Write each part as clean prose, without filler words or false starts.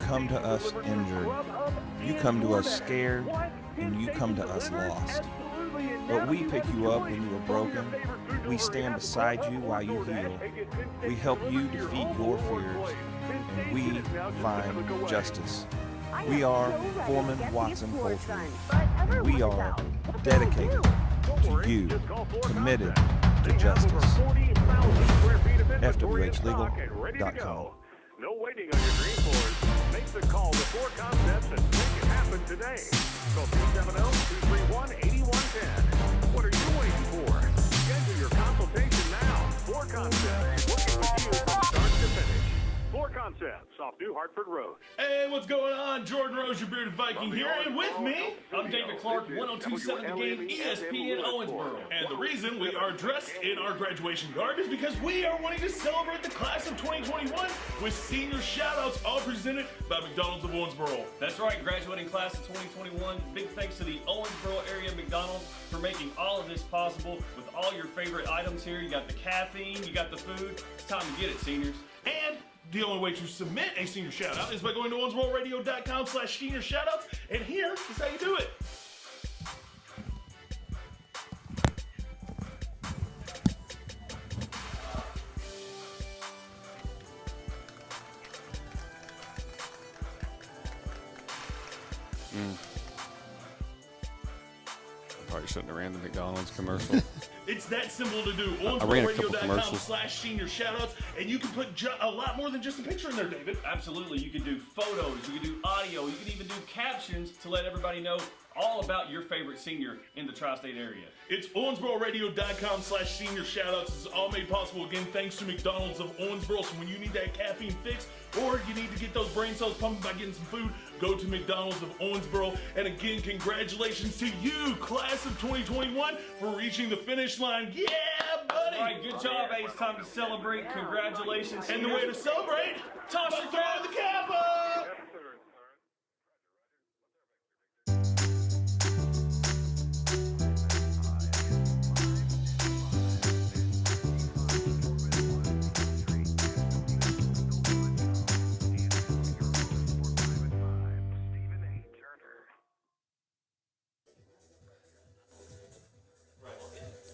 come to us injured, you come to us scared, and you come to us lost. But we pick you up when you are broken. We stand beside you while you heal. We help you defeat your fears, and we find justice. We are Foreman Watson Poultry, and we are dedicated to you, committed to justice. FWHlegal.com. No waiting on your dream board. Make the call to 4 Concepts and make it happen today. Call 270-231-8110. What are you waiting for? Schedule your consultation now. 4 Concepts, working with you from start to finish. 4 Concepts off New Hartford Road. Hey, what's going on? Jordan Rose, your bearded Viking here, and with me, I'm David Clark, 102.7 The Game, ESPN Owensboro. And the reason we are dressed in our graduation garb is because we are wanting to celebrate the class of 2021 with senior shout-outs all presented by McDonald's of Owensboro. That's right, graduating class of 2021. Big thanks to the Owensboro area McDonald's for making all of this possible with all your favorite items here. You got the caffeine, you got the food. It's time to get it, seniors. And the only way to submit a senior shout-out is by going to owensbororadio.com/senior shout-outs, and here is how you do it. Probably shouldn't have ran the McDonald's commercial. It's that simple to do. I ran a couple commercials. owensbororadio.com/senior shoutouts, and you can put a lot more than just a picture in there, David. Absolutely. You can do photos, you can do audio, you can even do captions to let everybody know all about your favorite senior in the tri-state area. It's owensbororadio.com/senior shoutouts. This is all made possible, again, thanks to McDonald's of Owensboro. So when you need that caffeine fix or you need to get those brain cells pumping by getting some food, go to McDonald's of Owensboro. And again, congratulations to you, class of 2021, for reaching the finish line. Yeah, buddy! All right, good job, Ace. Time to celebrate. Congratulations. And the way to celebrate, toss your throw the cap up!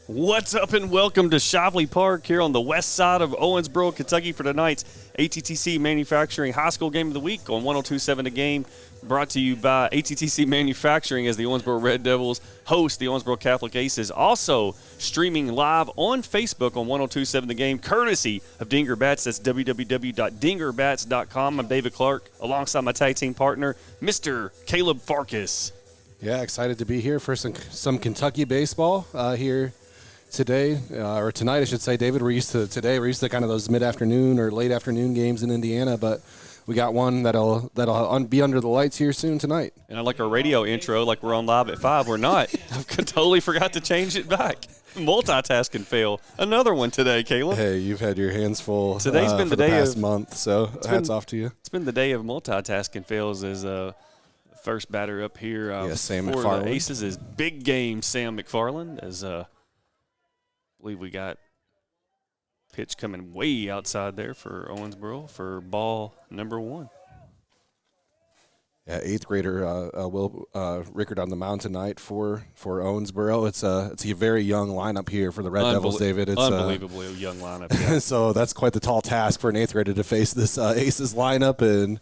What's up and welcome to Shovely Park here on the west side of Owensboro, Kentucky for tonight's ATTC Manufacturing High School Game of the Week on 102.7 The Game, brought to you by ATTC Manufacturing as the Owensboro Red Devils host the Owensboro Catholic Aces. Also streaming live on Facebook on 102.7 The Game, courtesy of Dinger Bats. That's www.dingerbats.com. I'm David Clark alongside my tag team partner, Mr. Caleb Farkas. Yeah, excited to be here for some Kentucky baseball here today, or tonight, I should say, David. We're used to kind of those mid-afternoon or late afternoon games in Indiana, but we got one that'll be under the lights here soon tonight. And I like our radio intro, like we're on live at 5. We're not. I totally forgot to change it back. Multitasking fail. Another one today, Caleb. Hey, you've had your hands full. Today's been for the day past of month, so hats off to you. It's been the day of multitasking fails. As first batter up here Sam for McFarland. the Aces is big game Sam McFarland. As I believe we got pitch coming way outside there for Owensboro for ball number 1. Yeah, 8th grader Will Rickard on the mound tonight for Owensboro. It's a very young lineup here for the Red Devils, David. It's unbelievably young lineup. Yeah. So that's quite the tall task for an 8th grader to face this Aces lineup, and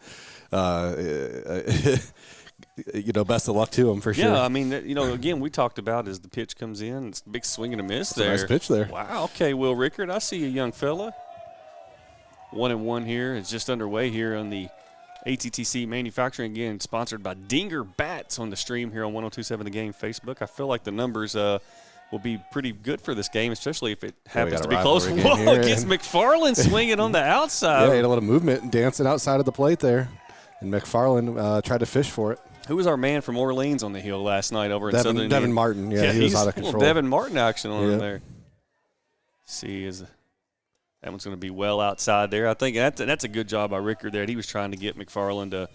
best of luck to him for sure. Yeah, I mean, again, we talked about as the pitch comes in, it's a big swing and a miss It's there. a nice pitch there. Wow, okay, Will Rickard, I see you, young fella. 1-1 here. It's just underway here on the ATTC Manufacturing, again, sponsored by Dinger Bats on the stream here on 102.7 The Game Facebook. I feel like the numbers will be pretty good for this game, especially if it happens to be close. Whoa, it gets McFarland swinging on the outside. Yeah, he had a little movement and dancing outside of the plate there. And McFarland tried to fish for it. Who was our man from Orleans on the hill last night over in Southern Indiana? Devin Martin. Yeah, he was out of control. Devin Martin action on him there. See, that one's going to be well outside there. I think that's a good job by Rickard there. He was trying to get McFarland to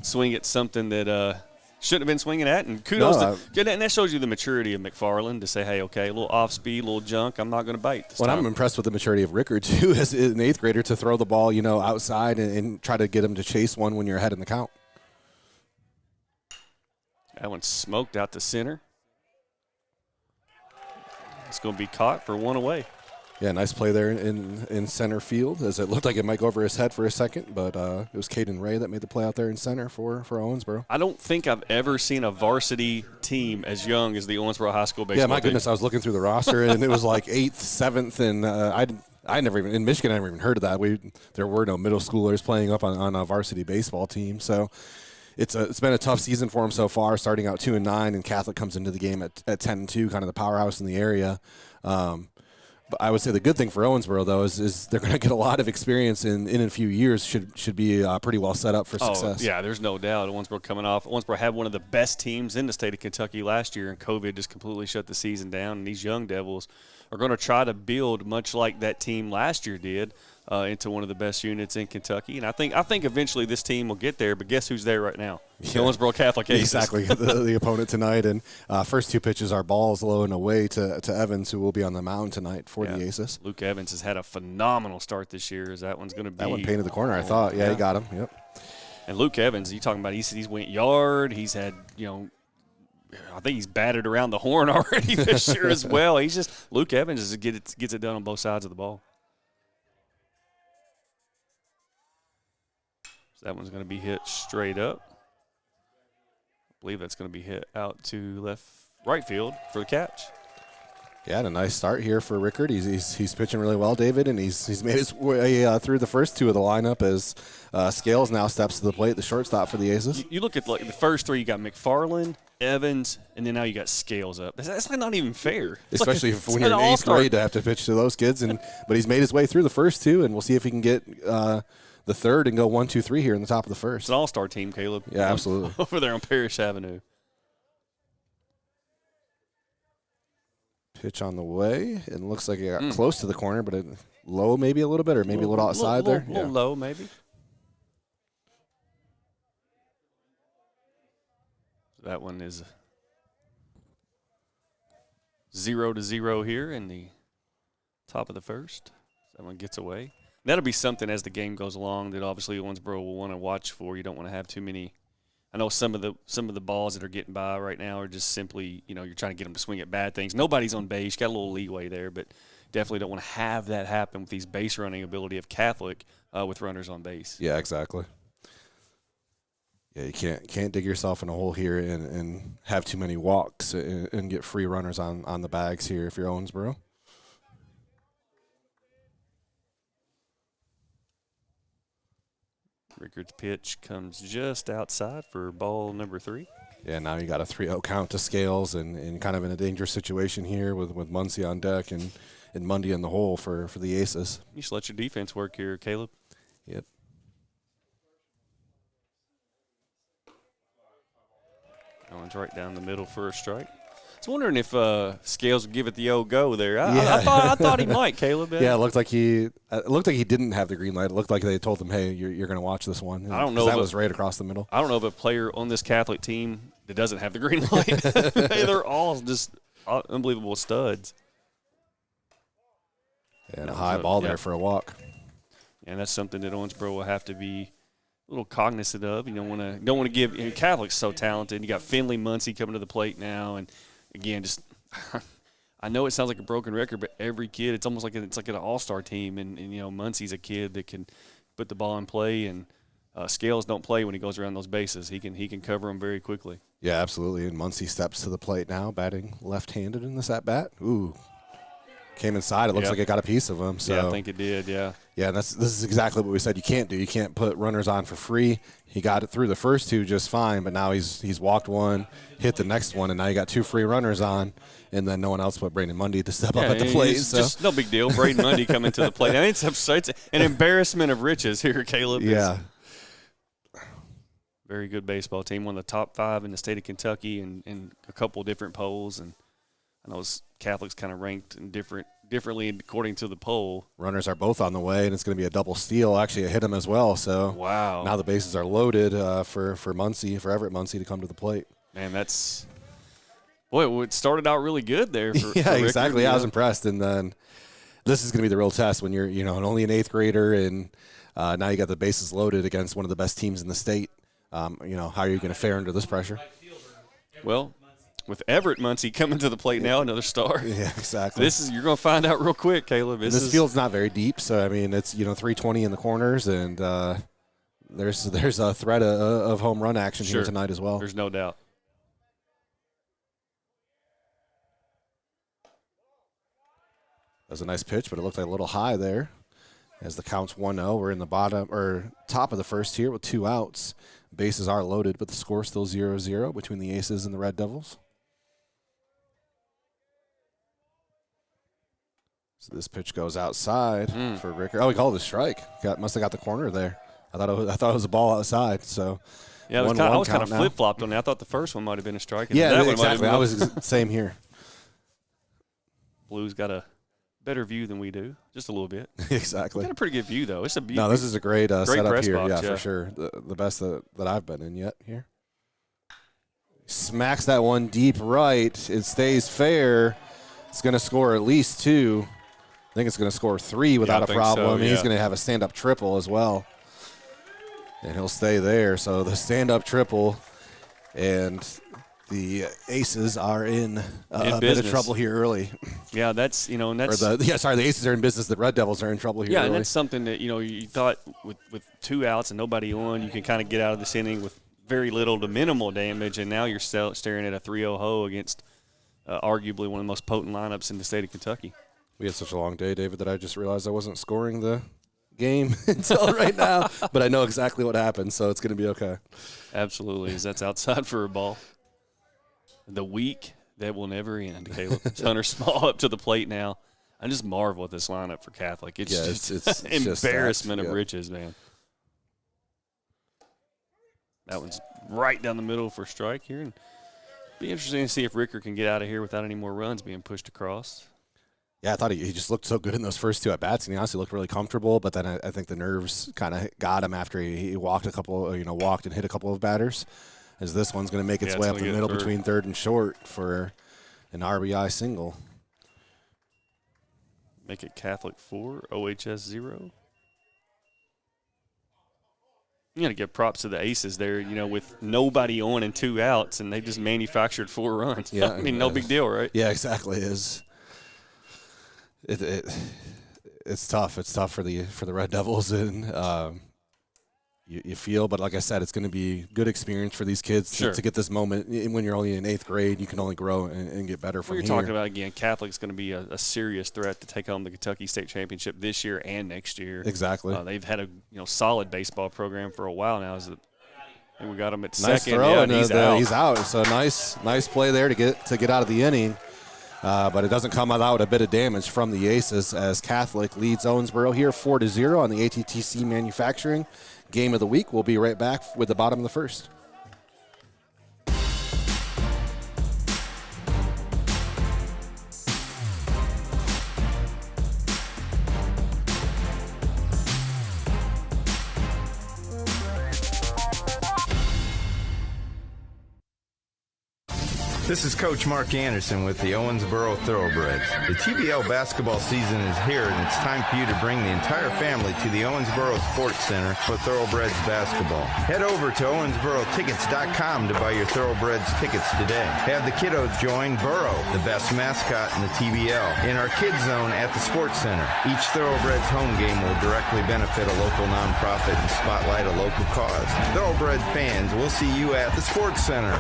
swing at something that shouldn't have been swinging at. And kudos and that shows you the maturity of McFarland to say, hey, okay, a little off speed, a little junk. I'm not going to bite this time. I'm impressed with the maturity of Rickard, too, as an 8th grader, to throw the ball, outside and try to get him to chase one when you're ahead in the count. That one's smoked out to center. It's going to be caught for 1 away. Yeah, nice play there in center field, as it looked like it might go over his head for a second, but it was Caden Ray that made the play out there in center for Owensboro. I don't think I've ever seen a varsity team as young as the Owensboro High School baseball team. Yeah, my goodness, I was looking through the roster, and it was like 8th, 7th, and I never even, in Michigan, I never even heard of that. There were no middle schoolers playing up on a varsity baseball team, so it's been a tough season for him so far, starting out 2-9, and Catholic comes into the game at 10-2, kind of the powerhouse in the area. But I would say the good thing for Owensboro, though, is they're going to get a lot of experience in a few years. Should be pretty well set up for success. Yeah, there's no doubt. Owensboro coming off. Owensboro had one of the best teams in the state of Kentucky last year, and COVID just completely shut the season down. And these young Devils are going to try to build, much like that team last year did, into one of the best units in Kentucky. And I think eventually this team will get there. But guess who's there right now? The Owensboro Catholic Aces. Exactly, the opponent tonight. And first 2 pitches are balls low and away to Evans, who will be on the mound tonight for the Aces. Luke Evans has had a phenomenal start this year. As that one's going to be. That one painted the corner, I thought. Yeah, he got him. Yep. And Luke Evans, you talking about? He's went yard. He's had I think he's batted around the horn already this year as well. Luke Evans gets it done on both sides of the ball. So that one's going to be hit straight up. I believe that's going to be hit out to right field for the catch. Yeah, and a nice start here for Rickard. He's pitching really well, David, and he's made his way through the first 2 of the lineup as Scales now steps to the plate, the shortstop for the Aces. You look at the first 3. You got McFarland, Evans, and then now you got Scales up. That's not even fair. Especially when you're in 8th grade to have to pitch to those kids. But he's made his way through the first 2, and we'll see if he can get the 3rd and go 1, 2, 3 here in the top of the first. It's an all-star team, Caleb. Yeah, absolutely. Over there on Parrish Avenue. Pitch on the way. It looks like it got close to the corner, but low maybe a little bit, or maybe a little outside there. A little low maybe. That one is 0-0 here in the top of the first. That one gets away. That'll be something as the game goes along that obviously Owensboro will want to watch for. You don't want to have too many. I know some of the balls that are getting by right now are just simply, you're trying to get them to swing at bad things. Nobody's on base. Got a little leeway there, but definitely don't want to have that happen with these base running ability of Catholic with runners on base. Yeah, exactly. Yeah, you can't dig yourself in a hole here and have too many walks and get free runners on the bags here if you're Owensboro. Rickard's pitch comes just outside for ball number 3. Yeah, now you got a 3-0 count to Scales and kind of in a dangerous situation here with Muncie on deck and Mundy in the hole for the Aces. You should let your defense work here, Caleb. Yep. That one's right down the middle for a strike. I was wondering if Scales would give it the old go there. Yeah. I thought he might, Caleb. Yeah, it looked like he didn't have the green light. It looked like they told him, "Hey, you're going to watch this one." I don't know. That was right across the middle. I don't know of a player on this Catholic team that doesn't have the green light. They're all just unbelievable studs. And a high ball there for a walk. And that's something that Owensboro will have to be a little cognizant of. You don't want to give. Catholic's so talented. You got Finley, Muncie coming to the plate now, and again, just I know it sounds like a broken record, but every kid, it's almost like it's like an all-star team, and Muncie's a kid that can put the ball in play, and Scales don't play when he goes around those bases. He can cover them very quickly. Yeah, absolutely. And Muncie steps to the plate now, batting left-handed in this at-bat. Ooh. Came inside. It looks like it got a piece of him. So yeah, I think it did, yeah. Yeah, this is exactly what we said you can't do. You can't put runners on for free. He got it through the first 2 just fine, but now he's walked one, hit the next one, and now you got 2 free runners on, and then no one else but Braden Mundy to step up at the plate. It's just no big deal. Braden Mundy coming to the plate. I mean, it's an embarrassment of riches here, Caleb. Yeah. Very good baseball team. One of the top 5 in the state of Kentucky in a couple different polls, and I know Catholics kind of ranked in differently according to the poll. Runners are both on the way, and it's going to be a double steal. Actually, a hit him as well. So wow. Now the bases are loaded for Everett Muncie to come to the plate. Man, that's – boy, it started out really good there for Yeah, Rickard, exactly. you I was know. impressed. And then this is going to be the real test when you're, only an 8th grader and now you got the bases loaded against one of the best teams in the state. How are you going to fare under this pressure? Well, with Everett Muncie coming to the plate now, another star. Yeah, exactly. You're going to find out real quick, Caleb. This field's not very deep, so I mean it's 320 in the corners, and there's a threat of home run action here tonight as well. There's no doubt. That was a nice pitch, but it looked like a little high there. As the count's 1-0, we're in the top of the first here with 2 outs. Bases are loaded, but the score's still 0-0 between the Aces and the Red Devils. So this pitch goes outside for Rickard. Oh, he called it a strike. Must have got the corner there. I thought it was a ball outside. So yeah, I was kind of flip-flopped on that. I thought the first one might have been a strike. And yeah, that exactly. I was same here. Blues got a better view than we do, just a little bit. Exactly. We got a pretty good view, though. It's a beautiful. No, this is a great setup here. Box, yeah, for sure. The best that I've been in yet here. Smacks that one deep right. It stays fair. It's going to score at least 2. I think it's going to score 3 without a problem. So, yeah. He's going to have a stand-up triple as well. And he'll stay there. So the stand-up triple, and the Aces are in a bit of trouble here early. Yeah, that's the Aces are in business. The Red Devils are in trouble here. Yeah, early. and that's something that you thought with 2 outs and nobody on, you can kind of get out of this inning with very little to minimal damage, and now you're staring at a 3-0 hoe against arguably one of the most potent lineups in the state of Kentucky. We had such a long day, David, that I just realized I wasn't scoring the game until right now, but I know exactly what happened, so it's going to be okay. Absolutely, as that's outside for a ball. The week that will never end, Caleb. Hunter Small up to the plate now. I just marvel at this lineup for Catholic. It's just embarrassment of riches, man. That one's right down the middle for a strike here. And be interesting to see if Rickard can get out of here without any more runs being pushed across. Yeah, I thought he just looked so good in those first 2 at-bats, and he honestly looked really comfortable, but then I think the nerves kind of got him after he walked walked and hit a couple of batters, as this one's going to make its way up the middle between third and short for an RBI single. Make it Catholic 4, OHS 0. You got to give props to the Aces there, with nobody on and 2 outs, and they just manufactured 4 runs. Yeah, I mean, no big deal, right? Yeah, exactly. It's tough. It's tough for the Red Devils, and you feel. But like I said, it's going to be good experience for these kids to get this moment. When you're only in 8th grade, you can only grow and get better from here. You're talking about, again, Catholic's going to be a serious threat to take home the Kentucky State Championship this year and next year. Exactly. They've had a solid baseball program for a while now. And we got him at nice second. Throw, yeah, and he's out. He's out. So nice play there to get out of the inning. But it doesn't come without a bit of damage from the Aces, as Catholic leads Owensboro here 4-0 on the ATTC Manufacturing Game of the Week. We'll be right back with the bottom of the first. This is Coach Mark Anderson with the Owensboro Thoroughbreds. The TBL basketball season is here, and it's time for you to bring the entire family to the Owensboro Sports Center for Thoroughbreds basketball. Head over to OwensboroTickets.com to buy your Thoroughbreds tickets today. Have the kiddos join Burrow, the best mascot in the TBL, in our kids zone at the Sports Center. Each Thoroughbreds home game will directly benefit a local nonprofit and spotlight a local cause. Thoroughbred fans, we'll see you at the Sports Center.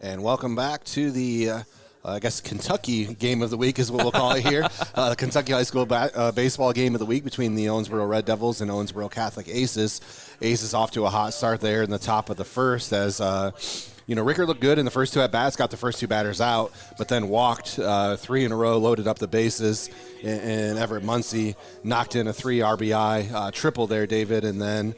And welcome back to the, Kentucky Game of the Week is what we'll call it here. The Kentucky High School Baseball Game of the Week between the Owensboro Red Devils and Owensboro Catholic Aces. Aces off to a hot start there in the top of the first, as Rickard looked good in the first 2 at-bats, got the first 2 batters out, but then walked 3 in a row, loaded up the bases, and Everett Muncie knocked in a 3 RBI triple there, David, and then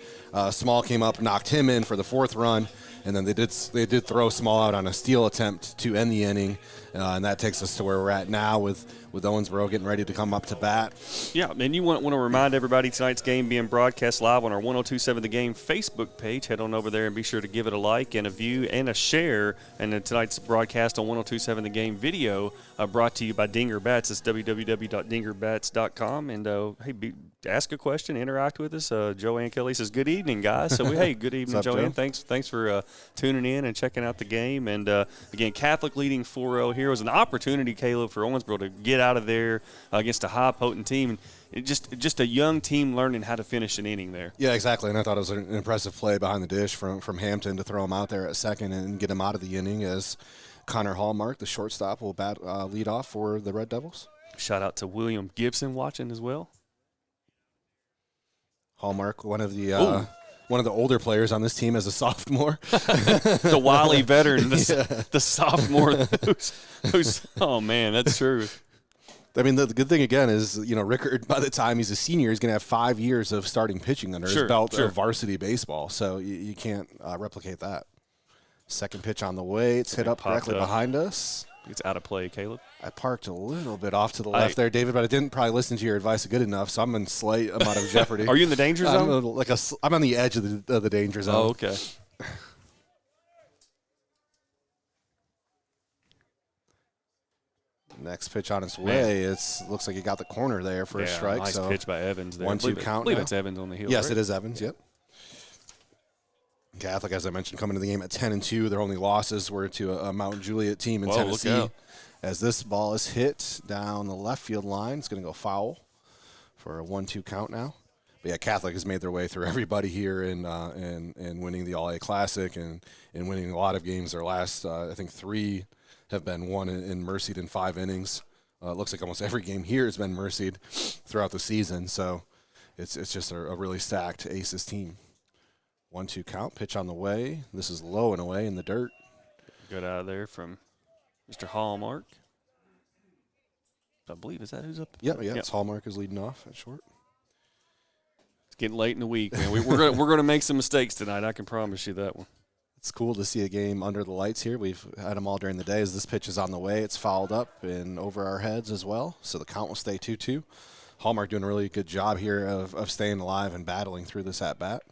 Small came up, knocked him in for the 4th run. And then they did throw Small out on a steal attempt to end the inning, and that takes us to where we're at now with Owensboro getting ready to come up to bat. Yeah, and you want to remind everybody tonight's game being broadcast live on our 102.7 The Game Facebook page. Head on over there and be sure to give it a like and a view and a share. And then tonight's broadcast on 102.7 The Game video brought to you by Dinger Bats. It's www.dingerbats.com. And, hey, ask a question, interact with us. Joanne Kelly says, good evening, guys. So, hey, good evening, Joanne. Joe? Thanks for tuning in and checking out the game. And, again, Catholic leading 4-0 here. It was an opportunity, Caleb, for Owensboro to get out of there against a high potent team. And just a young team learning how to finish an inning there. Yeah, exactly. And I thought it was an impressive play behind the dish from Hampton to throw him out there at second and get him out of the inning as Connor Hallmark, the shortstop, will lead off for the Red Devils. Shout out to William Gibson watching as well. Hallmark, one of the older players on this team as a sophomore. The wily veteran, the sophomore who's oh man, that's true. I mean, the good thing again is, Rickard, by the time he's a senior, he's going to have 5 years of starting pitching under his belt of varsity baseball. So you can't replicate that. Second pitch on the way. It's hit up directly behind us. It's out of play, Caleb. I parked a little bit off to the left there, David, but I didn't probably listen to your advice good enough, so I'm in slight amount of jeopardy. Are you in the danger zone? I'm on the edge of the danger zone. Oh, okay. Next pitch on its way. It looks like he got the corner there for a strike. Nice pitch by Evans there. 1-2 count. I believe it's Evans on the heel. Yes, right? It is Evans. Yep. Catholic, as I mentioned, coming to the game at 10-2. Their only losses were to a Mount Juliet team in Tennessee. As this ball is hit down the left field line, it's going to go foul for a 1-2 count now. But yeah, Catholic has made their way through everybody here and winning the All-A Classic and winning a lot of games. Their last, I think, 3 have been won and mercied in 5 innings. It looks like almost every game here has been mercied throughout the season. So it's just a really stacked Aces team. 1-2 count, pitch on the way. This is low and away in the dirt. Good out of there from Mr. Hallmark. I believe, is that who's up? Yep. It's Hallmark is leading off at short. It's getting late in the week, man. We're gonna make some mistakes tonight. I can promise you that one. It's cool to see a game under the lights here. We've had them all during the day. As this pitch is on the way, it's fouled up and over our heads as well. So the count will stay 2-2. Hallmark doing a really good job here of staying alive and battling through this at bat.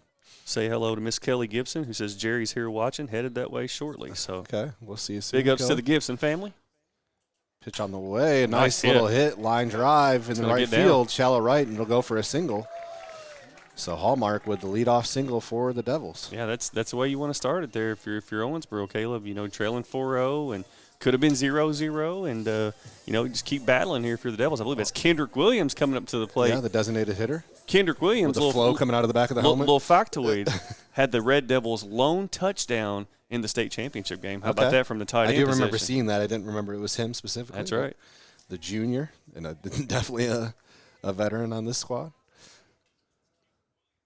Say hello to Miss Kelly Gibson, who says Jerry's here watching, headed that way shortly. So okay, we'll see you soon. Big ups to the Gibson family. Pitch on the way, a nice little hit, line drive in the right field, shallow right, and it'll go for a single. So Hallmark with the leadoff single for the Devils. Yeah, that's the way you want to start it there. If you're Owensboro, Caleb, trailing 4-0 and could have been 0-0, and just keep battling here for the Devils. I believe it's Kendrick Williams coming up to the plate. Yeah, the designated hitter. Kendrick Williams, with the flow coming out of the back of the helmet. Little factoid, had the Red Devils' lone touchdown in the state championship game. How about that from the tight end I do remember position? seeing that. I didn't remember it was him specifically. That's right. The junior, and definitely a veteran on this squad.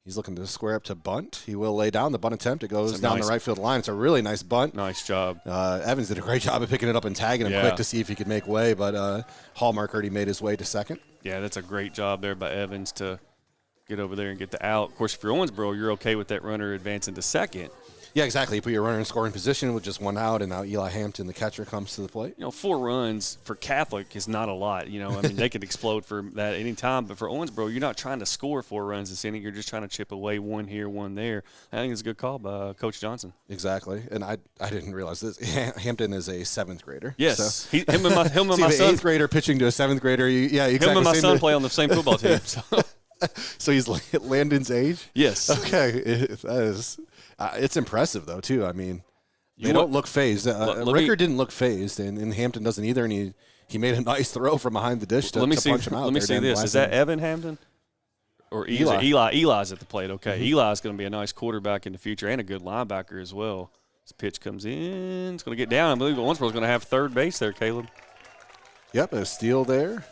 He's looking to square up to bunt. He will lay down the bunt attempt. It goes down the right field line. It's a really nice bunt. Nice job. Evans did a great job of picking it up and tagging him quick to see if he could make way, but Hallmark already made his way to second. Yeah, that's a great job there by Evans to get over there and get the out. Of course, if you're Owensboro, you're okay with that runner advancing to second. Yeah, exactly. You put your runner in scoring position with just one out, and now Eli Hampton, the catcher, comes to the plate. 4 runs for Catholic is not a lot. They could explode for that any time. But for Owensboro, you're not trying to score 4 runs this inning. You're just trying to chip away, one here, one there. I think it's a good call by Coach Johnson. Exactly. And I didn't realize this. Hampton is a 7th grader. Yes. So. Him and my son. An 8th grader pitching to a 7th grader. Yeah, exactly. Him and my son play on the same football team. So he's Landon's age? Yes. Okay. It's impressive, though, too. I mean, they don't look phased. Rickard didn't look phazed, and Hampton doesn't either, and he made a nice throw from behind the dish to punch him out. Let me see this. Is that Evan Hampton? Or Eli? Eli's at the plate, okay. Mm-hmm. Eli's going to be a nice quarterback in the future and a good linebacker as well. This pitch comes in. It's going to get down. I believe Owensboro's going to have third base there, Caleb. Yep, a steal there.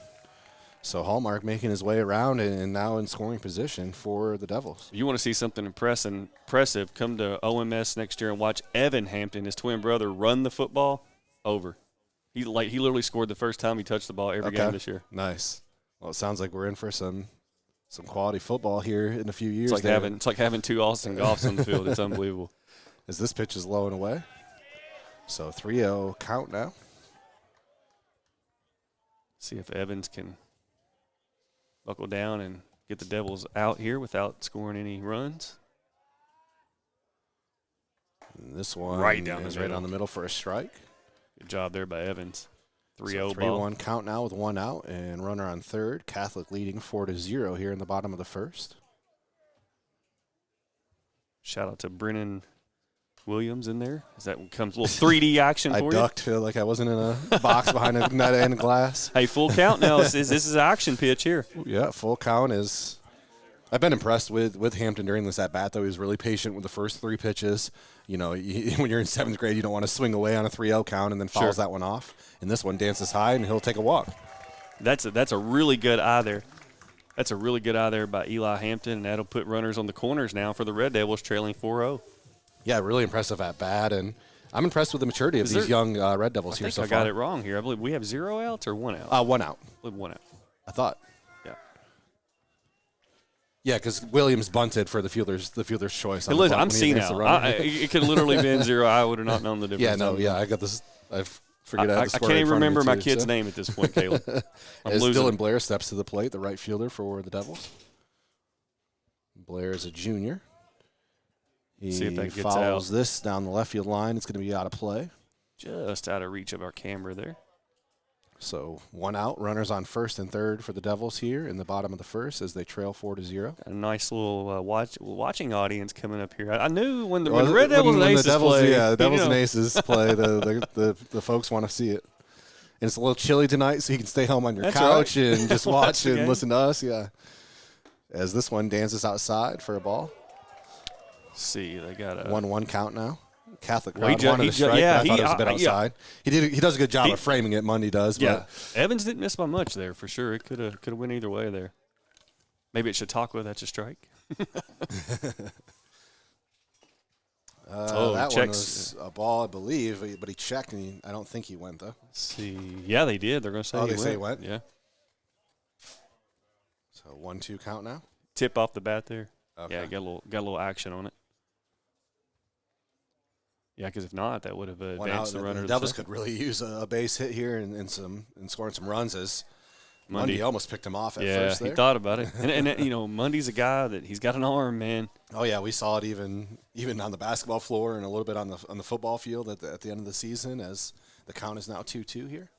So Hallmark making his way around and now in scoring position for the Devils. You want to see something impressive, come to OMS next year and watch Evan Hampton, his twin brother, run the football over. He literally scored the first time he touched the ball every game this year. Nice. Well, it sounds like we're in for some quality football here in a few years. It's like having 2 Austin Goffs on the field. It's unbelievable. as this pitch is low and away. So 3-0 count now. See if Evans can buckle down and get the Devils out here without scoring any runs. And this one right down the middle for a strike. Good job there by Evans. 3-0 So 3-1 count now with one out and runner on third. Catholic leading 4-0 here in the bottom of the first. Shout out to Brennan Williams in there. As that comes a little 3D action for I you. ducked like I wasn't in a box behind a net and glass. Hey, full count now. This is an action pitch here. Yeah, full count is. I've been impressed with Hampton during this at bat, though. He was really patient with the first 3 pitches. You know, when you're in 7th grade, you don't want to swing away on a 3-0 count and then fouls that one off. And this one dances high, and he'll take a walk. That's a really good eye there. That's a really good eye there by Eli Hampton, and that'll put runners on the corners now for the Red Devils, trailing 4-0. Yeah, really impressive at bat, and I'm impressed with the maturity of these young Red Devils here so far. I got it wrong here. I believe we have 0 outs or 1 out. 1 out. I believe 1 out. I thought. Yeah. Yeah, because Williams bunted for the fielder's choice. Hey, listen, I'm seeing now. It could have literally been 0. I would have not known the difference. Yeah, no, I got this. I've forget. I can't even remember my kid's name at this point, Caleb. As Dylan Blair steps to the plate, the right fielder for the Devils. Blair is a junior. He See if that gets fouls out. this down the left field line. It's going to be out of play. Just out of reach of our camera there. So 1 out. Runners on first and third for the Devils here in the bottom of the first as they trail 4-0. Got a nice little watching audience coming up here. I knew when the Red Devils and Aces play. Yeah, the Devils and Aces play. The folks want to see it. And it's a little chilly tonight, so you can stay home on your couch and just watch and listen to us. Yeah. As this one dances outside for a ball. See, they got a 1-1 count now. Catholic crowd wanted a strike. Yeah, I thought it was a bit outside. He does a good job of framing it. Mundy does. Yeah, but Evans didn't miss by much there for sure. It could have went either way there. Maybe it's Chautauqua. That's a strike. That one was a ball, I believe, but he checked and I don't think he went though. Let's see, yeah, they did. They're going to say he went. Say he went. Yeah. So 1-2 count now. Tip off the bat there. Okay. Yeah, got a little action on it. Yeah, because if not, that would have advanced the runner. The Devils could really use a base hit here and scoring some runs as Mundy almost picked him off at first there. Yeah, he thought about it. and you know, Mundy's a guy that he's got an arm, man. Oh, yeah, we saw it even on the basketball floor and a little bit on the football field at the end of the season as the count is now 2-2 here.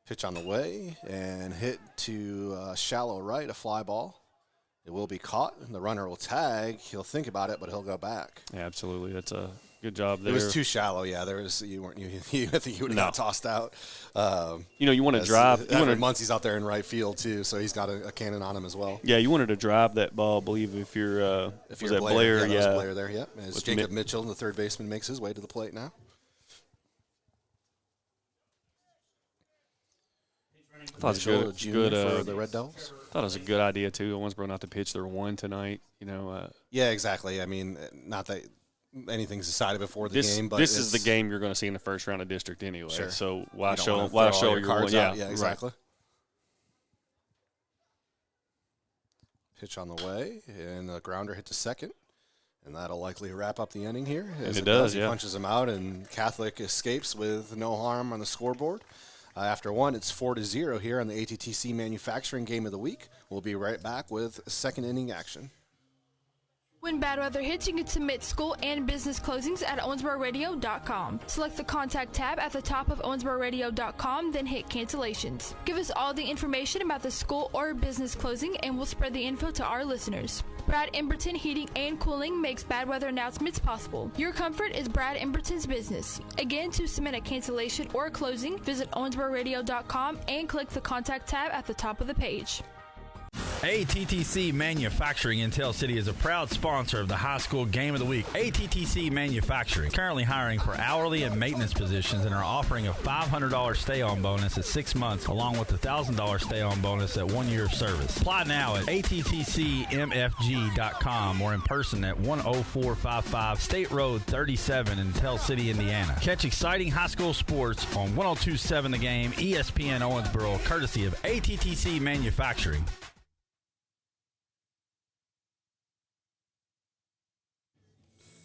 Pitch on the way and hit to shallow right, a fly ball. It will be caught, and the runner will tag. He'll think about it, but he'll go back. Yeah, absolutely. That's a good job there. It was too shallow. Yeah, I think you would have got tossed out. You want to drive. Muncie's out there in right field too, so he's got a cannon on him as well. Yeah, you wanted to drive that ball. I believe if you're Blair, yeah, that was Blair there. Yeah, as Jacob Mitchell, the third baseman, makes his way to the plate now. I thought it was good for the Red Devils. I thought it was a good idea too. Owensboro not to pitch their 1 tonight. Yeah, exactly. I mean, not that anything's decided before the game, but this is the game you're going to see in the first round of district anyway. Sure. So why show your cards one? out? Yeah, exactly. Right. Pitch on the way, and the grounder hit to second, and that'll likely wrap up the inning here. And it does. He punches him out, and Catholic escapes with no harm on the scoreboard. After 1, it's 4-0 here on the ATTC Manufacturing Game of the Week. We'll be right back with second inning action. When bad weather hits, you can submit school and business closings at owensbororadio.com. Select the Contact tab at the top of owensbororadio.com, then hit Cancellations. Give us all the information about the school or business closing, and we'll spread the info to our listeners. Brad Emberton Heating and Cooling makes bad weather announcements possible. Your comfort is Brad Emberton's business. Again, to submit a cancellation or closing, visit owensbororadio.com and click the Contact tab at the top of the page. ATTC Manufacturing in Tell City is a proud sponsor of the high school game of the week. ATTC Manufacturing currently hiring for hourly and maintenance positions and are offering a $500 stay-on bonus at 6 months along with a $1,000 stay-on bonus at 1 year of service. Apply now at attcmfg.com or in person at 10455 State Road 37 in Tell City, Indiana. Catch exciting high school sports on 102.7 The Game, ESPN Owensboro, courtesy of ATTC Manufacturing.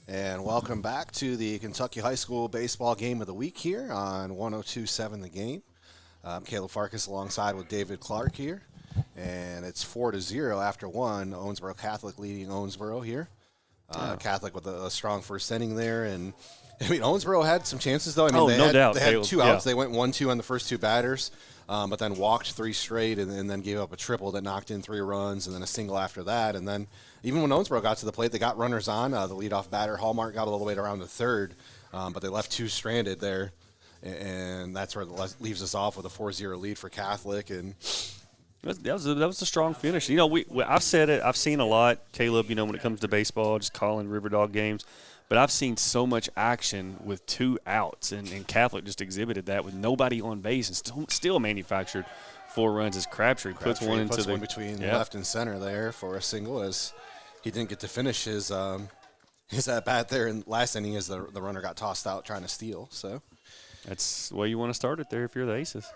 And welcome back to the Kentucky High School Baseball Game of the Week here on 102.7 The Game. I'm Caleb Farkas alongside with David Clark here. And it's 4-0 after one. Owensboro Catholic leading Owensboro here. Catholic with a strong first inning there. And, I mean, Owensboro had some chances, though. I mean, no doubt. They had two outs. Yeah. They went 1-2 on the first two batters, but then walked three straight and then gave up a triple that knocked in 3 runs and then a single after that. And then even when Owensboro got to the plate, they got runners on. The leadoff batter, Hallmark, got all the way around the third, but they left 2 stranded there. And that's where it leaves us off with a 4-0 lead for Catholic. And that was a strong finish. You know, I've said it. I've seen a lot, Caleb, you know, when it comes to baseball, just calling River Dog games. But I've seen so much action with 2 outs, and Catholic just exhibited that with nobody on base and still manufactured 4 runs as Crabtree puts one into the between left and center there for a single, as he didn't get to finish his at bat there in last inning as the runner got tossed out trying to steal. So that's the way you want to start it there if you're the Aces.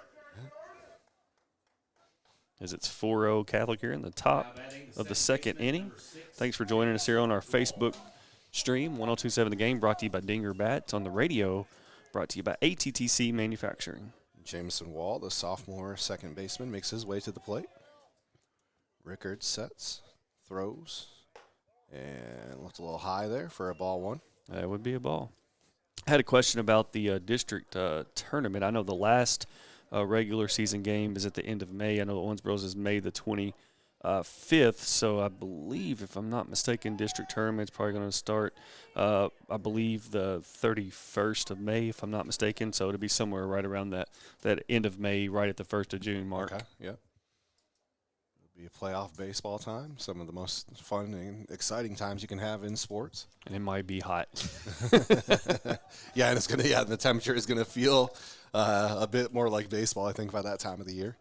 As it's 4-0 Catholic here in the top of the second inning. Thanks for joining us here on our Facebook stream, 102.7 The Game, brought to you by Dinger Bats. On the radio, brought to you by ATTC Manufacturing. Jameson Wall, the sophomore second baseman, makes his way to the plate. Rickard sets, throws, and looked a little high there for a ball 1. That would be a ball. I had a question about the district tournament. I know the last regular season game is at the end of May. I know Owensboro's is May the 25th, so I believe, if I'm not mistaken, district tournament's probably going to start, I believe, the 31st of May, if I'm not mistaken. So it'll be somewhere right around that end of May, right at the 1st of June mark. Okay, yeah. It'll be a playoff baseball time, some of the most fun and exciting times you can have in sports. And it might be hot. Yeah, and the temperature is going to feel a bit more like baseball, I think, by that time of the year.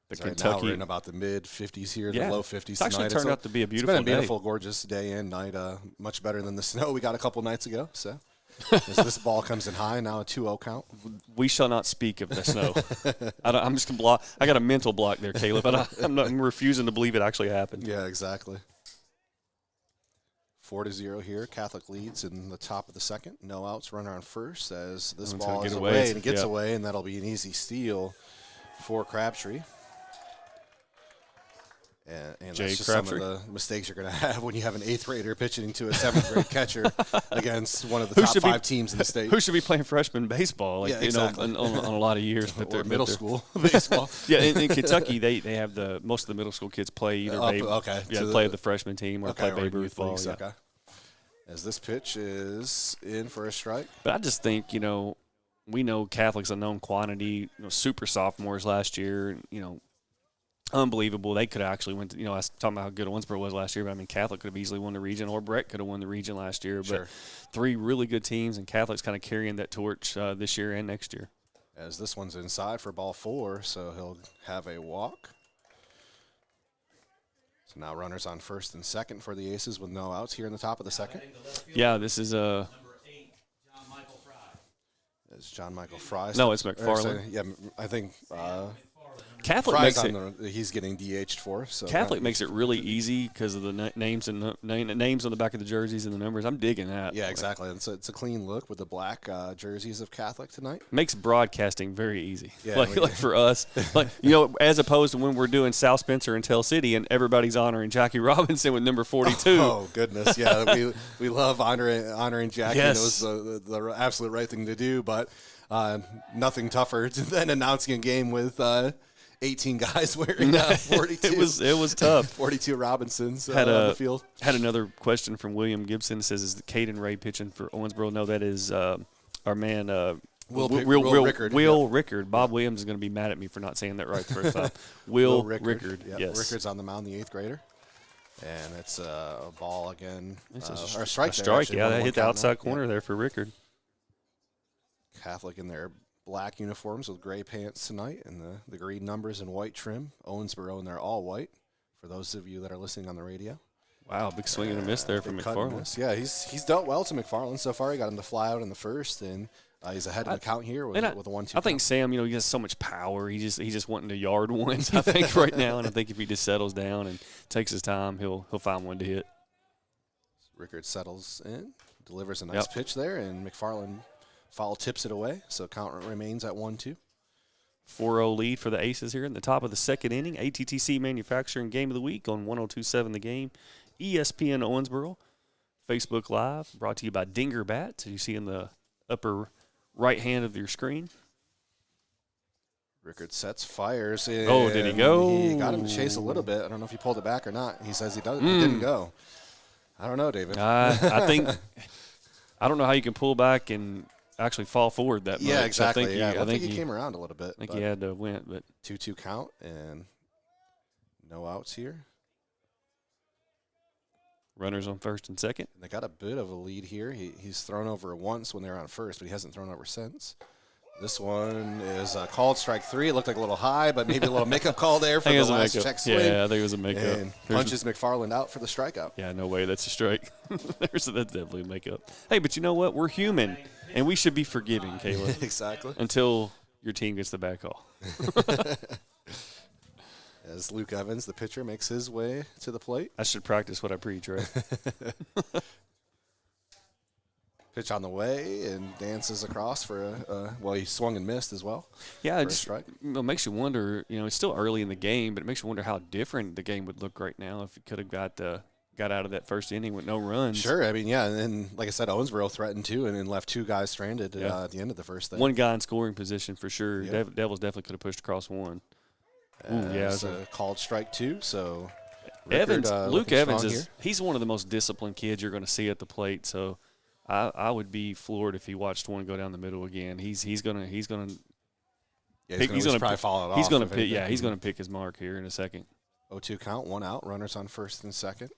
Right now we're in about the mid-50s here, the low 50s it's actually turned out to be a beautiful It's been a beautiful, gorgeous day and night, much better than the snow we got a couple nights ago. So as this ball comes in high, now a 2-0 count. We shall not speak of the snow. I'm just going to block. I got a mental block there, Caleb, but I'm refusing to believe it actually happened. Yeah, exactly. 4-0 here. Catholic leads in the top of the second. No outs, runner on first as this ball is away, and it gets away, and that'll be an easy steal for Crabtree. And Jay that's just Crabtree. some of the mistakes you're going to have when you have an 8th grader pitching to a 7th grade catcher against one of the top 5 teams in the state. Who should be playing freshman baseball? Like, yeah, exactly. On a lot of years. But they're middle school baseball. Yeah, in Kentucky, they have most of the middle school kids play either play the freshman team or play Babe Ruth ball. Yeah. Okay. As this pitch is in for a strike. But I just think, we know Catholic's a known quantity. Super sophomores last year, unbelievable. They could have actually went to, I was talking about how good Owensboro was last year, but I mean, Catholic could have easily won the region, or Brett could have won the region last year. Sure. But 3 really good teams, and Catholic's kind of carrying that torch this year and next year. As this one's inside for ball 4, so he'll have a walk. So now runners on first and second for the Aces with no outs here in the top of the second. Yeah, this is It's John Michael Fry. No, it's McFarland. Yeah, I think Catholic Fry's makes it. He's getting DH'd for. So Catholic makes it really easy because of the names and names on the back of the jerseys and the numbers. I'm digging that. Yeah, exactly. It's a clean look with the black jerseys of Catholic tonight. Makes broadcasting very easy. Yeah, like for us, as opposed to when we're doing South Spencer and Tell City and everybody's honoring Jackie Robinson with number 42. Oh goodness, yeah, we love honoring Jackie. Yes. It was the absolute right thing to do, but nothing tougher than announcing a game with 18 guys wearing 42. It was tough. 42 Robinsons on the field. Had another question from William Gibson. Says, is Caden Ray pitching for Owensboro? No, that is our man Will Rickard. Will Rickard. Bob Williams is going to be mad at me for not saying that right the first time. Will Rickard. Yep. Yes. Rickard's on the mound, the 8th grader. And it's a ball again. It's or a strike. A strike, yeah. That hit the outside corner there for Rickard. Catholic in their black uniforms with gray pants tonight and the green numbers and white trim. Owensboro in their all white, for those of you that are listening on the radio. Wow, big swing and a miss there from McFarland. Yeah, he's dealt well to McFarland so far. He got him to fly out in the first, and he's ahead of the count here with a 1-2 I think Sam, he has so much power. He's just wanting to yard ones, I think, right now. And I think if he just settles down and takes his time, he'll find one to hit. Rickard settles in, delivers a nice pitch there, and McFarland foul tips it away, so count remains at 1-2. 4-0 lead for the Aces here in the top of the second inning. ATTC Manufacturing Game of the Week on 102.7 The Game. ESPN Owensboro. Facebook Live, brought to you by Dinger Bats, as you see in the upper right hand of your screen. Rickard sets, fires. Oh, did he go? He got him to chase a little bit. I don't know if he pulled it back or not. He says he doesn't. He didn't go. I don't know, David. I think I don't know how you can pull back and actually fall forward that much. Yeah, exactly. I think he came around a little bit. I think he had to win, but 2-2 count and no outs here. Runners on first and second. And they got a bit of a lead here. He's thrown over once when they were on first, but he hasn't thrown over since. This one is called strike 3. It looked like a little high, but maybe a little makeup call there for the last check swing. Yeah, I think it was a makeup. And punches McFarland out for the strikeout. Yeah, no way. That's a strike. That's definitely a makeup. Hey, but you know what? We're human, and we should be forgiving, Caleb. Exactly. Until your team gets the bad call. As Luke Evans, the pitcher, makes his way to the plate. I should practice what I preach, right? Pitch on the way and dances across for he swung and missed as well. Yeah, it makes you wonder. It's still early in the game, but it makes you wonder how different the game would look right now if it could have got out of that first inning with no runs. Sure, I mean, yeah, and then, like I said, Owensboro threatened too, and then left 2 guys stranded at the end of the first thing. 1 guy in scoring position for sure. Yep. Devils definitely could have pushed across 1. It's a called strike 2, so Evans, Luke Evans he's one of the most disciplined kids you're going to see at the plate, so I would be floored if he watched one go down the middle again. He's gonna probably follow it off. He's gonna pick. Yeah, he's gonna pick his mark here in a second. 0-2 count, 1 out. Runners on first and second.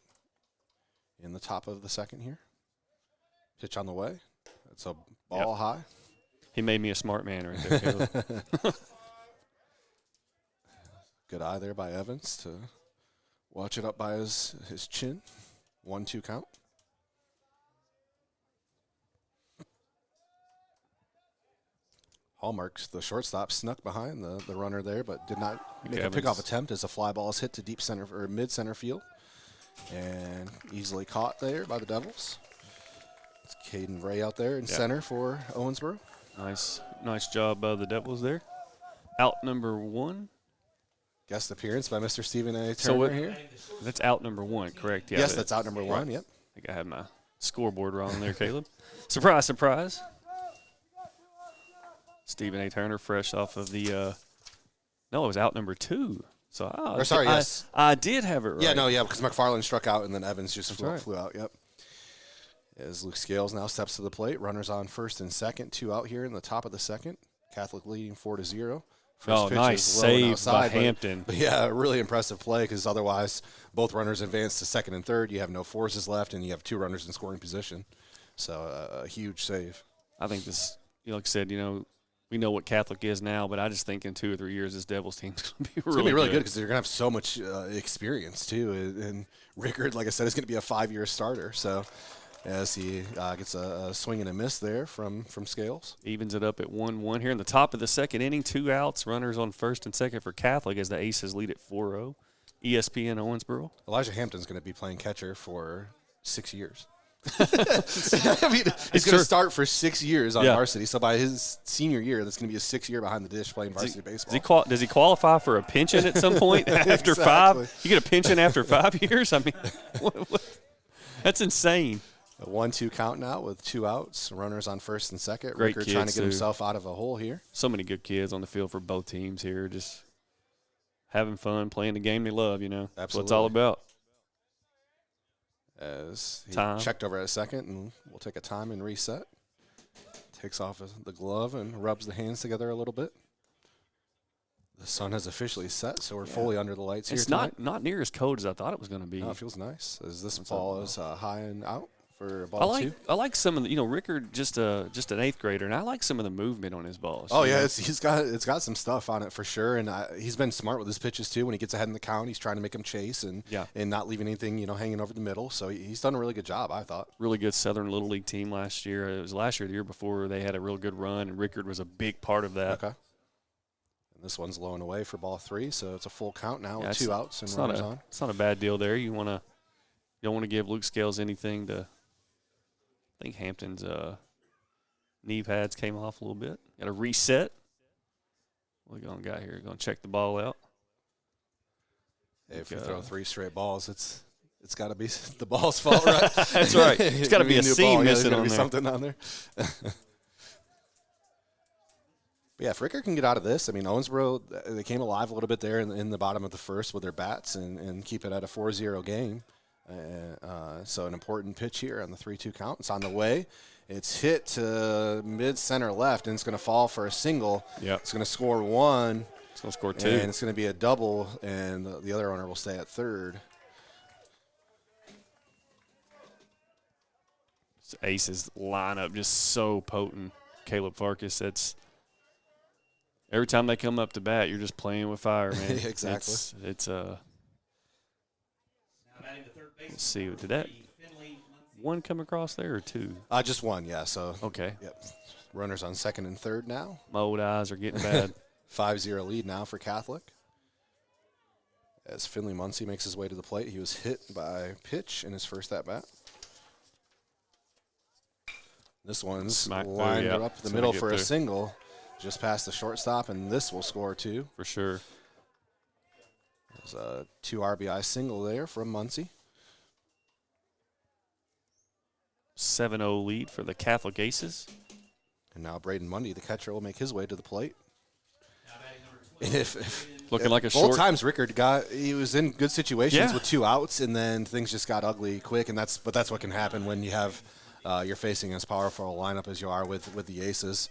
In the top of the second here. Pitch on the way. It's a ball high. He made me a smart man right there, Caleb. Good eye there by Evans to watch it up by his chin. 1-2 count. Hallmarks, the shortstop, snuck behind the runner there, but did not make a pickoff attempt as a fly ball is hit to deep center or mid center field, and easily caught there by the Devils. It's Caden Ray out there in center for Owensboro. Nice job by the Devils there. Out number 1. Guest appearance by Mr. Stephen A. Turner here. That's out number 1, correct? Yeah, yes, that's out number 1. Yep. I think I had my scoreboard wrong there, Caleb. Surprise, surprise. Stephen A. Turner, fresh off of the it was out number 2. So yes. I did have it right. Yeah, because McFarland struck out and then Evans just flew out. Yep. As Luke Scales now steps to the plate, runners on first and second, 2 out here in the top of the second. Catholic leading 4-0. Nice save by Hampton. But yeah, really impressive play because otherwise both runners advance to second and third. You have no forces left, and you have 2 runners in scoring position. So a huge save. I think this, like I said, we know what Catholic is now, but I just think in 2 or 3 years this Devils team's going to be really good because they're going to have so much experience too. And Rickard, like I said, is going to be a 5-year starter. So as he gets a swing and a miss there from Scales. Evens it up at 1-1 here in the top of the second inning. 2 outs, runners on first and second for Catholic as the Aces lead at 4-0. ESPN Owensboro. Elijah Hampton's going to be playing catcher for 6 years. I mean, he's going to start for 6 years on varsity. So by his senior year, that's going to be a 6-year behind the dish playing varsity baseball. Does he qualify for a pension at some point after 5? You get a pension after 5 years? I mean, that's insane. A 1-2 count now with 2 outs. Runners on first and second. Great Rickard trying to get himself out of a hole here. So many good kids on the field for both teams here. Just having fun, playing the game they love, Absolutely. That's what it's all about. As he checked over at second, and we'll take a time and reset. Takes off the glove and rubs the hands together a little bit. The sun has officially set, so we're fully under the lights here tonight. It's not near as cold as I thought it was going to be. No, it feels nice. As this ball is high and out for ball 2. I like some of the, Rickard, just an 8th grader, and I like some of the movement on his balls. Oh yeah, it's got some stuff on it for sure, and he's been smart with his pitches too. When he gets ahead in the count, he's trying to make them chase and not leave anything hanging over the middle. So he's done a really good job, I thought. Really good Southern Little League team last year. It was last year, the year before, they had a real good run, and Rickard was a big part of that. Okay. And this one's low and away for ball 3, so it's a full count now with 2 outs and runners on. It's not a bad deal there. You don't want to give Luke Scales anything to I think Hampton's knee pads came off a little bit. Got a reset. What we going got here? Going to check the ball out. Hey, if you throw 3 straight balls, it's got to be the ball's fault, right? That's right. It's got to be a seam missing on there. Something on there. But yeah, if Ricker can get out of this, I mean, Owensboro, they came alive a little bit there in the bottom of the first with their bats and keep it at a 4-0 game. So an important pitch here on the 3-2 count. It's on the way. It's hit to mid-center left, and it's going to fall for a single. Yep. It's going to score 1. It's going to score 2. And it's going to be a double, and the other owner will stay at third. This Aces lineup just so potent. Caleb Farkas, that's every time they come up to bat, you're just playing with fire, man. Exactly. It's let's see, did that one come across there or 2? Just 1, yeah. So okay. Yep. Runners on second and third now. My old eyes are getting bad. 5-0 lead now for Catholic. As Finley Muncie makes his way to the plate, he was hit by pitch in his first at-bat. This one's lined up the middle for a single, just past the shortstop, and this will score 2. For sure. There's a 2 RBI single there from Muncie. 7-0 lead for the Catholic Aces. And now Braden Mundy, the catcher, will make his way to the plate. And if looking like a both short. times Rickard he was in good situations with 2 outs, and then things just got ugly quick. And that's what can happen when you have you're facing as powerful a lineup as you are with the Aces.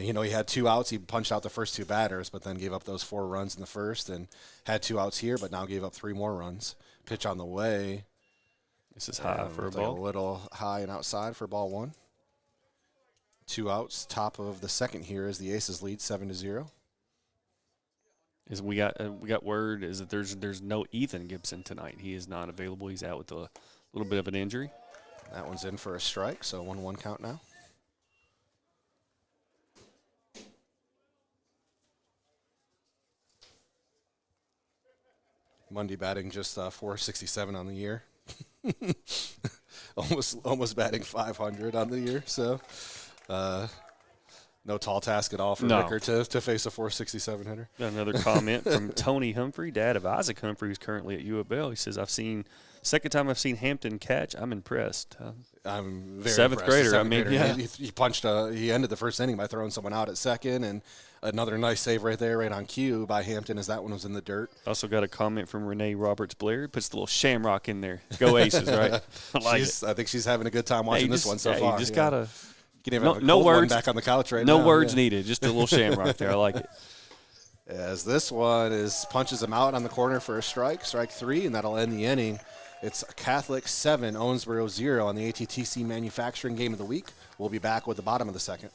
He had 2 outs. He punched out the first 2 batters, but then gave up those 4 runs in the first, and had 2 outs here, but now gave up 3 more runs. Pitch on the way. This is high for a ball. Like a little high and outside for ball 1. 2 outs. Top of the second here is the Aces lead 7-0. Is we got word is that there's no Ethan Gibson tonight. He is not available. He's out with a little bit of an injury. That one's in for a strike, so 1-1 count now. Mundy batting just 467 on the year. almost batting 500 on the year, so no tall task at all for Ricker to face a 467 hitter. Got another comment from Tony Humphrey, dad of Isaac Humphrey, who's currently at U of L. He says, second time I've seen Hampton catch, I'm impressed. I'm very Seventh impressed. grader. Yeah. He punched. He ended the first inning by throwing someone out at second, and another nice save right there, right on cue by Hampton, as that one was in the dirt. Also got a comment from Renee Roberts-Blair. Puts the little shamrock in there. Go Aces, right? I think she's having a good time watching this one so far. You just gotta. No words back on the couch right now. No words needed. Just a little shamrock there. I like it. As this one punches him out on the corner for a strike 3, and that'll end the inning. It's Catholic 7, Owensboro 0 on the ATTC Manufacturing Game of the Week. We'll be back with the bottom of the second.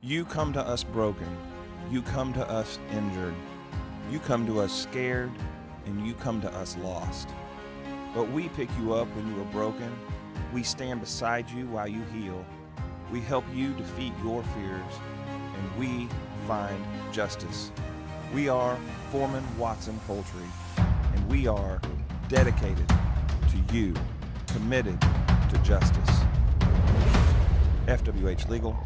You come to us broken. You come to us injured. You come to us scared, and you come to us lost. But we pick you up when you are broken. We stand beside you while you heal. We help you defeat your fears, and we find justice. We are Foreman Watson Poultry, and we are dedicated to you, committed to justice. FWH Legal.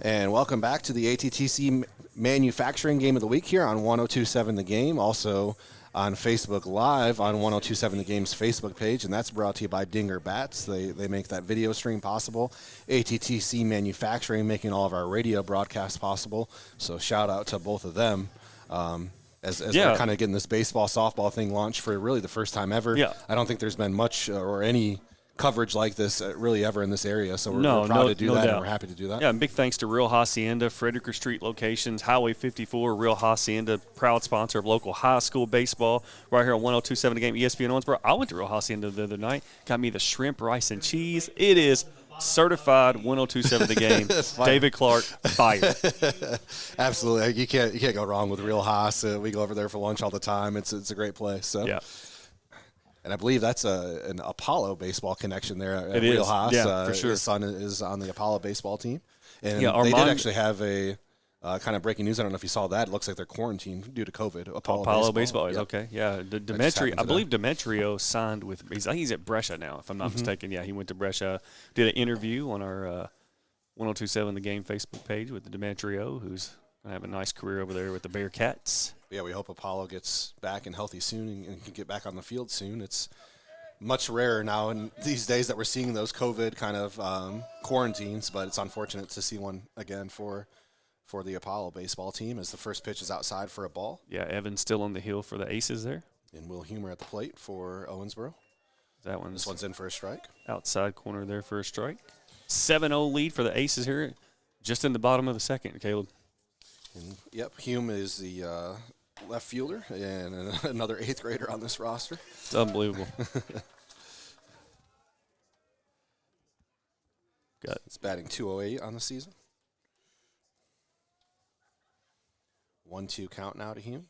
And welcome back to the ATTC Manufacturing Game of the Week here on 102.7 The Game, also on Facebook Live on 102.7 The Game's Facebook page, and that's brought to you by Dinger Bats. They make that video stream possible. ATTC Manufacturing making all of our radio broadcasts possible, so shout out to both of them as we're kind of getting this baseball, softball thing launched for really the first time ever. Yeah. I don't think there's been much or any coverage like this really ever in this area. So we're proud to do that, and we're happy to do that. Yeah, and big thanks to Real Hacienda, Frederick Street locations, Highway 54, Real Hacienda, proud sponsor of local high school baseball, right here on 102.7 The Game, ESPN Owensboro. I went to Real Hacienda the other night, got me the shrimp, rice, and cheese. It is certified 102.7 The Game. David Clark, fire. Absolutely. You can't go wrong with Real Haas. We go over there for lunch all the time. It's a great place. So. Yeah. And I believe that's an Apollo baseball connection there at It Real is. Haas. Yeah, for sure. His son is on the Apollo baseball team. And yeah, they did actually have a kind of breaking news. I don't know if you saw that. It looks like they're quarantined due to COVID. Apollo baseball is okay. Yeah, Demetrio. I believe today. Demetrio signed with. I think he's at Brescia now, if I'm not mistaken. Yeah, he went to Brescia. Did an interview on our 102.7 The Game Facebook page with the Demetrio, who's gonna have a nice career over there with the Bearcats. Yeah, we hope Apollo gets back and healthy soon and can get back on the field soon. It's much rarer now in these days that we're seeing those COVID kind of quarantines, but it's unfortunate to see one again for the Apollo baseball team as the first pitch is outside for a ball. Yeah, Evan's still on the hill for the Aces there. And Will Humer at the plate for Owensboro. This one's in for a strike. Outside corner there for a strike. 7-0 lead for the Aces here, just in the bottom of the second, Caleb. And, yep, Hume is the left fielder and another 8th grader on this roster. It's unbelievable. It's batting .208 on the season. 1-2 count now to Hume.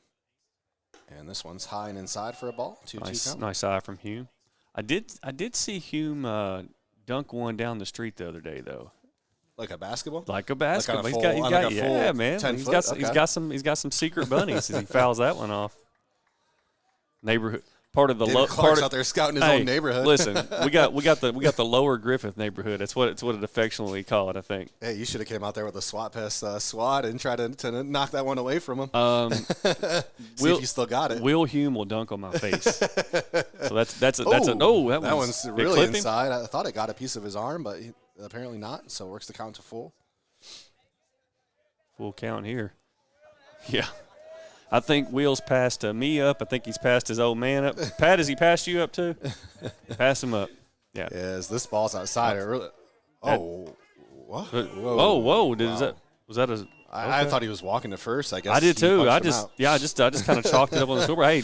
And this one's high and inside for a ball. 2-2 count. Nice eye from Hume. I did see Hume dunk one down the street the other day though. Like a basketball? Like a basketball. Like Yeah, man. 10 He's foot? got some secret bunnies as he fouls that one off. Neighborhood part of the Clark's out there scouting his own neighborhood. Listen, we got the Lower Griffith neighborhood. That's what it affectionately call it, I think. Hey, you should have came out there with a SWAT pass swat and tried to knock that one away from him. See if you still got it. Will Hume will dunk on my face. So that one's really inside. I thought it got a piece of his arm, but apparently not. So works the count to full. Full count here. Yeah. I think Will's passed me up. I think he's passed his old man up. Pat, has he passed you up too? Pass him up. Yeah. As this ball's outside, it really. Oh, what? Whoa! Wow. Was that a? Okay. I thought he was walking to first. I guess I did too. I just kind of chalked it up on the scoreboard. Hey,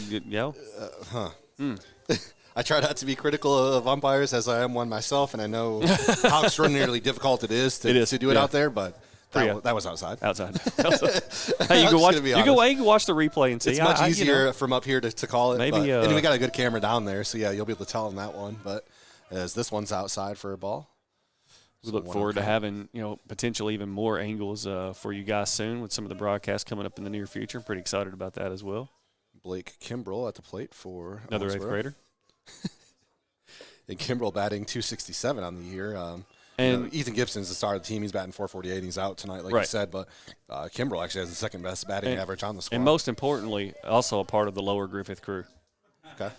I try not to be critical of umpires as I am one myself, and I know how extraordinarily difficult it is to do it out there, but. That was outside. Outside. Hey, you can watch the replay and see. It's much easier from up here to call it. Maybe, and we got a good camera down there, so yeah, you'll be able to tell on that one. But as this one's outside for a ball, we look forward to having potentially even more angles for you guys soon with some of the broadcasts coming up in the near future. I'm pretty excited about that as well. Blake Kimbrell at the plate for another 8th grader. And Kimbrell batting .267 on the year. And Ethan Gibson's the star of the team. He's batting .448, and he's out tonight, like you said. But Kimbrell actually has the second best batting average on the squad. And most importantly, also a part of the Lower Griffith crew. Okay.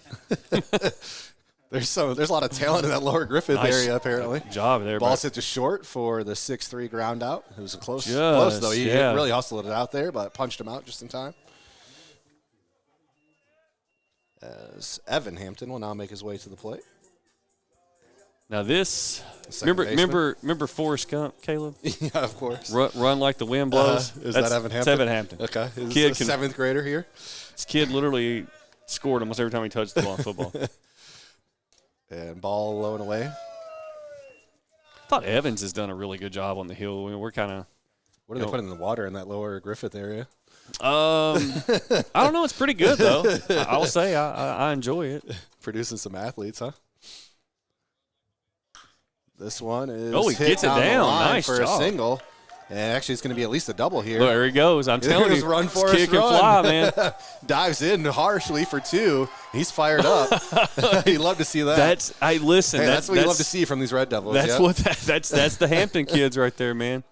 There's a lot of talent in that Lower Griffith area, apparently. Good job there. Ball's hit to short for the 6-3 ground out. It was close though. He really hustled it out there, but punched him out just in time. As Evan Hampton will now make his way to the plate. Now this, remember Forrest Gump, Caleb? Yeah, of course. Run like the wind blows. Is that Evan Hampton? That's Evan Hampton. Okay. Is 7th grader here? This kid literally scored almost every time he touched the ball in football. And ball low and away. I thought Evans has done a really good job on the hill. I mean, we're kind of. What are they putting in the water in that Lower Griffith area? I don't know. It's pretty good though. I'll say I enjoy it. Producing some athletes, huh? This one is he gets it down. Nice for job. A single. And actually, it's going to be at least a double here. There he goes. I'm telling you. Run for Kick and fly, man. Dives in harshly for 2. He's fired up. You love to see that. That's what you love to see from these Red Devils. That's the Hampton kids right there, man.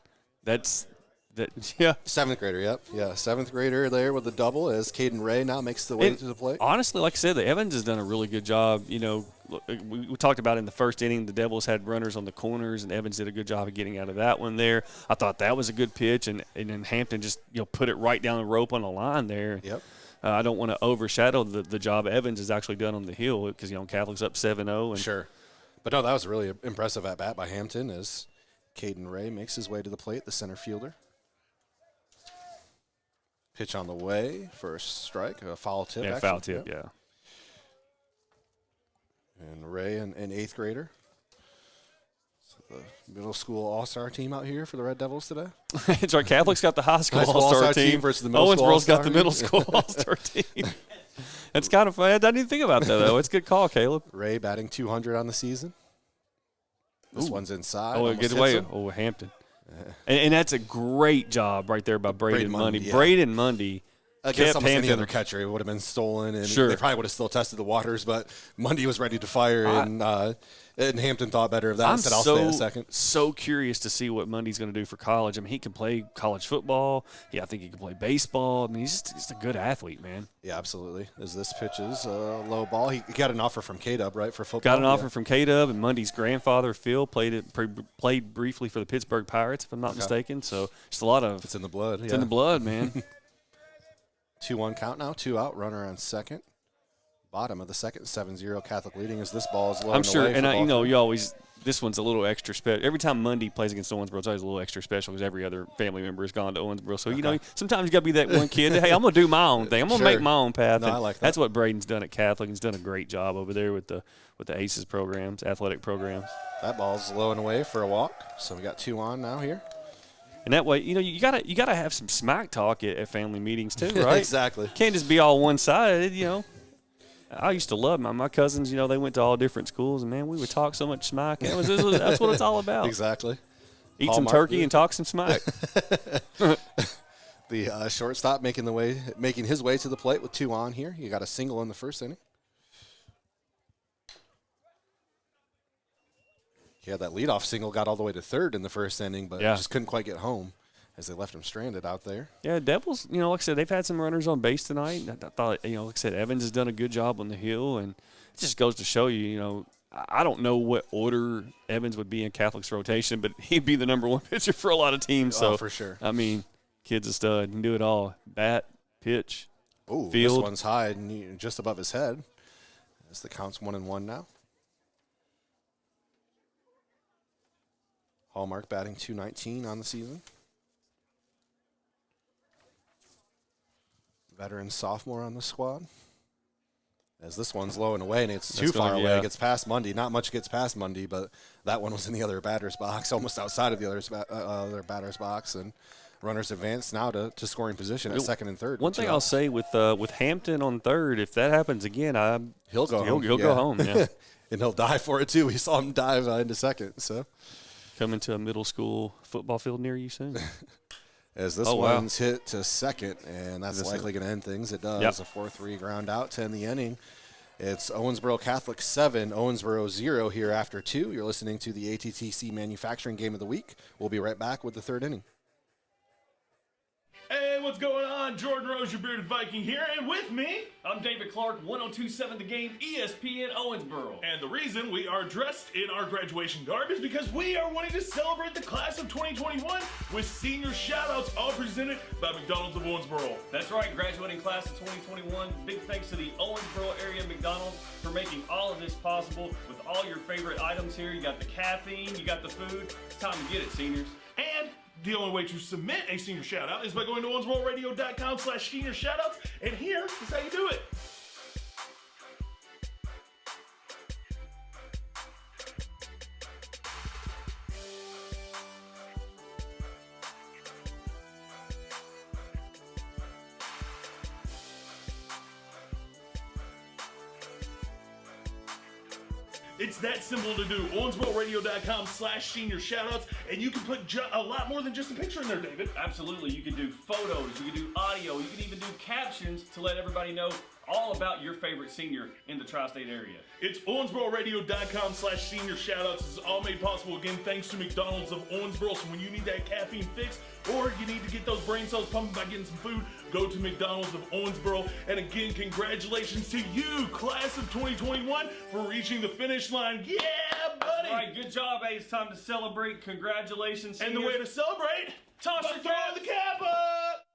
Yeah. 7th grader, yep. Yeah, 7th grader there with the double as Caden Ray now makes the way to the plate. Honestly, like I said, the Evans has done a really good job. We talked about in the first inning, the Devils had runners on the corners, and Evans did a good job of getting out of that one there. I thought that was a good pitch, and then Hampton just put it right down the rope on the line there. Yep. I don't want to overshadow the job Evans has actually done on the hill because, Catholic's up 7-0. Sure. But no, that was a really impressive at bat by Hampton as Caden Ray makes his way to the plate, the center fielder. Pitch on the way for a strike, a foul tip. Yeah, actually. foul tip, yeah. And Ray, an 8th grader. So the middle school all-star team out here for the Red Devils today. It's right. Catholic's got the high school all-star all-star team versus the middle school Owensboro's got all-star the team. middle school all-star team. That's kind of funny. I didn't even think about that, though. It's a good call, Caleb. Ray batting 200 on the season. This one's inside. Oh, almost get hits away. him. Oh, Hampton. And that's a great job right there by Braden Mundy. yeah. Braden Mundy Against kept almost any Hampton. other catcher, it would have been stolen, and Sure. they probably would have still tested the waters, but Mundy was ready to fire, and Hampton thought better of that and said, I'll stay a second. So curious to see what Mundy's going to do for college. I mean, he can play college football. Yeah, I think he can play baseball. I mean, he's just a good athlete, man. Yeah, absolutely. As this pitch is a low ball, he got an offer from K-Dub, right, for football? Got an offer from K-Dub, and Mundy's grandfather, Phil, played briefly for the Pittsburgh Pirates, if I'm not mistaken. So just a lot of – It's in the blood. It's in the blood, man. 2-1 count now, 2 out, runner on second. Bottom of the second, 7-0 Catholic leading as this ball is low. I'm sure, and you know, you always this one's a little extra special. Every time Mundy plays against Owensboro, it's always a little extra special because every other family member has gone to Owensboro. So you know, sometimes you got to be that one kid that, hey, I'm gonna do my own thing. I'm gonna make my own path. No, I like that. That's what Braden's done at Catholic. He's done a great job over there with the Aces programs, athletic programs. That ball's low and away for a walk. So we got 2 on now here. And that way, you know, you gotta have some smack talk at family meetings too, right? Exactly. Can't just be all one-sided, you know. I used to love my cousins. You know, they went to all different schools, and man, we would talk so much smack. That's what it's all about. Exactly. Eat some turkey and talk some smack. The shortstop making his way to the plate with 2 on here. You got a single in the first inning. Yeah, that leadoff single got all the way to third in the first inning, but just couldn't quite get home as they left him stranded out there. Yeah, Devils, you know, like I said, they've had some runners on base tonight. I thought, you know, like I said, Evans has done a good job on the hill, and it just goes to show you, you know, I don't know what order Evans would be in Catholic's rotation, but he'd be the number 1 pitcher for a lot of teams. So, for sure. I mean, kid's a stud. He can do it all. Bat, pitch, Ooh, field. this one's high and just above his head. As the count's 1-1 now. Hallmark batting .219 on the season. Veteran sophomore on the squad. As this one's low and away, and it's too far away. It gets past Mundy. Not much gets past Mundy, but that one was in the other batter's box, almost outside of the other batter's box. And runners advance now to scoring position at second and third. One thing I'll say with Hampton on third, if that happens again, he'll go home. He'll go home, yeah. And he'll dive for it, too. We saw him dive into second, so. Coming to a middle school football field near you soon. As this one's hit to second, and that's likely going to end things. It does. A 4-3 ground out to end the inning. It's Owensboro Catholic 7, Owensboro 0 here after 2. You're listening to the ATTC Manufacturing Game of the Week. We'll be right back with the third inning. Hey, what's going on? Jordan Rose, your bearded Viking here, and with me, I'm David Clark, 1027 The Game, ESPN Owensboro. and the reason we are dressed in our graduation garb is because we are wanting to celebrate the class of 2021 with senior shout-outs, all presented by McDonald's of Owensboro. That's right, graduating class of 2021. Big thanks to the Owensboro area McDonald's for making all of this possible with all your favorite items here. You got the caffeine, you got the food. It's time to get it, seniors. And the only way to submit a senior shout-out is by going to owensbororadio.com/senior shout-outs, and here is how you do it. It's that simple to do. owensbororadio.com/senior shoutouts, and you can put a lot more than just a picture in there, David. Absolutely. You can do photos, you can do audio, you can even do captions to let everybody know all about your favorite senior in the tri-state area. It's owensbororadio.com/senior shoutouts. This is all made possible, again, thanks to McDonald's of Owensboro. So when you need that caffeine fix or you need to get those brain cells pumping by getting some food, go to McDonald's of Owensboro. And again, congratulations to you, class of 2021, for reaching the finish line. Yeah, buddy! All right, good job, Ace. It's time to celebrate. Congratulations, And seniors. the way to celebrate, Toss by your throwing cap. the cap up!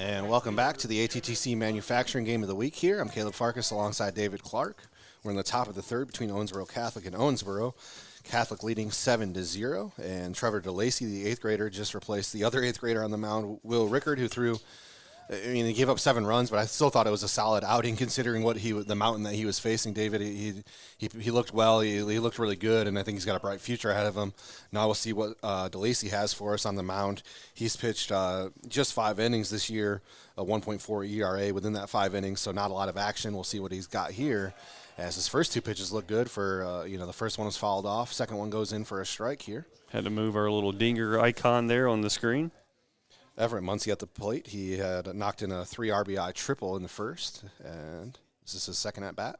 And welcome back to the ATTC Manufacturing Game of the Week here. I'm Caleb Farkas alongside David Clark. We're in the top of the third between Owensboro Catholic and Owensboro. Catholic leading 7-0, and Trevor DeLacy, the 8th grader, just replaced the other 8th grader on the mound, Will Rickard, who threw, he gave up 7 runs, but I still thought it was a solid outing considering what the mountain that he was facing. David, he looked well, he looked really good, and I think he's got a bright future ahead of him. Now we'll see what DeLacy has for us on the mound. He's pitched just 5 innings this year, a 1.4 ERA within that 5 innings, so not a lot of action. We'll see what he's got here. As his first 2 pitches look good for, the first one was fouled off. Second one goes in for a strike here. Had to move our little dinger icon there on the screen. Everett Muncie at the plate. He had knocked in a 3 RBI triple in the first, and this is his second at bat.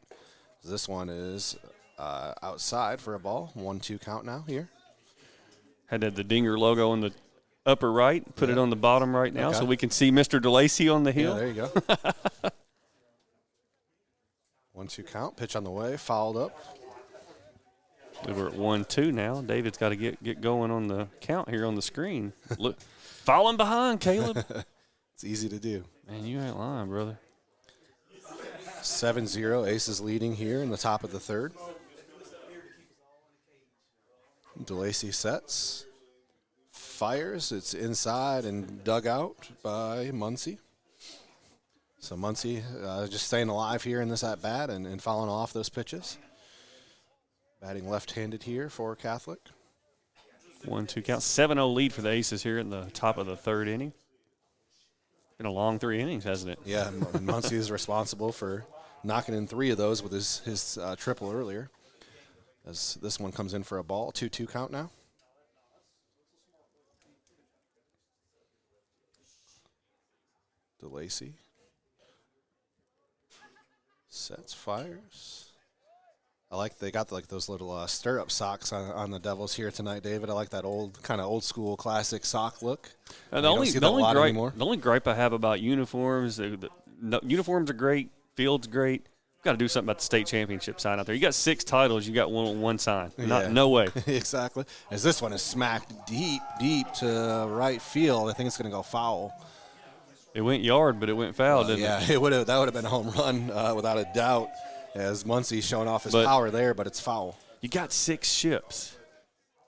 This one is outside for a ball. 1-2 count now here. Had the dinger logo on the upper right. Put it on the bottom right now so we can see Mr. DeLacy on the hill. Yeah, there you go. 1-2 count. Pitch on the way. Fouled up. We're at 1-2 now. David's got to get going on the count here on the screen. Look, falling behind, Caleb. It's easy to do. Man, you ain't lying, brother. 7-0. Aces leading here in the top of the third. DeLacy sets. Fires. It's inside and dug out by Muncie. So Muncie just staying alive here in this at-bat and fouling off those pitches. Batting left-handed here for Catholic. 1-2 count. 7-0 lead for the Aces here in the top of the third inning. Been a long 3 innings, hasn't it? Yeah, Muncie is responsible for knocking in 3 of those with his triple earlier. As this one comes in for a ball. 2-2 count now. DeLacy. Sets, fires. They got those little stirrup socks on the Devils here tonight, David. I like that old school classic sock look. The only gripe I have about uniforms, uniforms are great, field's great. Got to do something about the state championship sign out there. You got 6 titles, you got one sign. No way. Exactly. As this one is smacked deep to right field, I think it's going to go foul. It went yard, but it went foul, didn't it? Yeah, that would have been a home run without a doubt, as Muncie's showing off his power there, but it's foul. You got 6 ships.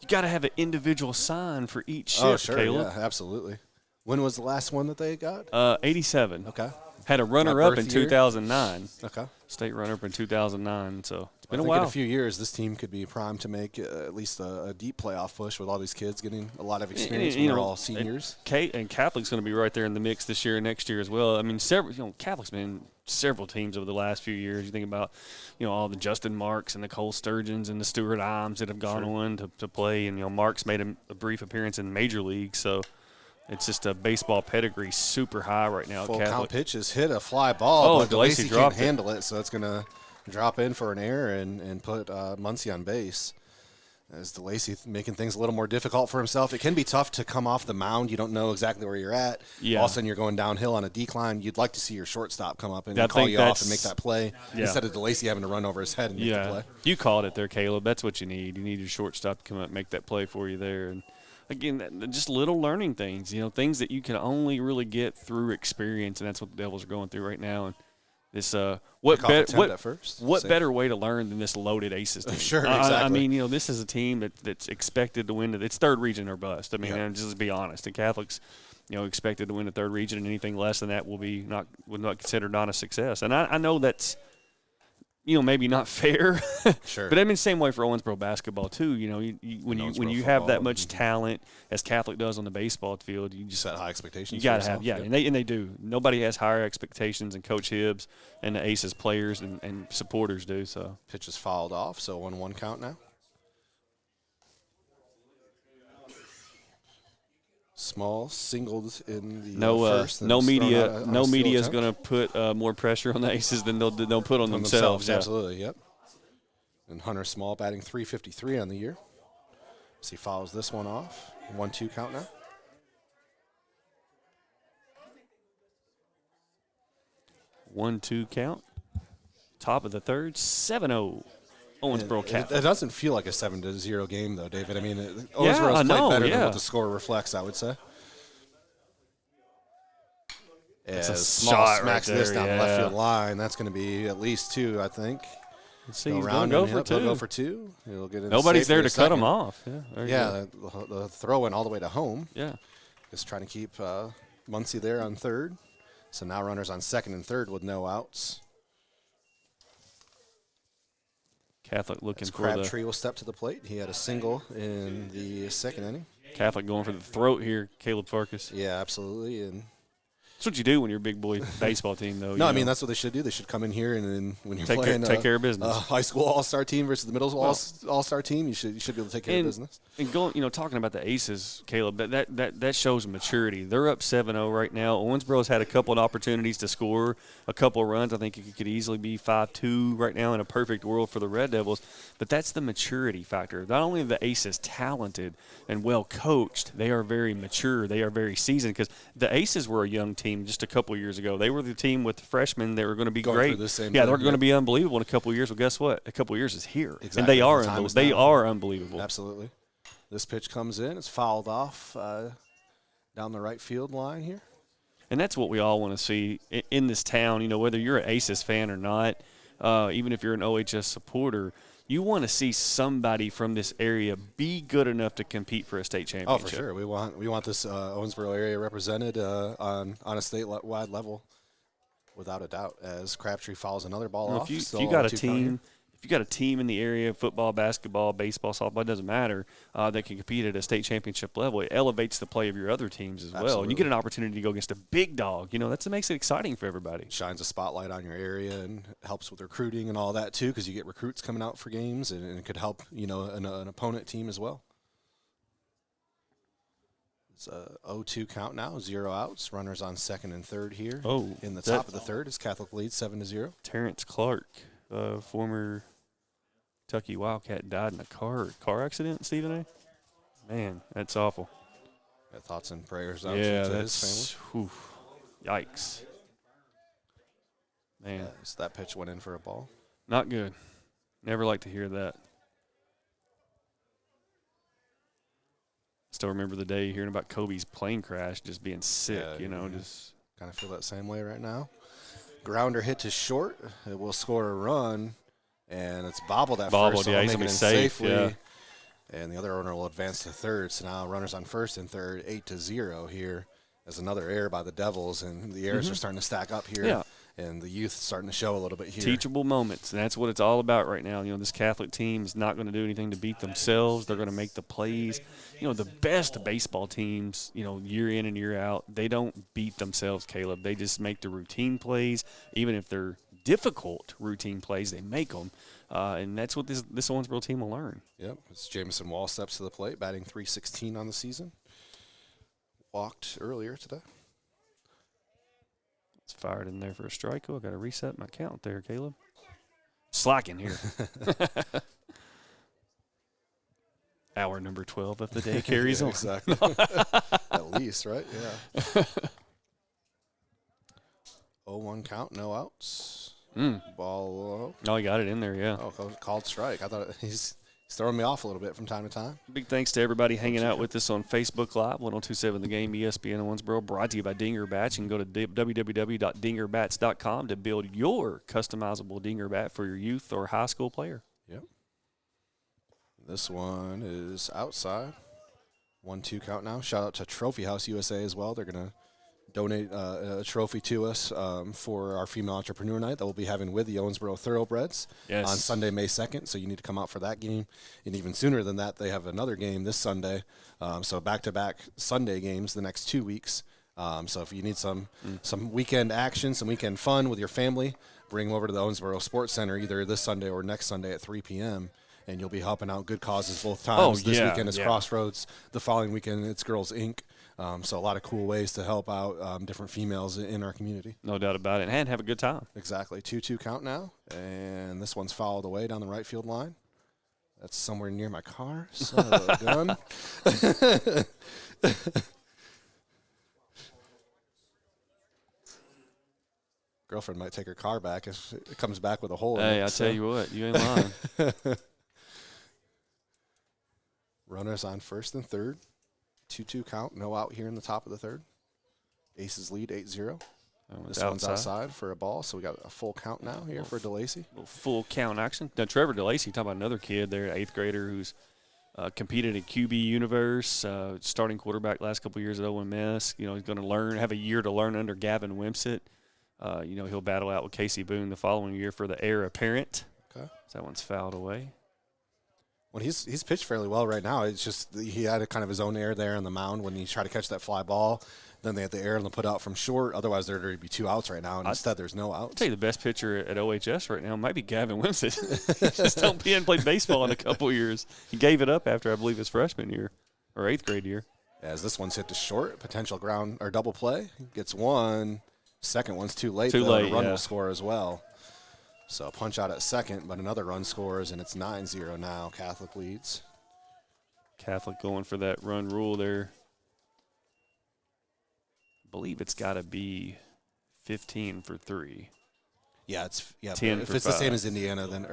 You got to have an individual sign for each ship, Oh, sure, Caleb. yeah, absolutely. When was the last one that they got? 87. Okay. Had a runner-up in 2009. Okay. State runner-up in 2009, so it's been a I think while. in a few years, this team could be primed to make at least a deep playoff push with all these kids getting a lot of experience when they're all seniors. And Catholic's going to be right there in the mix this year and next year as well. I mean, Catholic's been in several teams over the last few years. You think about, all the Justin Marks and the Cole Sturgeons and the Stuart Imes that have gone on to play. And, Marks made a brief appearance in Major League, so it's just a baseball pedigree super high right now. Full Catholic. count pitches hit a fly ball, but DeLacy can't dropped handle it, so it's going to drop in for an error and put Muncie on base. As DeLacy making things a little more difficult for himself. It can be tough to come off the mound. You don't know exactly where you're at. Yeah. All of a sudden you're going downhill on a decline. You'd like to see your shortstop come up and call you off and make that play instead of DeLacy having to run over his head and make the play. You called it there, Caleb. That's what you need. You need your shortstop to come up and make that play for you there. And again, just little learning things, things that you can only really get through experience, and that's what the Devils are going through right now. And this, what better way to learn than this loaded Aces team? Sure, exactly. I mean, this is a team that's expected to win. It's third region or bust. I mean, and just to be honest, the Catholics, expected to win the third region, and anything less than that would not considered not a success. And I know that's, maybe not fair. Sure. But I mean, same way for Owensboro basketball too. When you have that much talent as Catholic does on the baseball field, you just set high expectations. You got to have, and they do. Nobody has higher expectations than Coach Hibbs and the Aces players and supporters do. So pitch is fouled off, so 1-1 count now. Small singled in the first. No media is going to put more pressure on the Aces than they'll put on themselves. Absolutely, yep. And Hunter Small batting .353 on the year. So he fouls this one off. 1-2 count now. (1-2) count. Top of the third, 7-0. Owensboro Catholic. It doesn't feel like a 7-0 game, though, David. I mean, Owensboro's played better than what the score reflects, I would say. As a Small shot smacks right this there, down the left yeah. field line. That's going to be at least 2, I think. Let's see, he's going to go for 2. He'll go for 2. He'll get in Nobody's there to safely cut him second. off. Yeah, The throw in all the way to home. yeah. Just trying to keep Muncie there on third. So now runners on second and third with no outs. Catholic looking As for the Crabtree will step to the plate. He had a single in the second inning. Catholic going for the throat here, Caleb Farkas. Yeah, absolutely. And That's what you do when you're a big boy baseball team, though. no, I mean, that's what they should do. They should come in here and then when you're Take playing take care of business. a high school all-star team versus the middle all-star team, you should be able to take care of business. And going, talking about the Aces, Caleb, that shows maturity. They're up 7-0 right now. Owensboro's had a couple of opportunities to score a couple of runs. I think it could easily be 5-2 right now in a perfect world for the Red Devils. But that's the maturity factor. Not only are the Aces talented and well coached, they are very mature. They are very seasoned because the Aces were a young team just a couple of years ago. They were the team with the freshmen that were going to be Going great. through the same Yeah, thing, they're going yeah. to be unbelievable in a couple of years. Well, guess what? A couple of years is here. Exactly. And they are The time is They now. are unbelievable. Absolutely. This pitch comes in. It's fouled off down the right field line here. And that's what we all want to see in this town. Whether you're an Aces fan or not, even if you're an OHS supporter, you want to see somebody from this area be good enough to compete for a state championship. Oh, for sure. We want this Owensboro area represented on a statewide level, without a doubt. As Crabtree fouls another ball off. If still you got a 0-2 count here. team, if you got a team in the area, football, basketball, baseball, softball, it doesn't matter, that can compete at a state championship level, it elevates the play of your other teams as well. And Absolutely. you get an opportunity to go against a big dog. That makes it exciting for everybody. Shines a spotlight on your area and helps with recruiting and all that too, because you get recruits coming out for games, and it could help an opponent team as well. It's a 0-2 count now, 0 outs. Runners on second and third here. Oh, in the top of the third is Catholic lead 7-0. Terrence Clark, former Kentucky Wildcat, died in a car accident, Stephen A. Man, that's awful. Got thoughts and prayers out Yeah, to his that's family. yikes. Man, So that pitch went in for a ball. not good. Never like to hear that. Still remember the day hearing about Kobe's plane crash, just being sick, just Kind of feel that same way right now. Grounder hit to short. It will score a run, and it's bobbled at Bobbled, first. So yeah, they'll he's make gonna it be in safe, safely. yeah. And the other owner will advance to third. So now runners on first and third, 8-0 here. As another error by the Devils, and the errors are starting to stack up here. Yeah. And the youth starting to show a little bit here. teachable moments, and that's what it's all about right now. This Catholic team is not going to do anything to beat themselves. They're going to make the plays. The best baseball teams, year in and year out, they don't beat themselves, Caleb. They just make the routine plays. Even if they're difficult routine plays, they make them. And that's what this Owensboro team will learn. Yep. It's Jamison Wall steps to the plate, batting .316 on the season. Walked earlier today. It's fired in there for a strike. Oh, I got to reset my count there, Caleb. Slacking here. Hour number 12 of the day carries on. Exactly. At least, right? Yeah. 0-1 count, no outs. Ball low. Oh, he got it in there, yeah. Oh, called strike. I thought he's throwing me off a little bit from time to time. Big thanks to everybody hanging out with us on Facebook Live, 1027 The Game, ESPN Owensboro, brought to you by Dinger Bats. You can go to www.dingerbats.com to build your customizable Dinger Bat for your youth or high school player. Yep. This one is outside. 1-2 count now. Shout out to Trophy House USA as well. They're going to donate a trophy to us for our Female Entrepreneur Night that we'll be having with the Owensboro Thoroughbreds on Sunday, May 2nd. So you need to come out for that game. And even sooner than that, they have another game this Sunday. So back-to-back Sunday games the next 2 weeks. So if you need some weekend action, some weekend fun with your family, bring them over to the Owensboro Sports Center either this Sunday or next Sunday at 3 p.m., and you'll be helping out good causes both times. This weekend is Crossroads. The following weekend, it's Girls Inc. So a lot of cool ways to help out different females in our community. No doubt about it. And have a good time. Exactly. 2-2 count now. And this one's fouled away down the right field line. That's somewhere near my car. Son of a gun. Girlfriend might take her car back if it comes back with a hole in it. Hey, I tell you what, you ain't lying. Runners on first and third. 2-2 count. No out here in the top of the third. Aces lead 8-0. This one's outside for a ball, so we got a full count now here for DeLacy. Full count action. Now, Trevor DeLacy, talking about another kid there, 8th grader, who's competed in QB Universe, starting quarterback last couple years at Ole Miss. You know, he's going to have a year to learn under Gavin Wimsett. You know, he'll battle out with Casey Boone the following year for the heir apparent. Okay. So that one's fouled away. Well, he's pitched fairly well right now. It's just he had a kind of his own air there on the mound when he tried to catch that fly ball. Then they had the air and the put out from short. Otherwise, there'd be 2 outs right now. And instead, there's no outs. I'll tell you, the best pitcher at OHS right now might be Gavin Wimsett. He hadn't played baseball in a couple years. He gave it up after, I believe, his freshman year or 8th grade year. As this one's hit to short, potential ground or double play. Gets one. Second one's too late. Too late, run yeah. will score as well. So punch out at second, but another run scores, and it's 9-0 now. Catholic leads. Catholic going for that run rule there. I believe it's got to be 15 for 3. Yeah, it's 10 if for it's 5. the same as Indiana, then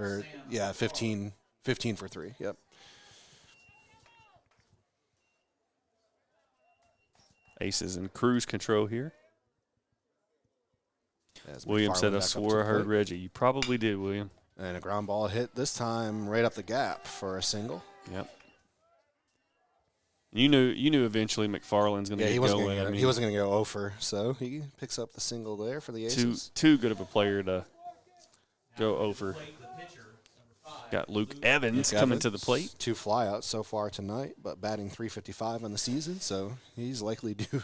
15 for 3. Yep. Aces in cruise control here. As William McFarland said, I back up swore to I the heard plate. Reggie. You probably did, William. And a ground ball hit this time right up the gap for a single. Yep. You knew eventually McFarland's going to get going. I mean, he wasn't going to go over, so he picks up the single there for the Aces. too good of a player to go over. Got Luke Evans coming to the plate. 2 flyouts so far tonight, but batting .355 on the season, so he's likely due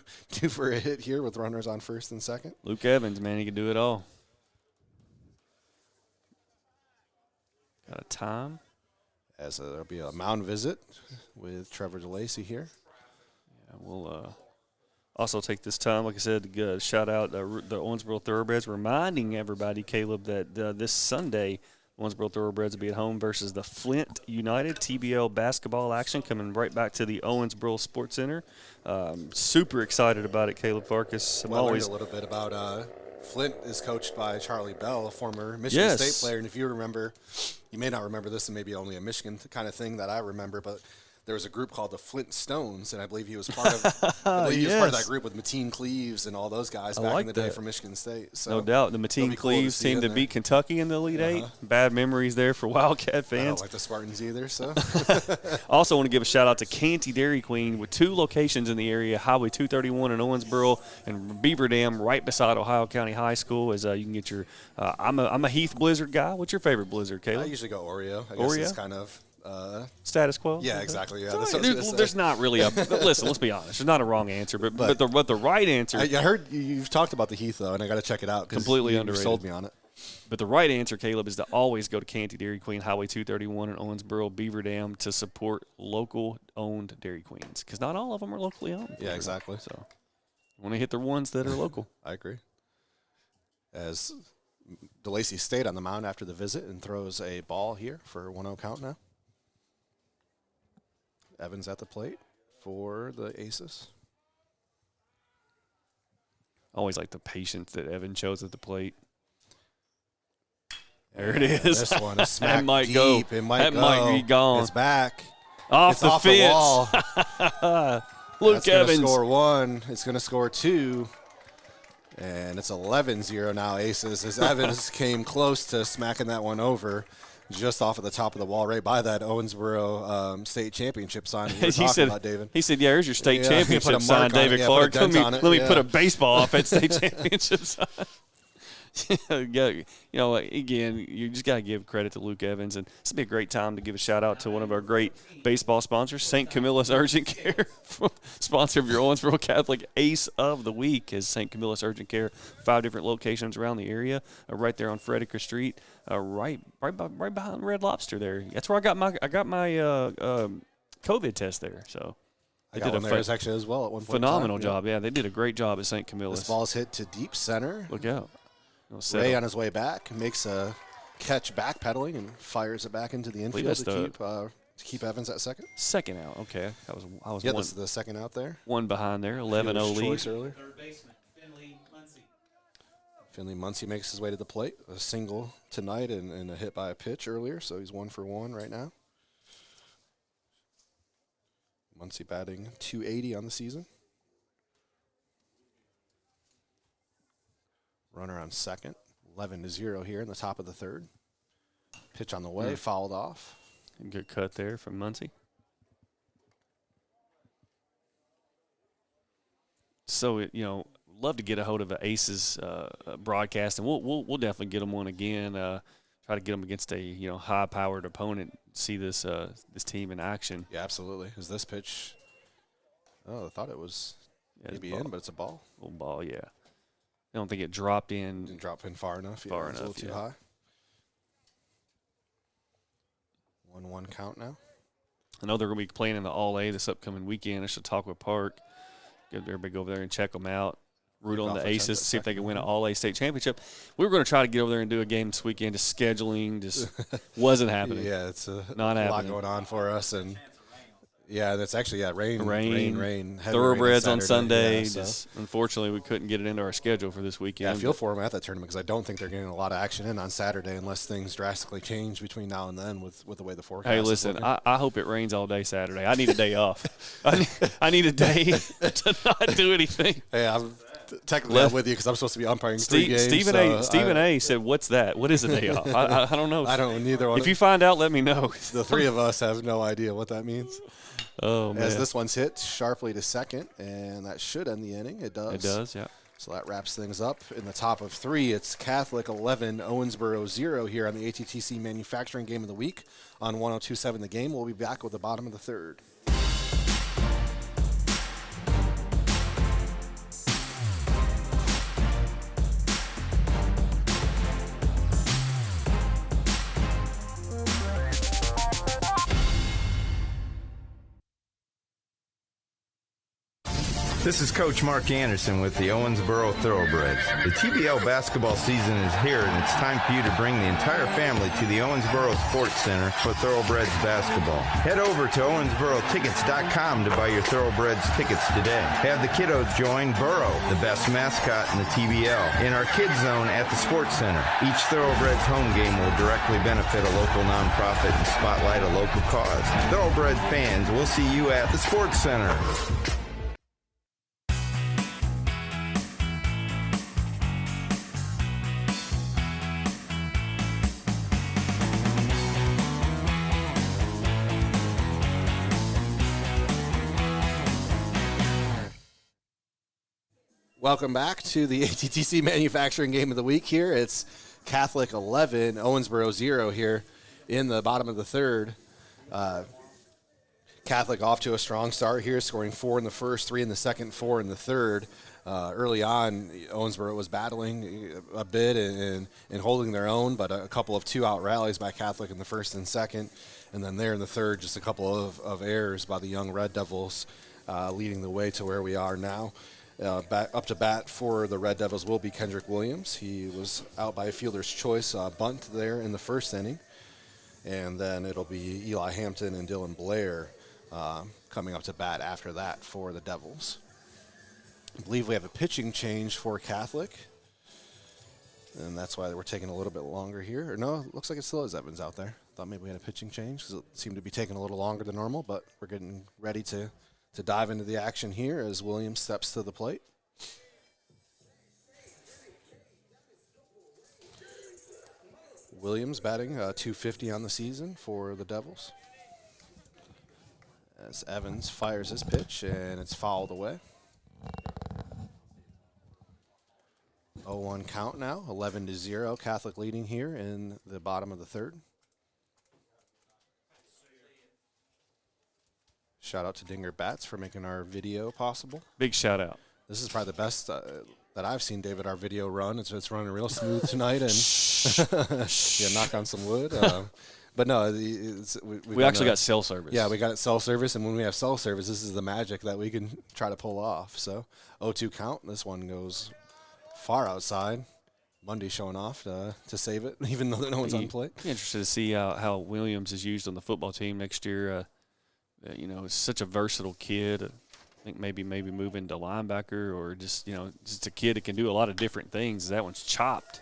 for a hit here with runners on first and second. Luke Evans, man, he can do it all. Got a time. As there'll be a mound visit with Trevor DeLacy here. Yeah, we'll also take this time, like I said, to shout out the Owensboro Thoroughbreds, reminding everybody, Caleb, that this Sunday, Owensboro Thoroughbreds will be at home versus the Flint United. TBL basketball action coming right back to the Owensboro Sports Center. Super excited about it, Caleb Farkas. I learned a little bit about Flint is coached by Charlie Bell, a former Michigan State player. And if you remember, you may not remember this, and maybe only a Michigan kind of thing that I remember, but there was a group called the Flint Stones, and I believe he was part of that group with Mateen Cleaves and all those guys back in the day from Michigan State. So no doubt. The Mateen Cleaves team that beat Kentucky in the Elite Eight. Bad memories there for Wildcat fans. I don't like the Spartans either. So also want to give a shout out to Canty Dairy Queen with 2 locations in the area, Highway 231 in Owensboro and Beaver Dam right beside Ohio County High School. As you can get your I'm a Heath Blizzard guy. What's your favorite Blizzard, Caleb? I usually go Oreo. I guess it's kind of status quo. Yeah, exactly. Yeah, there's not really a. Listen, let's be honest. There's not a wrong answer, but the right answer. I heard you've talked about the Heath though, and I got to check it out. Completely underrated. You sold me on it. But the right answer, Caleb, is to always go to Canty Dairy Queen, Highway 231 in Owensboro, Beaver Dam, to support local-owned Dairy Queens, because not all of them are locally owned. Yeah, exactly. So you want to hit the ones that are local. I agree. As DeLacy stayed on the mound after the visit and throws a ball here for a 1-0 count now. Evans at the plate for the Aces. Always like the patience that Evan shows at the plate. There it is. This one is smack that might deep. Go. It might that go. Might be gone. It's back. Off the fence. The wall. Luke Evans. Going to score 1. It's going to score 2. And it's 11-0 now, Aces, as Evans came close to smacking that one over just off of the top of the wall right by that Owensboro state championship sign we were talking about, David. He said, yeah, here's your state championship sign, David Clark. Let me put a baseball off at state championship sign. You know, again, you just got to give credit to Luke Evans. And this would be a great time to give a shout-out to one of our great baseball sponsors, St. Camillus Urgent Care, sponsor of your Owensboro Catholic Ace of the Week, is St. Camillus Urgent Care, 5 different locations around the area, right there on Frederica Street, right behind Red Lobster there. That's where I got my COVID test there. So I got one there actually as well at one point. Phenomenal job. Yeah, they did a great job at St. Camillus. This ball's hit to deep center. Look out. Ray on his way back makes a catch backpedaling and fires it back into the infield to keep Evans at second. Second out. Okay, I was this is the second out there. One behind there. 11-0 lead. Third baseman Finley Muncie. Finley Muncie makes his way to the plate. A single tonight and a hit by a pitch earlier, so he's 1 for 1 right now. Muncie batting .280 on the season. Runner on second. 11-0 here in the top of the third. Pitch on the way, fouled off. Good cut there from Muncie. So, love to get a hold of an Aces broadcast, and we'll definitely get them one again. Try to get them against a high-powered opponent. See this team in action. Yeah, absolutely. Is this pitch? Oh, I thought it was maybe in, but it's a ball. Little ball, yeah. I don't think it dropped in. Didn't drop in far enough. Far It's a enough, little too high. 1-1 count now. I know they're going to be playing in the All-A this upcoming weekend. I should talk with Park. Get everybody go over there and check them out. Root on the Aces to see if they can win an All-A state championship. We were going to try to get over there and do a game this weekend. Just scheduling just wasn't happening. Yeah, it's not a happening. lot going on for us, and that's actually rain. Thoroughbreds on Sunday. Yeah, so. Just unfortunately, we couldn't get it into our schedule for this weekend. Yeah, I feel for them at that tournament because I don't think they're getting a lot of action in on Saturday unless things drastically change between now and then with the way the forecast. Hey, listen, I hope it rains all day Saturday. I need a day off. I need a day to not do anything. Hey, I'm with you because I'm supposed to be umpiring 3 games. Stephen A. said, "What's that? What is a day off?" I don't know. I don't neither one. If you find out, let me know. The 3 of us have no idea what that means. Oh, man. As this one's hit sharply to second, and that should end the inning. It does. It does, yeah. So that wraps things up. In the top of 3, it's Catholic 11, Owensboro 0 here on the ATTC Manufacturing Game of the Week on 102.7 The Game. We'll be back with the bottom of the third. This is Coach Mark Anderson with the Owensboro Thoroughbreds. The TBL basketball season is here, and it's time for you to bring the entire family to the Owensboro Sports Center for Thoroughbreds basketball. Head over to OwensboroTickets.com to buy your Thoroughbreds tickets today. Have the kiddos join Burrow, the best mascot in the TBL, in our kids zone at the Sports Center. Each Thoroughbreds home game will directly benefit a local nonprofit and spotlight a local cause. Thoroughbred fans, we'll see you at the Sports Center. Welcome back to the ATTC Manufacturing Game of the Week here. It's Catholic 11, Owensboro 0 here in the bottom of the third. Catholic off to a strong start here, scoring 4 in the first, 3 in the second, 4 in the third. Early on, Owensboro was battling a bit and holding their own, but a couple of 2-out rallies by Catholic in the first and second. And then there in the third, just a couple of errors by the young Red Devils leading the way to where we are now. Up to bat for the Red Devils will be Kendrick Williams. He was out by a fielder's choice bunt there in the first inning. And then it'll be Eli Hampton and Dylan Blair coming up to bat after that for the Devils. I believe we have a pitching change for Catholic. And that's why we're taking a little bit longer here. Or no, it looks like it still is Evans out there. Thought maybe we had a pitching change because it seemed to be taking a little longer than normal, but we're getting ready to dive into the action here as Williams steps to the plate. Williams batting .250 on the season for the Devils. As Evans fires his pitch, and it's fouled away. 0-1 count now, 11-0. Catholic leading here in the bottom of the third. Shout out to Dinger Bats for making our video possible. Big shout out. This is probably the best that I've seen, David, our video run. It's running real smooth tonight, and yeah, knock on some wood. But no, we actually got cell service. Yeah, we got cell service, and when we have cell service, this is the magic that we can try to pull off. So 0-2 count. This one goes far outside. Mundy showing off to save it, even though no one's on plate. Interested to see how Williams is used on the football team next year. He's such a versatile kid. I think maybe moving to linebacker or just a kid that can do a lot of different things. That one's chopped.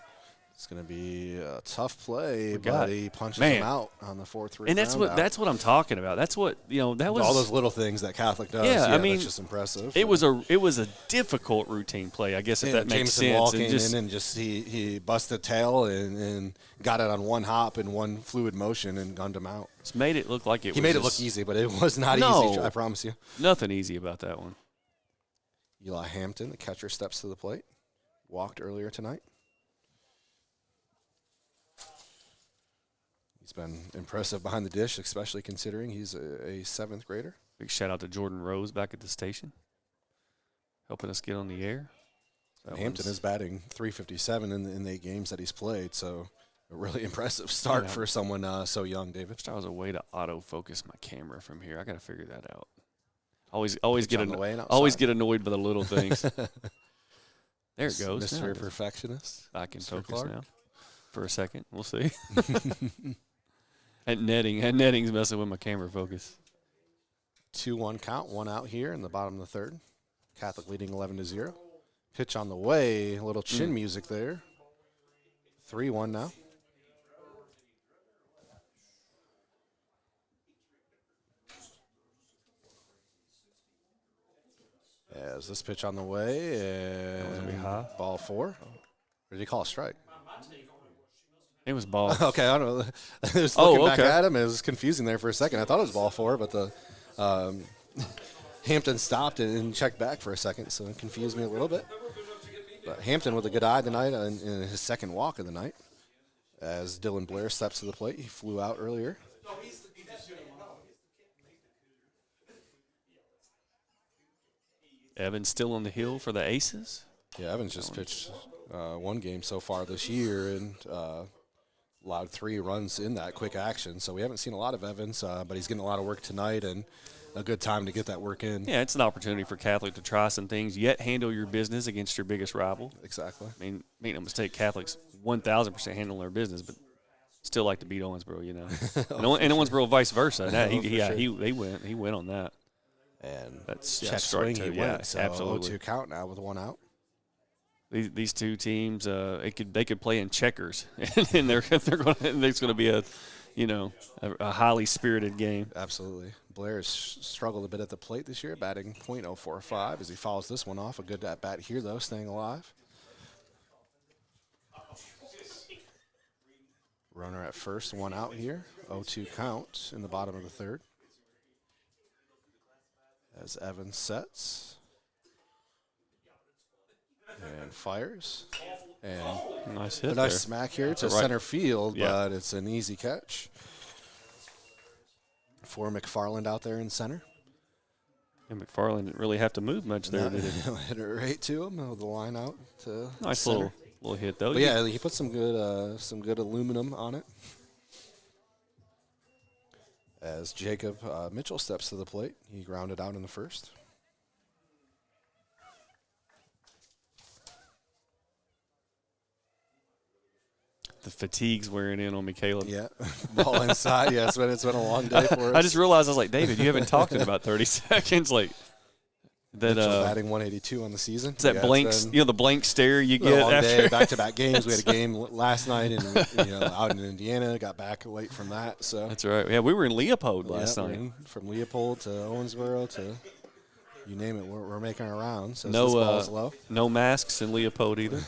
It's going to be a tough play, We but got- he punches man. him out on the 4th And that's what I'm talking about. That's what that was all those little things that Catholic does. Yeah, I mean, that's just impressive. It was a difficult routine play, I guess, if that makes Jameson sense. Wall And came just, in and just he busted tail and got it on one hop and one fluid motion and gunned him out. just made it look like He made it look easy, but it was not No. easy. I promise you. Nothing easy about that one. Eli Hampton, the catcher, steps to the plate. Walked earlier tonight. He's been impressive behind the dish, especially considering he's a 7th grader. Big shout out to Jordan Rose back at the station, helping us get on the air. Hampton is batting .357 in the 8 games that he's played, so a really impressive start for someone so young, David. That was a way to autofocus my camera from here. I got to figure that out. Always get annoyed by the little things. There it goes. Mr. Now Perfectionist. I can Mr. focus Clark. now for a second. We'll see. That netting's messing with my camera focus. 2-1 count, 1 out here in the bottom of the 3rd. Catholic leading 11-0. Pitch on the way, a little chin music there. 3-1 now. As this pitch on the way, gonna be high. ball 4. Or did he call a strike? It was ball. Okay, I don't know. I was looking back okay. at him. It was confusing there for a second. I thought it was ball 4, but the Hampton stopped and checked back for a second, so it confused me a little bit. But Hampton with a good eye tonight in his 2nd walk of the night. As Dylan Blair steps to the plate, he flew out earlier. Evans still on the hill for the Aces. Yeah, Evans just pitched 1 game so far this year and allowed 3 runs in that quick action. So we haven't seen a lot of Evans, but he's getting a lot of work tonight and a good time to get that work in. Yeah, it's an opportunity for Catholic to try some things, yet handle your business against your biggest rival. Exactly. I mean, make no mistake, Catholics 1,000% handle their business, but still like to beat Owensboro, you know. and Owensboro vice versa. He went on that. And That's check strike swing, two. he Yeah, went. So absolutely. 0-2 count now with 1 out. These two teams, they could play in checkers, and there's going to be a highly spirited game. Absolutely. Blair has struggled a bit at the plate this year, batting .045 as he fouls this one off. A good at bat here, though, staying alive. Runner at first, 1 out here. 0-2 count in the bottom of the 3rd. As Evans sets. And fires. And Nice hit a nice there. smack here to That's right. center field, Yeah. but it's an easy catch for McFarland out there in center. And McFarland didn't really have to move much there, did he? Hit it right to him with the line out to Nice center. little hit, though. But yeah, he put some good aluminum on it. As Jacob Mitchell steps to the plate, he grounded out in the 1st. The fatigue's wearing in on me, Caleb. Yeah, ball inside. Yeah, it's been a long day for us. I just realized, I was like, David, you haven't talked in about 30 seconds. Like that. Mitchell batting 182 on the season. It's that Yeah, blank, it's been the blank stare you a get long after day, back-to-back games. We had a game last night, and out in Indiana. Got back late from that. So That's right. Yeah, we were in Leopold last yeah, night. from Leopold to Owensboro to you name it, we're making our rounds. So No, this ball's low. no masks in Leopold either.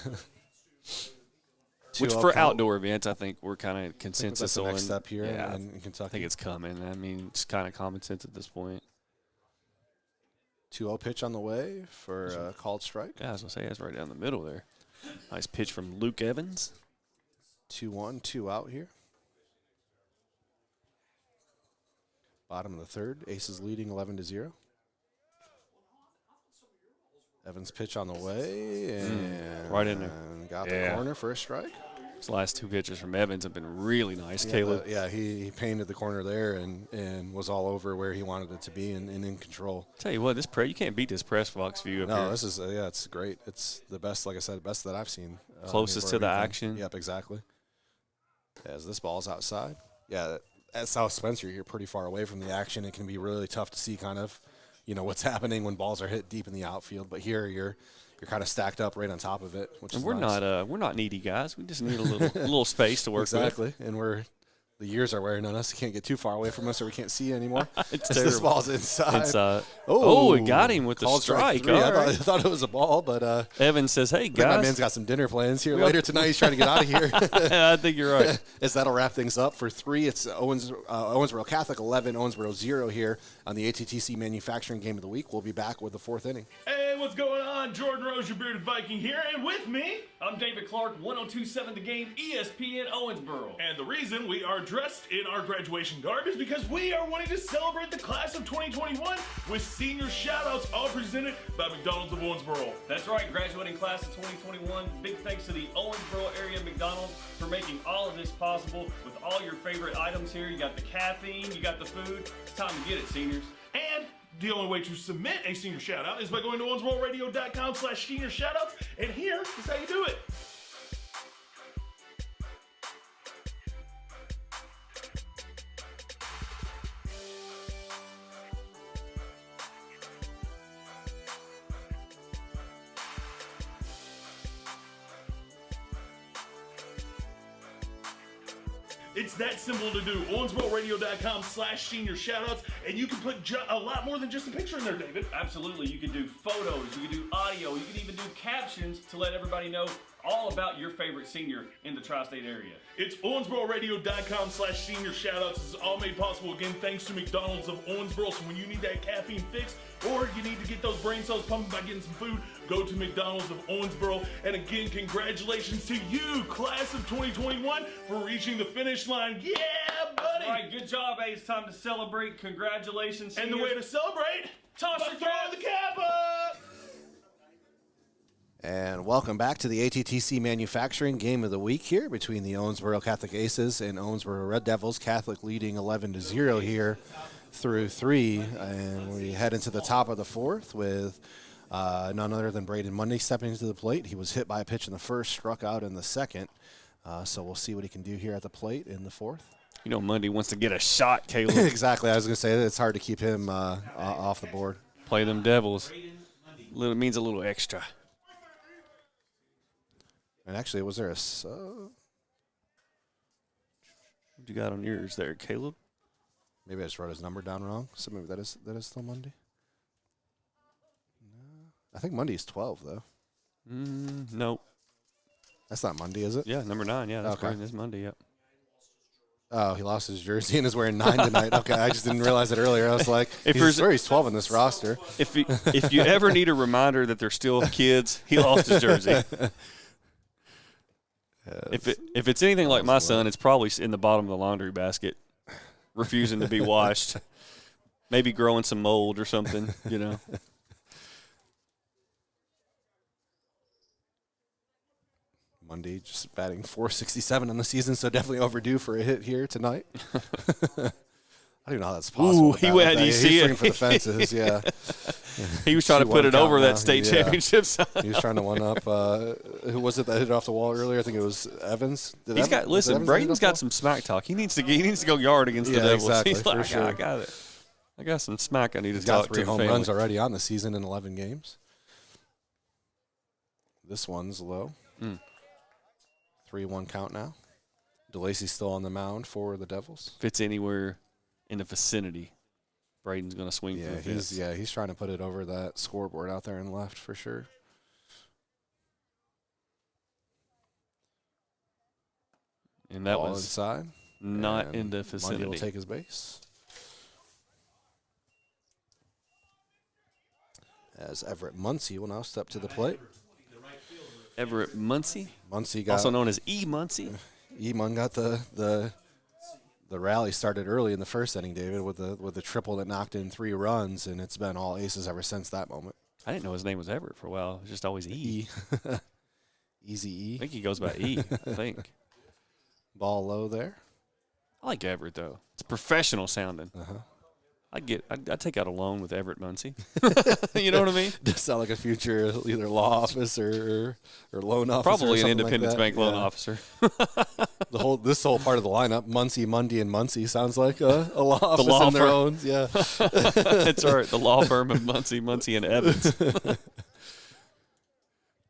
Which 2-0 for count. outdoor events, I think we're kind of consensus That's the on. next step here Yeah, in Kentucky. I think it's coming. I mean, it's kind of common sense at this point. 2-0 pitch on the way for a called strike. Yeah, I was gonna say that's right down the middle there. Nice pitch from Luke Evans. 2-1, 2 out here. Bottom of the 3rd. Aces leading 11-0. Evans pitch on the way and right in there. Got the corner for a strike. These last 2 pitches from Evans have been really nice, Caleb. He painted the corner there and was all over where he wanted it to be and in control. Tell you what, you can't beat this press box view up here. No, this is it's great. It's the best, like I said, best that I've seen. Closest to the action. Yep, exactly. As this ball's outside. Yeah, at South Spencer, you're pretty far away from the action. It can be really tough to see kind of, what's happening when balls are hit deep in the outfield. But here you're you're kind of stacked up right on top of it, which And is we're nice. we're not needy guys. We just need a little space to work Exactly, and the years are wearing on us. You can't get too far away from us or we can't see anymore. It's As terrible. this ball's inside. Oh, it got him with the called strike. three. All right. I thought it was a ball, but Evan says, "Hey I think my man's guys, got some dinner plans here later tonight. He's trying to get out of here. I think you're right." As that'll wrap things up for 3. It's Owensboro Catholic 11, Owensboro 0 here on the ATTC Manufacturing Game of the Week. We'll be back with the 4th inning. Hey, what's going on? Jordan Rose, your bearded Viking here, and with me, I'm David Clark, 1027 The Game, ESPN Owensboro. and the reason we are dressed in our graduation garb is because we are wanting to celebrate the class of 2021 with senior shout-outs, all presented by McDonald's of Owensboro. That's right, graduating class of 2021. Big thanks to the Owensboro area McDonald's for making all of this possible with all your favorite items here. You got the caffeine, you got the food. It's time to get it, seniors. And the only way to submit a senior shout-out is by going to owensbororadio.com/senior shoutouts, and here is how you do it. It's that simple to do. owensbororadio.com/senior shoutouts, and you can put a lot more than just a picture in there, David. Absolutely. You can do photos, you can do audio, you can even do captions to let everybody know all about your favorite senior in the tri-state area. It's owensbororadio.com/senior shoutouts. This is all made possible again thanks to McDonald's of Owensboro. So when you need that caffeine fix or you need to get those brain cells pumping by getting some food, go to McDonald's of Owensboro. And again, congratulations to you, class of 2021, for reaching the finish line. Yeah, buddy! All right, good job, A. It's time to celebrate. Congratulations, And the seniors. way to celebrate, Toss your throw cap. the cap up! And welcome back to the ATTC Manufacturing Game of the Week here between the Owensboro Catholic Aces and Owensboro Red Devils. Catholic leading 11-0 here through 3. And we head into the top of the 4th with none other than Braden Mundy stepping to the plate. He was hit by a pitch in the first, struck out in the second. So we'll see what he can do here at the plate in the 4th. You know, Mundy wants to get a shot, Caleb. Exactly. I was going to say that it's hard to keep him off the board. Play them Devils. It means a little extra. And actually, was there a What you got on yours there, Caleb? maybe I just wrote his number down wrong. So maybe that is still Monday. No, I think Monday is 12 though. Nope. That's not Monday, is it? Yeah, number 9. Yeah, that's Okay. correct. That's Monday. Yep. Oh, he lost his jersey and is wearing 9 tonight. Okay, I just didn't realize it earlier. I was like, he's 12 in this roster. If you ever need a reminder that they're still kids, he lost his jersey. If it's anything like my son, it's probably in the bottom of the laundry basket, refusing to be washed. Maybe growing some mold or something, you know. Monday just batting .467 on the season, so definitely overdue for a hit here tonight. I don't even know how that's possible. Ooh, you see he's it? swinging for the fences, yeah. He was trying to put it over that state Yeah. championship sign. He was trying to one-up, who was it that hit it off the wall earlier? I think it was Evans. Listen, Braden's got some smack talk. He needs to go yard against the Devils. Exactly, He's like, for sure. I got it. I got some smack I need He's to got talk 3 to the home family. runs already on the season in 11 games. This one's low. 3-1 count now. DeLacy's still on the mound for the Devils. If it's anywhere in the vicinity, Braden's going to swing for the fence. He's trying to put it over that scoreboard out there in left for sure. And that Ball was inside. not And in the vicinity. Mundy will take his base. As Everett Muncie will now step to the plate. Everett Muncie, Muncie got also known as E. Muncie. E-Mun got the rally started early in the first inning, David, with the triple that knocked in 3 runs, and it's been all aces ever since that moment. I didn't know his name was Everett for a while. It was just always E. Easy E. I think he goes by E, I think. Ball low there. I like Everett, though. It's professional sounding. Uh-huh. I'd take out a loan with Everett Muncie. You know what I mean? Does sound like a future either law office or loan officer. Probably or an something Independence like Bank that. loan Yeah. officer. This whole part of the lineup, Muncie, Mundy, and Muncie sounds like a law office law on their firm. own. Yeah. That's right. The law firm of Muncie, and Evans.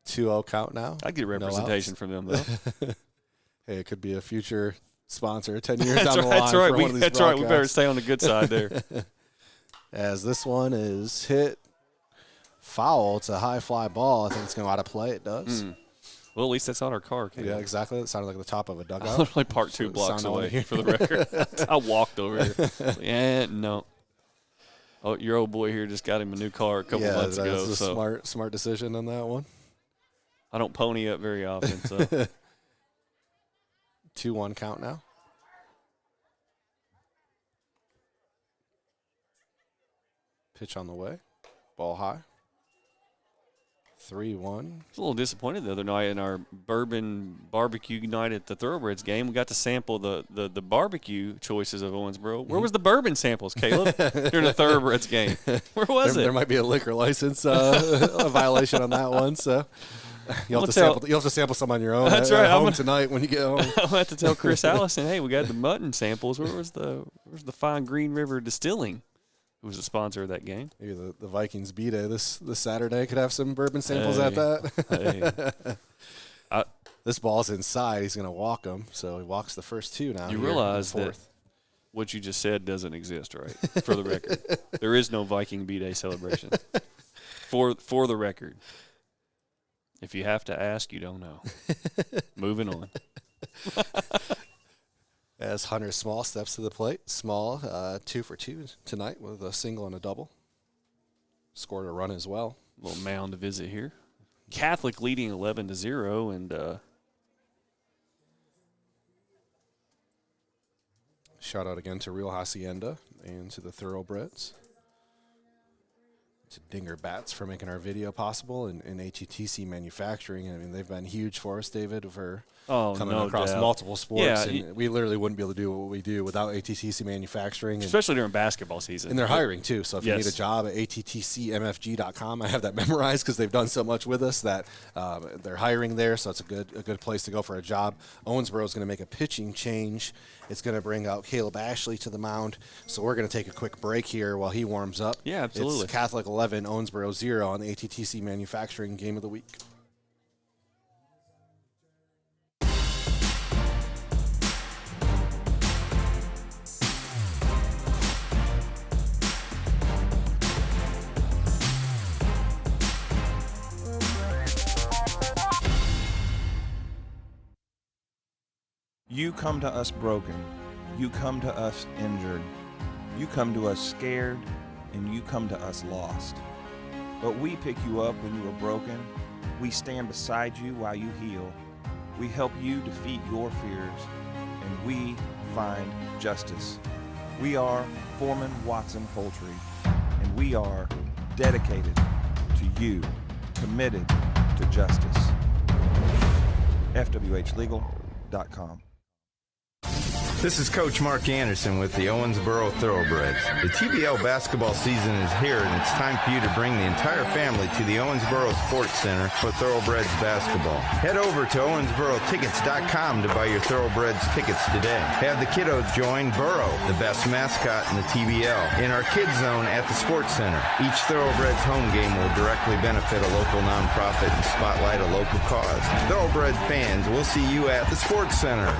2-0 count now. I'd get representation from them, though. Hey, it could be a future sponsor 10 years down the line. That's right. For one of these That's right. We better broadcasts. stay on the good side there. As this one is hit foul. It's a high fly ball. I think it's going to go out of play. It does. Well, at least that's on our car. Yeah, exactly. It sounded like the top of a I dugout. literally parked 2 blocks away, for the record. I walked over here. Yeah, no. Oh, your old boy here just got him a new car a couple months ago. Yeah, that's a smart decision on that one. I don't pony up very often, so. 2-1 count now. Pitch on the way. Ball high. 3-1. I was a little disappointed the other night in our bourbon barbecue night at the Thoroughbreds game. We got to sample the barbecue choices of Owensboro. Where was the bourbon samples, Caleb, during the Thoroughbreds game? Where was it? There might be a liquor license a violation on that one, so you'll have to sample some on your own. That's at right. home tonight when you get home. I'll have to tell Chris Allison, hey, we got the mutton samples. Where's the Fine Green River Distilling? Who was the sponsor of that game? Maybe the Vikings B-Day this Saturday could have some bourbon samples at that. This ball's inside. He's going to walk them, so he walks the first 2 now. You realize that what you just said doesn't exist, right? For the record. There is no Viking B-Day celebration. For the record. If you have to ask, you don't know. Moving on. As Hunter Small steps to the plate. Small, 2 for 2 tonight with a single and a double. Scored a run as well. A little mound to visit here. Catholic leading 11-0, and shout out again to Real Hacienda and to the Thoroughbreds. To Dinger Bats for making our video possible, and ATTC Manufacturing. I mean, they've been huge for us, David, for coming across multiple sports. Yeah, and we literally wouldn't be able to do what we do without ATTC Manufacturing. Especially during basketball season. And they're hiring, too. So if you need a job at attcmfg.com, I have that memorized because they've done so much with us that they're hiring there. So it's a good place to go for a job. Owensboro is going to make a pitching change. It's going to bring out Caleb Ashley to the mound. So we're going to take a quick break here while he warms up. Yeah, absolutely. It's Catholic 11, Owensboro 0 on the ATTC Manufacturing Game of the Week. You come to us broken. You come to us injured. You come to us scared, and you come to us lost. But we pick you up when you are broken. We stand beside you while you heal. We help you defeat your fears, and we find justice. We are Foreman Watson Poultry, and we are dedicated to you, committed to justice. FWHlegal.com. This is Coach Mark Anderson with the Owensboro Thoroughbreds. The TBL basketball season is here, and it's time for you to bring the entire family to the Owensboro Sports Center for Thoroughbreds basketball. Head over to OwensboroTickets.com to buy your Thoroughbreds tickets today. Have the kiddos join Burrow, the best mascot in the TBL, in our kids zone at the Sports Center. Each Thoroughbreds home game will directly benefit a local nonprofit and spotlight a local cause. Thoroughbred fans, we'll see you at the Sports Center.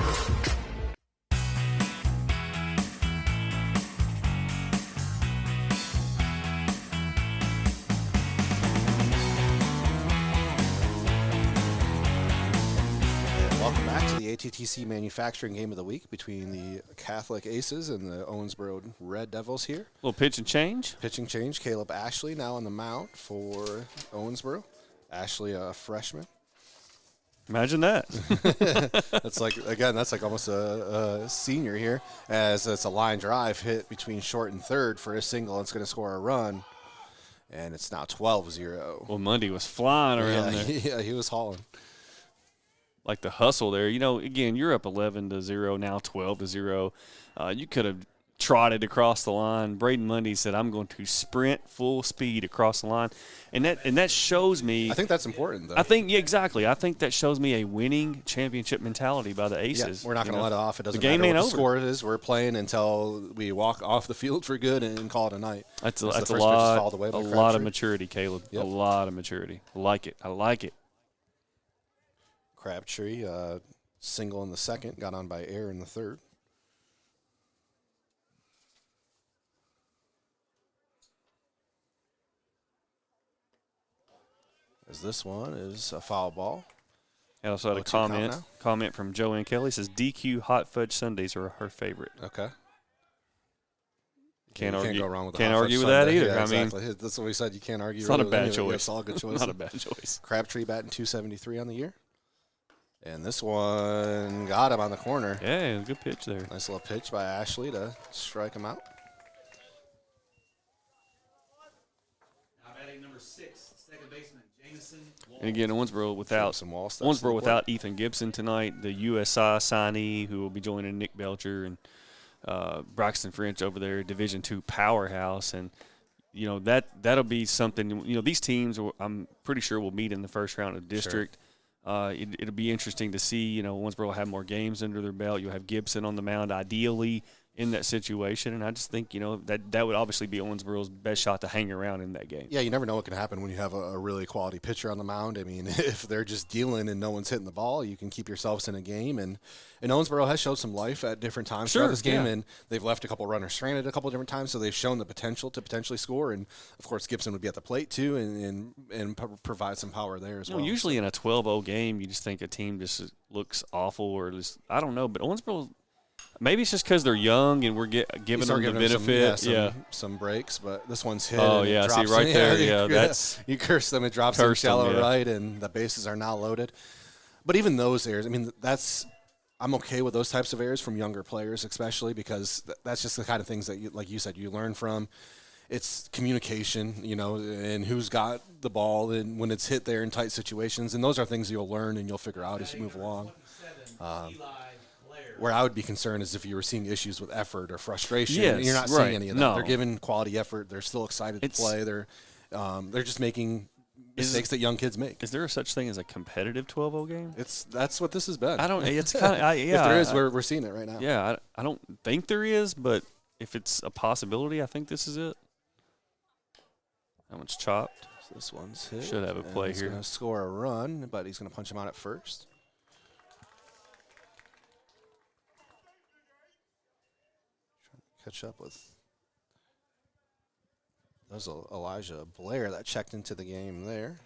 ATTC Manufacturing Game of the Week between the Catholic Aces and the Owensboro Red Devils here. Little pitching change. Pitching change. Caleb Ashley now on the mound for Owensboro. Ashley, a freshman. Imagine that. That's like almost a senior here, as it's a line drive hit between short and third for a single. It's going to score a run, and it's now 12-0. Well, Mundy was flying around there. Yeah, he was hauling. Like the hustle there. You know, again, you're up 11-0, now 12-0. You could have trotted across the line. Braden Mundy said, I'm going to sprint full speed across the line. And that shows me. I think that's important, though. Exactly. I think that shows me a winning championship mentality by the Aces. Yeah, we're not going to let it off. It doesn't the game matter ain't what the over. score is. We're playing until we walk off the field for good and call it a night. That's the a first pitch is lot fouled away by of Crabtree. maturity, Caleb. Yep. A lot of maturity. I like it. Crabtree, single in the second, got on by air in the third. As this one is a foul ball. I also had a comment from Joanne Kelly. Says DQ hot fudge sundaes are her favorite. Okay. Can't go wrong with can't argue with that either. Yeah, I mean, exactly. That's what we said. You can't argue. It's not a bad choice. It's all a good choice. Not a bad choice. Crabtree batting .273 on the year. And this one got him on the corner. Yeah, good pitch there. Nice little pitch by Ashley to strike him out. Now batting number 6, second baseman Jameson. And again, Owensboro without Ethan Gibson tonight, the USI signee who will be joining Nick Belcher and Braxton French over there, Division II powerhouse, and that'll be something. These teams, I'm pretty sure, will meet in the first round of district. Sure. It'll be interesting to see. Owensboro will have more games under their belt. You'll have Gibson on the mound, ideally in that situation, and I just think that would obviously be Owensboro's best shot to hang around in that game. Yeah, you never know what can happen when you have a really quality pitcher on the mound. I mean, if they're just dealing and no one's hitting the ball, you can keep yourselves in a game. And Owensboro has showed some life at different times throughout this game, and they've left a couple runners stranded a couple different times, so they've shown the potential to potentially score. And of course, Gibson would be at the plate too, and provide some power there as well. Usually in a 12-0 game, you just think a team just looks awful, or just I don't know, but Owensboro. Maybe it's just because they're young and we're giving them the benefit. Some breaks, but this one's hit. Oh, yeah, see right there. Yeah, that's you curse them. It drops in shallow right, and the bases are now loaded. But even those errors, I mean, I'm okay with those types of errors from younger players, especially because that's just the kind of things that, like you said, you learn from. It's communication, and who's got the ball and when it's hit there in tight situations, and those are things you'll learn and you'll figure out as you move along. Where I would be concerned is if you were seeing issues with effort or frustration. Yes, you're not right. seeing any of that. No. They're giving quality effort. They're still excited to play. They're just making mistakes that young kids make. Is there such thing as a competitive 12-0 game? That's what this has been. I don't. It's kind of if there is, we're seeing it right now. Yeah, I don't think there is, but if it's a possibility, I think this is it. That one's chopped. So this one's hit. Should have a play he's here. He's going to score a run, but he's going to punch him out at first. Catch up with that was Elijah Blair that checked into the game there.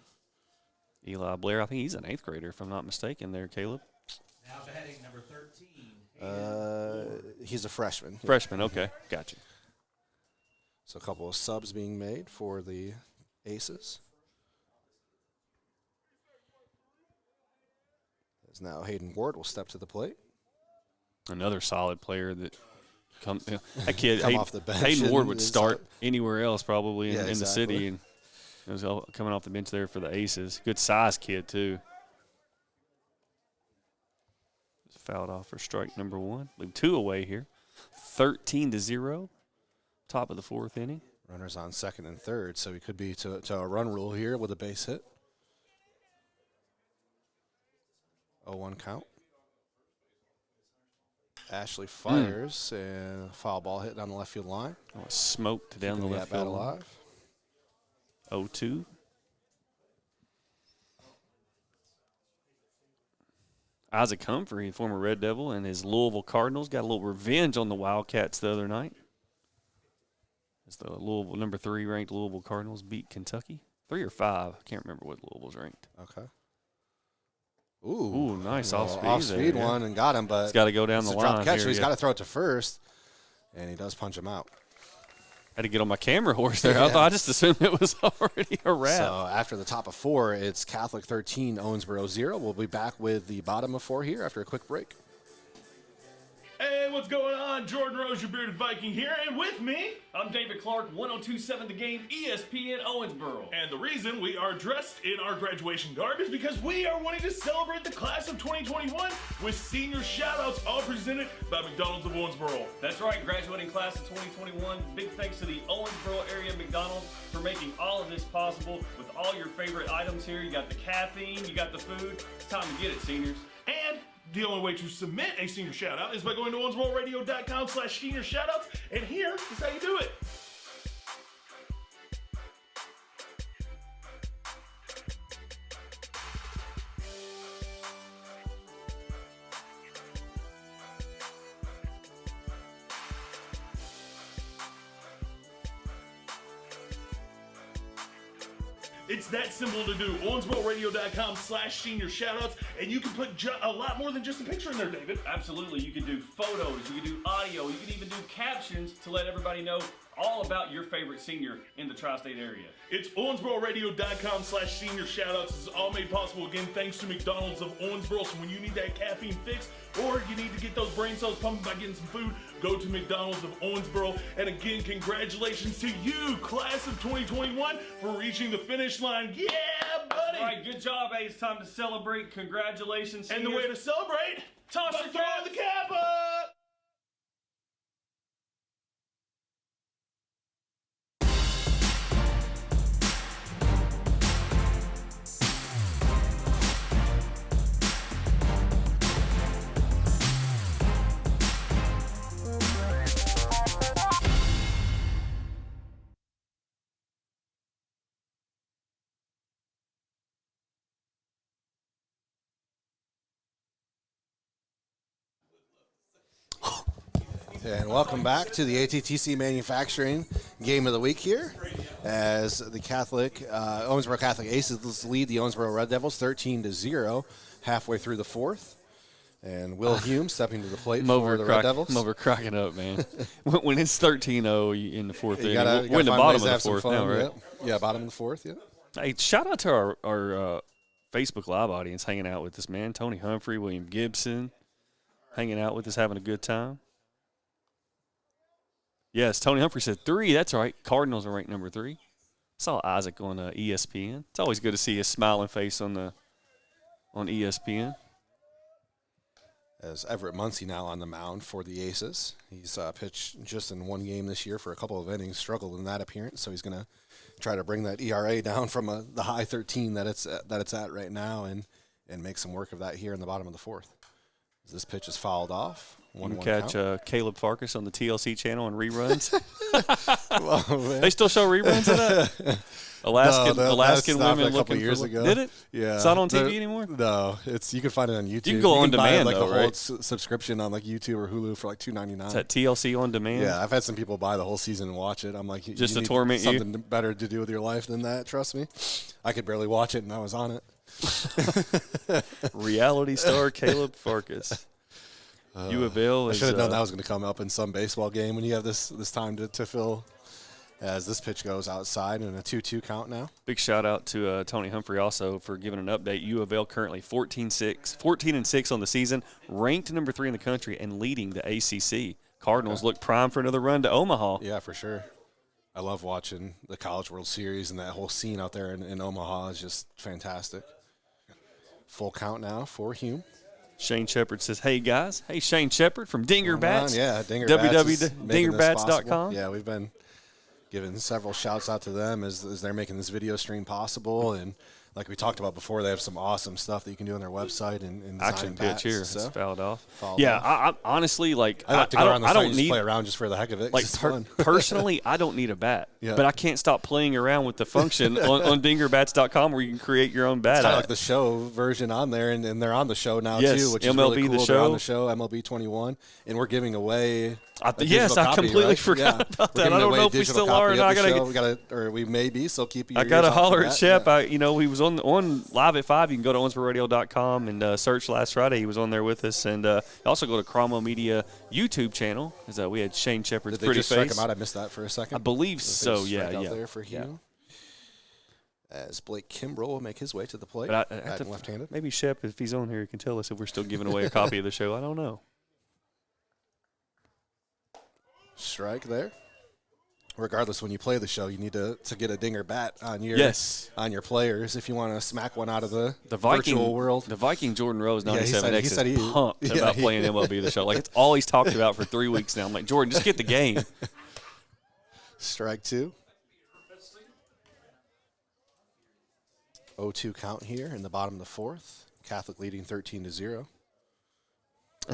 Eli Blair, I think he's an 8th grader, if I'm not mistaken there, Caleb. Now batting number 13. He's a freshman. Freshman, okay. Gotcha. So a couple of subs being made for the Aces. As now Hayden Ward will step to the plate. Another solid player that that kid off the bench. Hayden Ward would start anywhere else probably in exactly. the city, and he was coming off the bench there for the Aces. Good size kid too. Fouled off for strike number 1. Leave 2 away here. 13-0. Top of the 4th inning. Runners on second and third, so he could be to a run rule here with a base hit. 0-1 count. Ashley fires, and foul ball hit down the left field line. Smoked down the left field line. 0-2. Isaac Humphrey, former Red Devil, and his Louisville Cardinals got a little revenge on the Wildcats the other night. As the number 3 ranked Louisville Cardinals beat Kentucky. 3 or 5. I can't remember what Louisville's ranked. Okay. Ooh, nice off-speed one and got him, but he's got to go down the line. Catch, so he's got to throw it to first, and he does punch him out. Had to get on my camera horse there. I just assumed it was already a wrap. So after the top of 4, it's Catholic 13, Owensboro 0. We'll be back with the bottom of 4 here after a quick break. Hey, what's going on? Jordan Rose, your bearded Viking here, and with me, I'm David Clark, 1027 The Game, ESPN Owensboro. and the reason we are dressed in our graduation garb is because we are wanting to celebrate the class of 2021 with senior shout-outs, all presented by McDonald's of Owensboro. That's right, graduating class of 2021. Big thanks to the Owensboro area McDonald's for making all of this possible with all your favorite items here. You got the caffeine, you got the food. It's time to get it, seniors. And the only way to submit a senior shout-out is by going to owensbororadio.com/senior shout-outs, and here is how you do it. It's that simple to do. OwensboroRadio.com/senior shoutouts, and you can put a lot more than just a picture in there, David. Absolutely. You can do photos, you can do audio, you can even do captions to let everybody know all about your favorite senior in the tri-state area. It's OwensboroRadio.com/senior shoutouts. This is all made possible again thanks to McDonald's of Owensboro. So when you need that caffeine fix or you need to get those brain cells pumping by getting some food, go to McDonald's of Owensboro. And again, congratulations to you, class of 2021, for reaching the finish line. Yeah, buddy! All right, good job, Ace. It's time to celebrate. Congratulations. And the way to celebrate, toss by your throwing cap. the cap up! And welcome back to the ATTC Manufacturing Game of the Week here, as the Owensboro Catholic Aces lead the Owensboro Red Devils 13-0 halfway through the fourth. And Will Hume stepping to the plate for the Red Devils. I'm over cracking up, man. When it's 13-0 in the fourth inning, we're in the find bottom ways of to the have some fourth fun, now, right? Yep. Yeah, bottom of the fourth, yeah. Hey, shout out to our Facebook Live audience hanging out with us, man. Tony Humphrey, William Gibson, hanging out with us, having a good time. Yes, Tony Humphrey said 3. That's right. Cardinals are ranked number 3. Saw Isaac on ESPN. It's always good to see his smiling face on ESPN. As Everett Muncie now on the mound for the Aces. He's pitched just in one game this year for a couple of innings, struggled in that appearance, so he's going to try to bring that ERA down from the high 13 that it's at right now and make some work of that here in the bottom of the fourth. As this pitch is fouled off. You can catch Caleb Farkas on the TLC channel on reruns. Well, they still show reruns of that? Alaskan women a couple looking years for ago. Did it? Yeah. It's not on TV anymore? No, you can find it on YouTube. You can go on demand, buy, like, though, a whole right? subscription on like YouTube or Hulu for like $2.99. Is that TLC on demand? Yeah, I've had some people buy the whole season and watch it. I'm like, just to need torment you? something better to do with your life than that. Trust me, I could barely watch it and I was on it. Reality star Caleb Farkas. U of L. I should have known that was going to come up in some baseball game when you have this time to fill. As this pitch goes outside and a 2-2 count now. Big shout out to Tony Humphrey also for giving an update. U of L currently 14-6 on the season, ranked number 3 in the country and leading the ACC. Cardinals look prime for another run to Omaha. Yeah, for sure. I love watching the College World Series, and that whole scene out there in Omaha is just fantastic. Full count now for Hume. Shane Shepard says, hey, guys. Hey, Shane Shepard from Dinger Bats. Yeah, Dinger Bats. www.dingerbats.com. Yeah, we've been giving several shouts out to them as they're making this video stream possible. And like we talked about before, they have some awesome stuff that you can do on their website and action pitch here. So. It's fouled off. Fouled yeah, off. I honestly, like, I like to go around the I site don't and need just play around just for the heck of it. Like, it's fun. Personally, I don't need a bat. Yeah. But I can't stop playing around with the function on dingerbats.com where you can create your own bat. It's kind of like the show version on there, and they're on the show now, too, which MLB is really cool. the show. They're on the show, MLB 21, and we're giving away yes, I completely forgot about that. I don't know if we still are or not. We may be, so keep your I got to ears out holler for at that. Shep. Yeah. He was on live at 5. You can go to owensbororadio.com and search last Friday. He was on there with us. And also go to Cromwell Media YouTube channel. We had Shane Shepard's Did they pretty just face. strike him out? I missed that for a second. I believe so, yeah. Out there for Hugh. As Blake Kimbrell will make his way to the plate, But I left-handed. Maybe Shep, if he's on here, he can tell us if we're still giving away a copy of the show. I don't know. Strike there. Regardless, when you play the show, you need to get a dinger bat on your players if you want to smack one out of the virtual world. The Viking Jordan Rose 97X he said is pumped about playing MLB the show. Like, it's all he's talked about for 3 weeks now. I'm like, Jordan, just get the game. Strike 2. 0-2 count here in the bottom of the fourth. Catholic leading 13-0.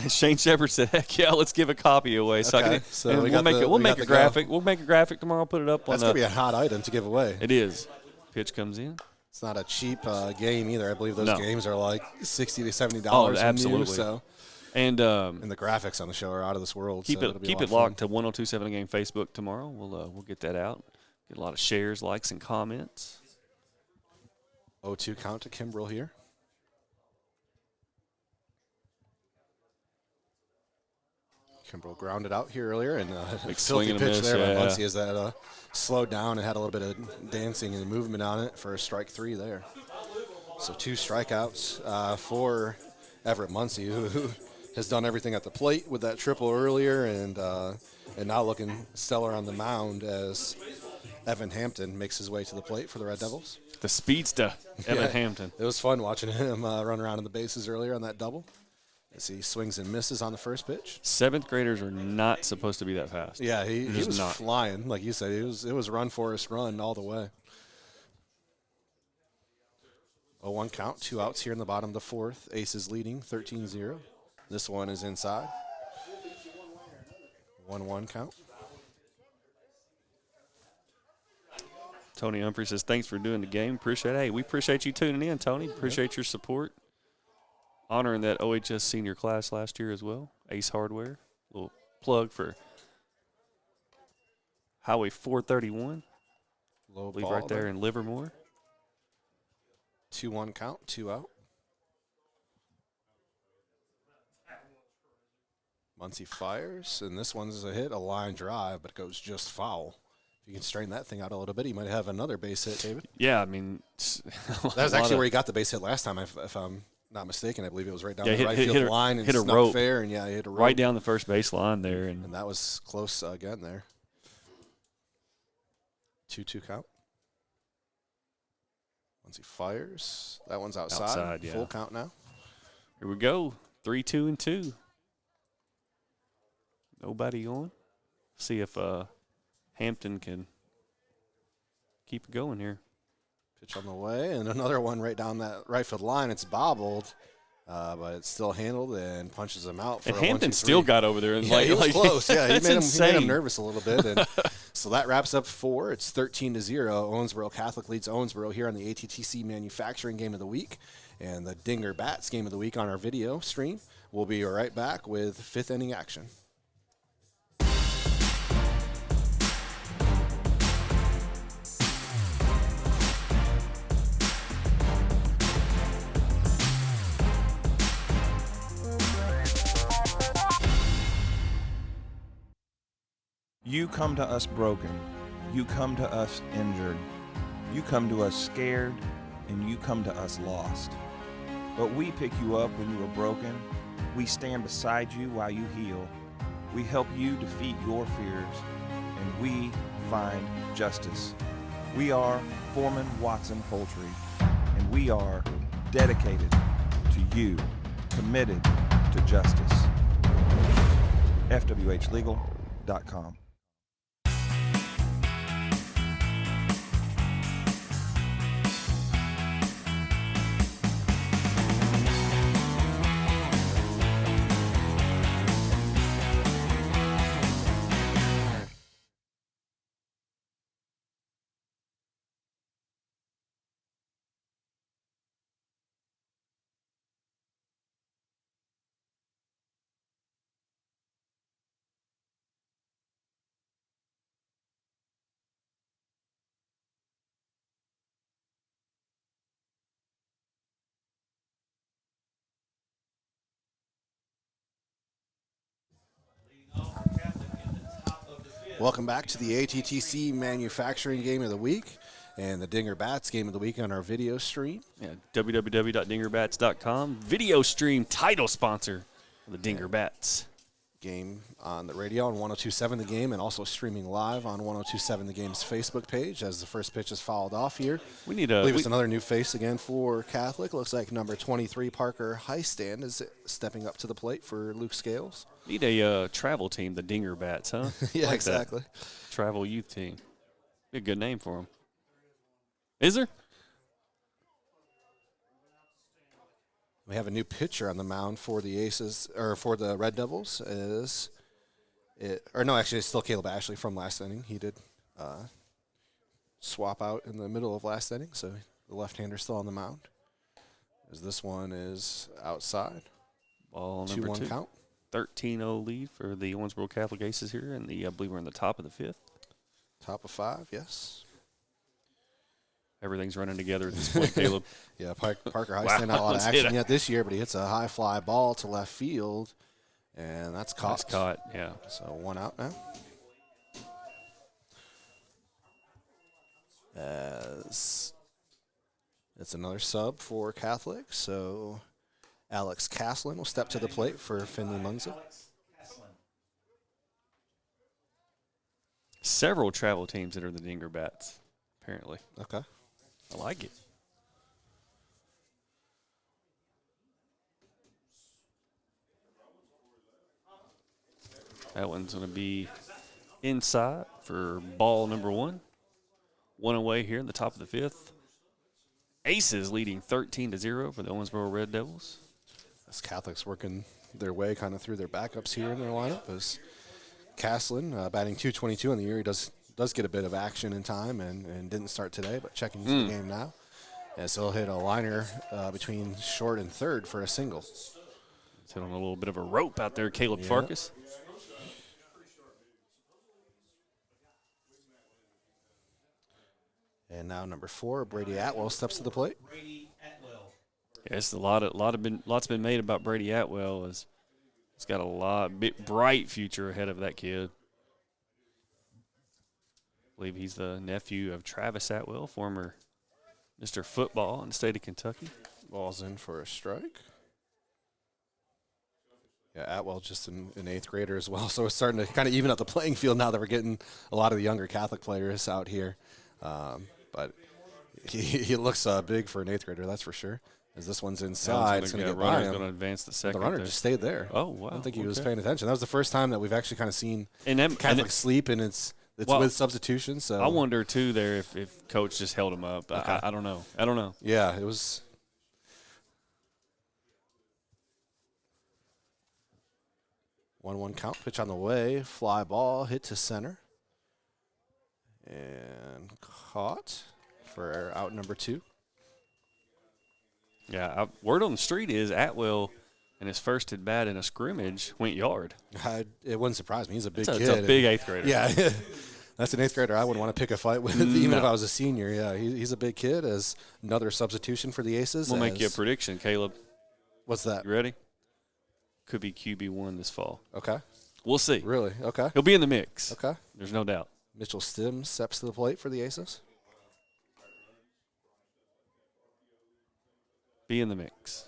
Shane Shepard said, "Heck yeah, let's give a copy away." So we'll make a graphic. We'll make a graphic tomorrow. Put it up on. That's gonna be a hot item to give away. It is. Pitch comes in. It's not a cheap game either. I believe those games are like $60 to $70. Oh, absolutely. So, and the graphics on the show are out of this world. Keep it locked to 102.7 Game Facebook tomorrow. We'll get that out. Get a lot of shares, likes, and comments. 0-2 count to Kimbrell here. Kimbrell grounded out here earlier, and Big filthy swing and a pitch miss, there by yeah. Muncie as that slowed down and had a little bit of dancing and movement on it for a strike 3 there. So 2 strikeouts for Everett Muncie, who has done everything at the plate with that triple earlier, and now looking stellar on the mound as Evan Hampton makes his way to the plate for the Red Devils. The speedster, Evan Hampton. It was fun watching him run around in the bases earlier on that double as he swings and misses on the first pitch. 7th graders are not supposed to be that fast. Yeah, he was not. flying. Like you said, it was run, Forrest, run all the way. 0-1 count, 2 outs here in the bottom of the 4th. Aces leading 13-0. This one is inside. 1-1 count. Tony Humphrey says, thanks for doing the game. Appreciate it. Hey, we appreciate you tuning in, Tony. Appreciate your support. Honoring that OHS senior class last year as well. Ace Hardware. Little plug for Highway 431. Low Believe ball right there in Livermore. 2-1 count, 2 out. Muncie fires, and this one's a hit, a line drive, but it goes just foul. If you can straighten that thing out a little bit, he might have another base hit, David. Yeah, I mean. That was actually where he got the base hit last time, if I'm not mistaken. I believe it was right down the right field hit line and hit a snuck rope. fair, and yeah, he hit a rope. Right down the first base line there. And that was close again there. 2-2 count. Once he fires, that one's outside. Yeah. Full count now. Here we go. 3-2-2. Nobody on. See if Hampton can keep it going here. Pitch on the way, and another one right down that right field line. It's bobbled, but it's still handled and punches him out. For And a Hampton 1-2-3. still got over there. And yeah, he was close. Yeah, he made him nervous a little bit. And so that wraps up 4. It's 13-0. Owensboro Catholic leads Owensboro here on the ATTC Manufacturing Game of the Week and the Dinger Bats Game of the Week on our video stream. We'll be right back with 5th inning action. You come to us broken. You come to us injured. You come to us scared, and you come to us lost. But we pick you up when you are broken. We stand beside you while you heal. We help you defeat your fears, and we find justice. We are Foreman Watson Poultry, and we are dedicated to you, committed to justice. FWHlegal.com. Welcome back to the ATTC Manufacturing Game of the Week and the Dinger Bats Game of the Week on our video stream. Yeah, www.dingerbats.com. Video stream title sponsor of the Dinger Bats. Game on the radio on 102.7 The Game and also streaming live on 102.7 The Game's Facebook page as the first pitch is fouled off here. We need I believe it's another new face again for Catholic. Looks like number 23, Parker Highstand, is stepping up to the plate for Luke Scales. Need a travel team, the Dinger Bats, huh? Yeah, like exactly. That. Travel youth team. Be a good name for them. Is there? We have a new pitcher on the mound for the Aces, or for the Red Devils. Actually, it's still Caleb Ashley from last inning. He did swap out in the middle of last inning, so the left-hander still on the mound. As this one is outside. Ball number 2. 2-1 count. 13-0 lead for the Owensboro Catholic Aces here, and I believe we're in the top of the 5th. Top of 5, yes. everything's running together at this point, Caleb. Yeah, Parker High Wow, not a lot of that's action it. yet this year, but he hits a high fly ball to left field, and that's caught. That's caught, yeah. So 1 out now. As it's another sub for Catholic, so Alex Caslin will step to the plate for Finley Munza. Several travel teams that are the Dinger Bats, apparently. Okay. I like it. That one's going to be inside for ball number 1. 1 away here in the top of the 5th. Aces leading 13-0 for the Owensboro Red Devils. As Catholics working their way kind of through their backups here in their lineup, as Caslin batting .222 on the year. He does get a bit of action in time and didn't start today, but checking into the game now. As he'll hit a liner between short and third for a single. He's hit on a little bit of a rope out there, Caleb Farkas. And now number 4, Brady Atwell steps to the plate. Brady Atwell. Yes, lots been made about Brady Atwell. He's got a bright future ahead of that kid. I believe he's the nephew of Travis Atwell, former Mr. Football in the state of Kentucky. Ball's in for a strike. Yeah, Atwell just an 8th grader as well, so it's starting to kind of even up the playing field now that we're getting a lot of the younger Catholic players out here. But he looks big for an 8th grader, that's for sure. As this one's inside, it's going to get by him. Going to advance the second. The runner just stayed there. Oh, wow. I don't think he was paying attention. That was the first time that we've actually kind of seen Catholic sleep, and it's well, with substitution. So I wonder, too, there if Coach just held him up. Okay. I don't know. I don't know. Yeah, it was. 1-1 count, pitch on the way, fly ball, hit to center. And caught for out number 2. Yeah, word on the street is Atwell, in his first at bat in a scrimmage, went yard. It wouldn't surprise me. He's a big kid. It's a big 8th grader. Yeah, that's an 8th grader I wouldn't want to pick a fight with, even if I was a senior. Yeah, he's a big kid. As another substitution for the Aces. We'll make you a prediction, Caleb. What's that? You ready? Could be QB1 this fall. Okay. We'll see. Really? Okay. He'll be in the mix. Okay. There's no doubt. Mitchell Stims steps to the plate for the Aces. Be in the mix.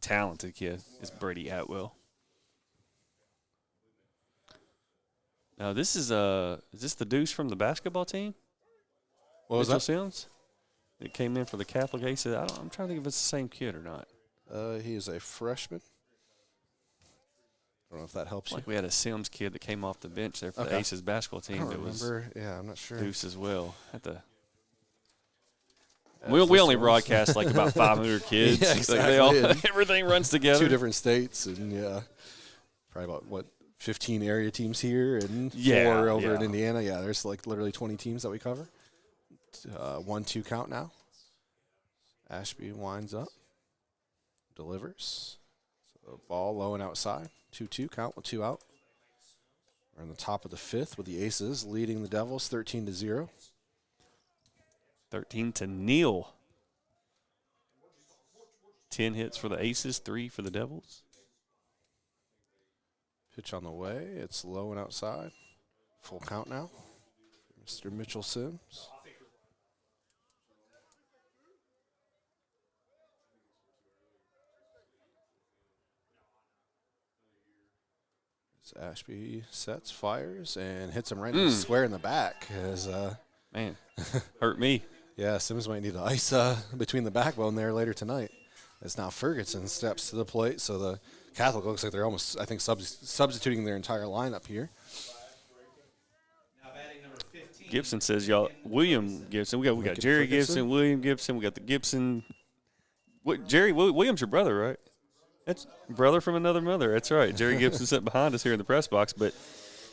Talented kid is Brady Atwell. Now this is this the Deuce from the basketball team? What was Mitchell that? Sims? That came in for the Catholic Aces. I'm trying to think if it's the same kid or not. He is a freshman. I don't know if that helps Like you. we had a Sims kid that came off the bench there for the Aces basketball team. I don't that remember. was Yeah, I'm not sure. Deuce as well. As We this only was. broadcast like about 500 kids. Yeah, Like exactly. they all, everything runs together. 2 different states, and probably about 15 area teams here, and 4 over in Indiana. Yeah, there's like literally 20 teams that we cover. 1-2 count now. Ashby winds up, delivers. So ball low and outside. 2-2 count with 2 out. We're in the top of the 5th with the Aces leading the Devils 13-0. 13-0. 10 hits for the Aces, 3 for the Devils. Pitch on the way. It's low and outside. Full count now. Mr. Mitchell Sims. As Ashby sets, fires, and hits him right in the square in the back. As Man, hurt me. yeah, Sims might need to ice between the backbone there later tonight. As now Ferguson steps to the plate, so the Catholic looks like they're almost, I think, substituting their entire lineup here. Now batting number 15. Gibson says, y'all, William Gibson. We got Lincoln Jerry Ferguson. Gibson, William Gibson. We got the Gibson. William's your brother, right? That's brother from another mother. That's right. Jerry Gibson sitting behind us here in the press box. But,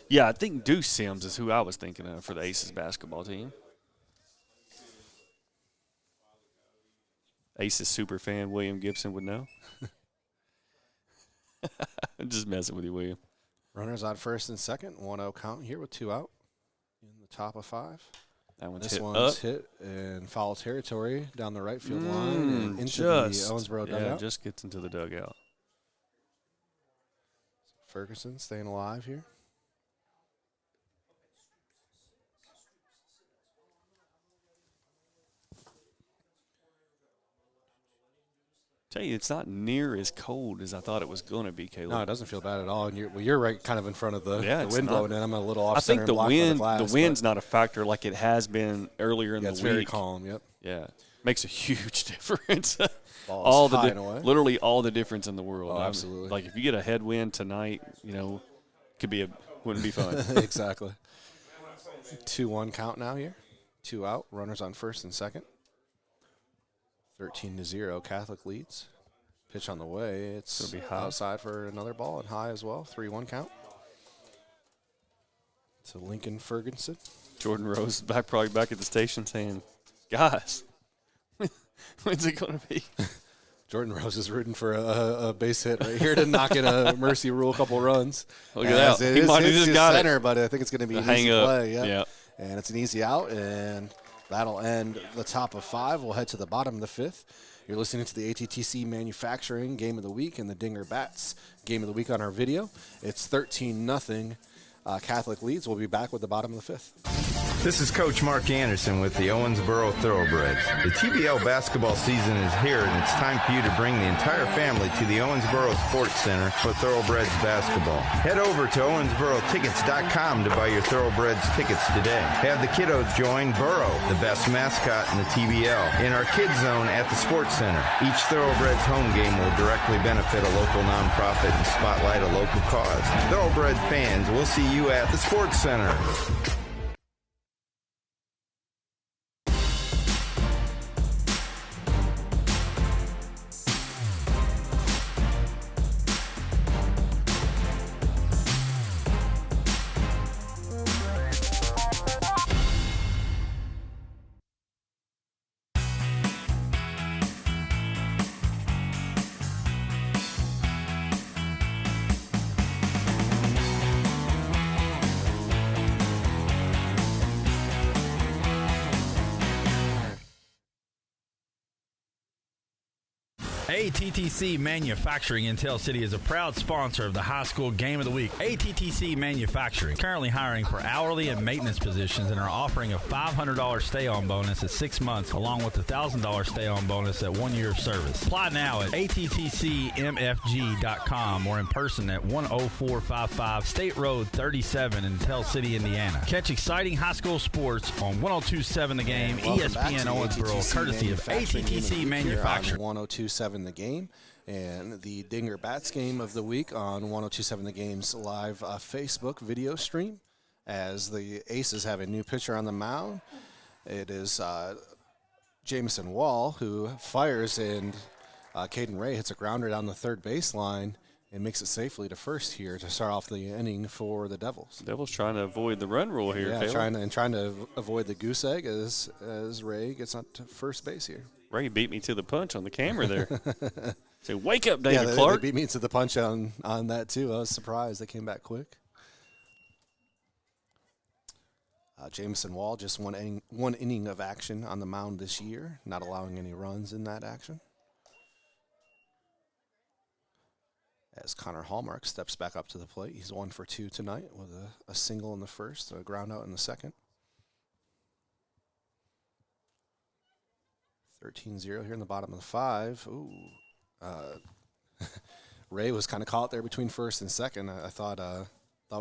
yeah, I think Deuce Sims is who I was thinking of for the Aces basketball team. Aces super fan William Gibson would know. I'm just messing with you, William. Runners on first and second. 1-0 count here with 2 out in the top of 5. That one's This hit one's up. hit in foul territory down the right field line and into the Owensboro dugout. Yeah, just gets into the dugout. Ferguson staying alive here. Tell you, it's not near as cold as I thought it was going to be, Caleb. No, it doesn't feel bad at all. And you're right kind of in front of the wind blowing in. I'm a little off I think center and blocked by the wind's not a factor like it has been earlier in the week. It's very calm, yep. Yeah, makes a huge difference. Away. Literally all the difference in the world. Oh, absolutely. Like if you get a headwind tonight, wouldn't be fun. Exactly. 2-1 count now here. 2 out. Runners on first and second. 13-0. Catholic leads. Pitch on the way. It's outside for another ball and high as well. 3-1 count. So Lincoln Ferguson. Jordan Rose probably back at the station saying, "Guys, when's it going to be?" Jordan Rose is rooting for a base hit right here to knock in a mercy rule couple runs. Look at that. He might have just got center, it. but I think it's going to be an hang easy up. play. Yeah. And it's an easy out, and that'll end the top of 5. We'll head to the bottom of the 5th. You're listening to the ATTC Manufacturing Game of the Week and the Dinger Bats Game of the Week on our video. It's 13-0. Catholic leads. We'll be back with the bottom of the 5th. This is Coach Mark Anderson with the Owensboro Thoroughbreds. The TBL basketball season is here, and it's time for you to bring the entire family to the Owensboro Sports Center for Thoroughbreds basketball. Head over to OwensboroTickets.com to buy your Thoroughbreds tickets today. Have the kiddos join Burrow, the best mascot in the TBL, in our kids zone at the Sports Center. Each Thoroughbreds home game will directly benefit a local nonprofit and spotlight a local cause. Thoroughbred fans, we'll see you at the Sports Center. ATTC Manufacturing in Tell City is a proud sponsor of the High School Game of the Week. ATTC Manufacturing, currently hiring for hourly and maintenance positions and are offering a $500 stay-on bonus at 6 months along with a $1,000 stay-on bonus at 1 year of service. Apply now at attcmfg.com or in person at 10455 State Road 37 in Tell City, Indiana. Catch exciting high school sports on 102.7 The Game, ESPN Owensboro, courtesy of ATTC Manufacturing. 102.7 The Game and the Dinger Bats Game of the Week on 102.7 The Game's live Facebook video stream as the Aces have a new pitcher on the mound. It is Jamison Wall who fires, and Caden Ray hits a grounder down the third baseline and makes it safely to first here to start off the inning for the Devils. Devils trying to avoid the run rule here. Yeah, trying to avoid the goose egg as Ray gets up to first base here. Ray beat me to the punch on the camera there. Say, wake up, David Clark. They beat me to the punch on that, too. I was surprised they came back quick. Jamison Wall, just one inning of action on the mound this year, not allowing any runs in that action. As Connor Hallmark steps back up to the plate, he's 1 for 2 tonight with a single in the first, a ground out in the second. 13-0 here in the bottom of the 5. Ooh. Ray was kind of caught there between first and second. I thought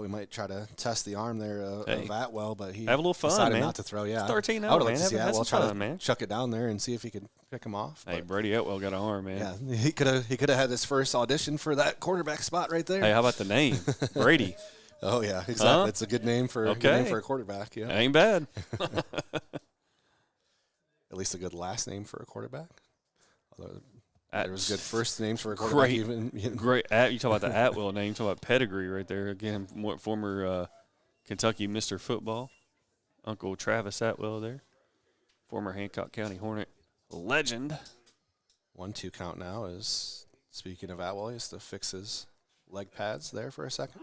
we might try to test the arm there of Atwell, but he have a little fun, decided man. not to throw. Yeah, it's 13-0, I would like man. to see Atwell try to chuck it down there and see if he could pick him off. Hey, Brady Atwell got an arm, man. Yeah, he could have had his first audition for that quarterback spot right there. Hey, how about the name, Brady? Oh yeah, exactly. It's a good name for a quarterback. Yeah, ain't bad. At least a good last name for a quarterback. Although there was good first names for a quarterback. Great. You talk about the Atwell name. You talk about pedigree right there. Again, former Kentucky Mr. Football, Uncle Travis Atwell there, former Hancock County Hornet legend. 1-2 count now is, speaking of Atwell, he has to fix his leg pads there for a second.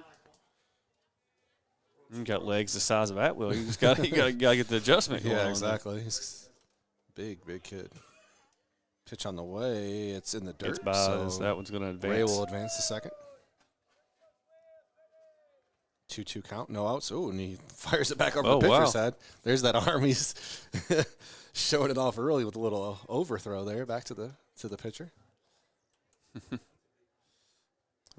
You got legs the size of Atwell. You just got to get the adjustment going on. Exactly. He's big kid. Pitch on the way. It's in the dirt. It's by, so that one's going to advance. Ray will advance the second. 2-2 count, no outs. Oh, and he fires it back over the pitcher's head. There's that arm. He's showing it off early with a little overthrow there back to the pitcher.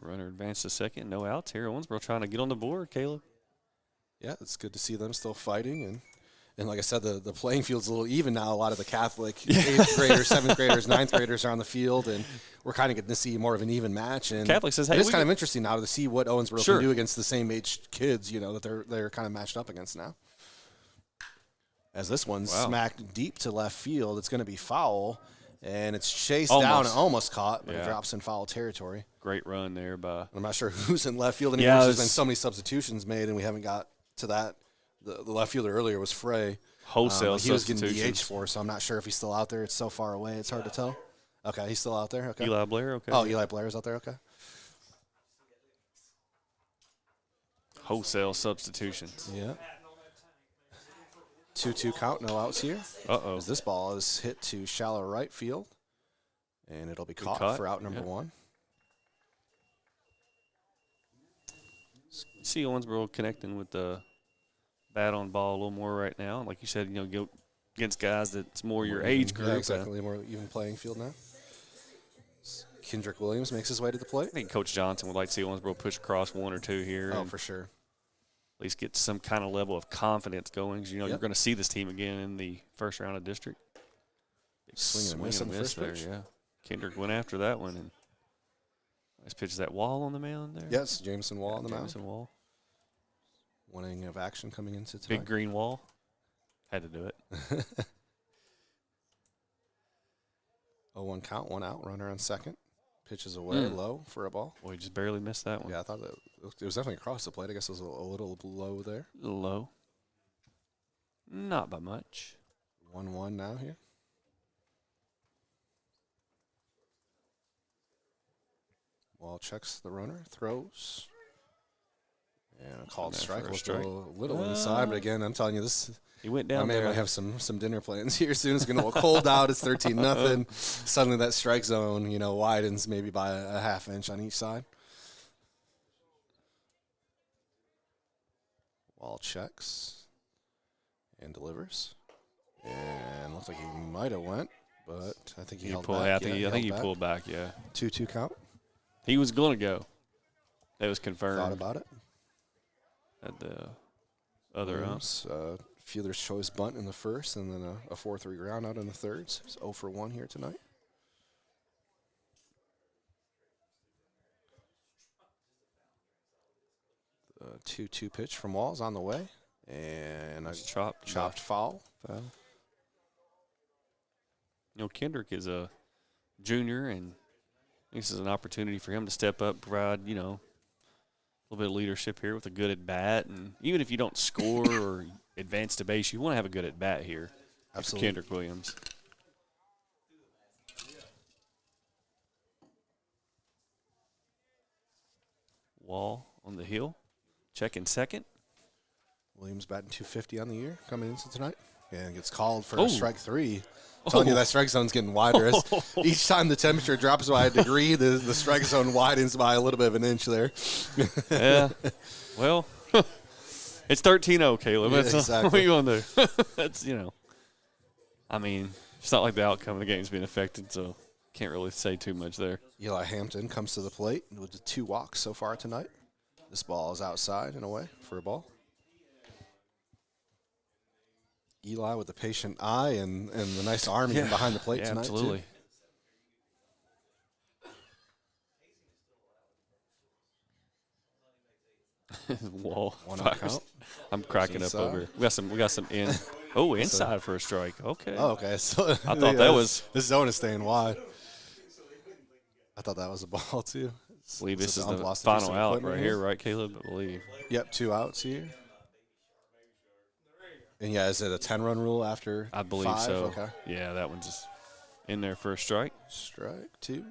Runner advanced to second, no outs here. Owensboro trying to get on the board, Caleb. Yeah, it's good to see them still fighting. And like I said, the playing field's a little even now. A lot of the Catholic 8th graders, 7th graders, 9th graders are on the field, and we're kind of getting to see more of an even match. And Catholic says, hey, it's kind of interesting now to see what Owensboro Sure. can do against the same age kids, that they're kind of matched up against now. As this one's smacked deep to left field, it's going to be foul, and it's chased down and almost caught, but it drops in foul territory. Great run there by. I'm not sure who's in left field anymore. There's been so many substitutions made, and we haven't got to that. The left fielder earlier was Frey. Wholesale he was getting substitutions. DH for, so I'm not sure if he's still out there. It's so far away, it's hard to tell. Okay, he's still out there. Okay. Eli Blair, okay. Oh, Eli Blair's out there, okay. Wholesale substitutions. Yeah. 2-2 count, no outs here. Uh-oh. As this ball is hit to shallow right field, and it'll be caught for out number one. See Owensboro connecting with the bat on ball a little more right now. Like you said, go against guys that's more your age group. Yeah, exactly. More even playing field now. Kendrick Williams makes his way to the plate. I think Coach Johnson would like to see Owensboro push across one or two here. Oh, for sure. At least get some kind of level of confidence going. 'Cause, you're going to see this team again in the first round of district. Swing and miss on the first pitch. Yeah. Kendrick went after that one. And nice pitch. Is that Wall on the mound there? Yes, Jameson Wall on the mound. Jameson Wall. 1 inning of action coming into tonight. Big green wall. Had to do it. 0-1 count, 1 out, runner on second. Pitches away low for a ball. Boy, just barely missed that one. Yeah, I thought that it was definitely across the plate. I guess it was a little low there. A little low. Not by much. 1-1 now here. Wall checks the runner, throws. And a called strike. We'll throw a little inside, but again, I'm telling you, he went down I there. might have some dinner plans here soon. It's going to look cold out. It's 13-0. Suddenly that strike zone, widens maybe by a half inch on each side. Wall checks and delivers. And looks like he might have went, but I think he held back. I think he pulled back, yeah. 2-2 count. He was going to go. That was confirmed. Thought about it. At the other umps. Fielder's choice bunt in the first, and then a 4-3 ground out in the third. So he's 0 for 1 here tonight. 2-2 pitch from Walls on the way, and a chopped foul. Kendrick is a junior, and this is an opportunity for him to step up, provide, a little bit of leadership here with a good at bat. And even if you don't score or advance to base, you want to have a good at bat here. Absolutely. Kendrick Williams. Wall on the hill, checking second. Williams batting .250 on the year coming into tonight, and gets called for strike 3. I'm telling you, that strike zone's getting wider. Each time the temperature drops by a degree, the strike zone widens by a little bit of an inch there. Yeah. Well, it's 13-0, Caleb. Yeah, That's exactly. what you want to do. That's, I mean, it's not like the outcome of the game's being affected, so can't really say too much there. Eli Hampton comes to the plate with the 2 walks so far tonight. This ball is outside and away for a ball. Eli with the patient eye and the nice arm even behind the plate tonight, absolutely. Wall. One out count. I'm cracking up over here. We got some in. Oh, inside for a strike. Okay. Oh, okay. So I thought that was. This zone is staying wide. I thought that was a ball too. I believe this is the final out right here, right, Caleb? I believe. Yep, 2 outs here. And yeah, is it a 10-run rule after? I believe 5? so. Okay. Yeah, that one's just in there for a strike. Strike 2.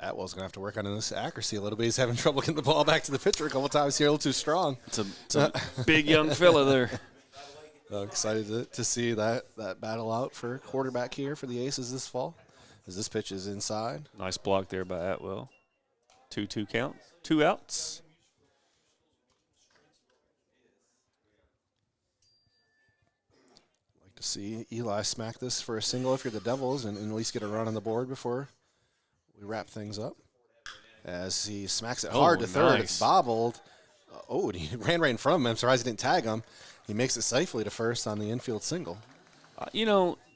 Atwell's going to have to work on his accuracy a little bit. He's having trouble getting the ball back to the pitcher a couple times here, a little too strong. It's a big young fella there. Excited to see that battle out for quarterback here for the Aces this fall, as this pitch is inside. Nice block there by Atwell. 2-2 count, 2 outs. Like to see Eli smack this for a single if you're the Devils and at least get a run on the board before we wrap things up. As he smacks it hard to third, nice. It's bobbled. And he ran right in front of him. I'm surprised he didn't tag him. He makes it safely to first on the infield single.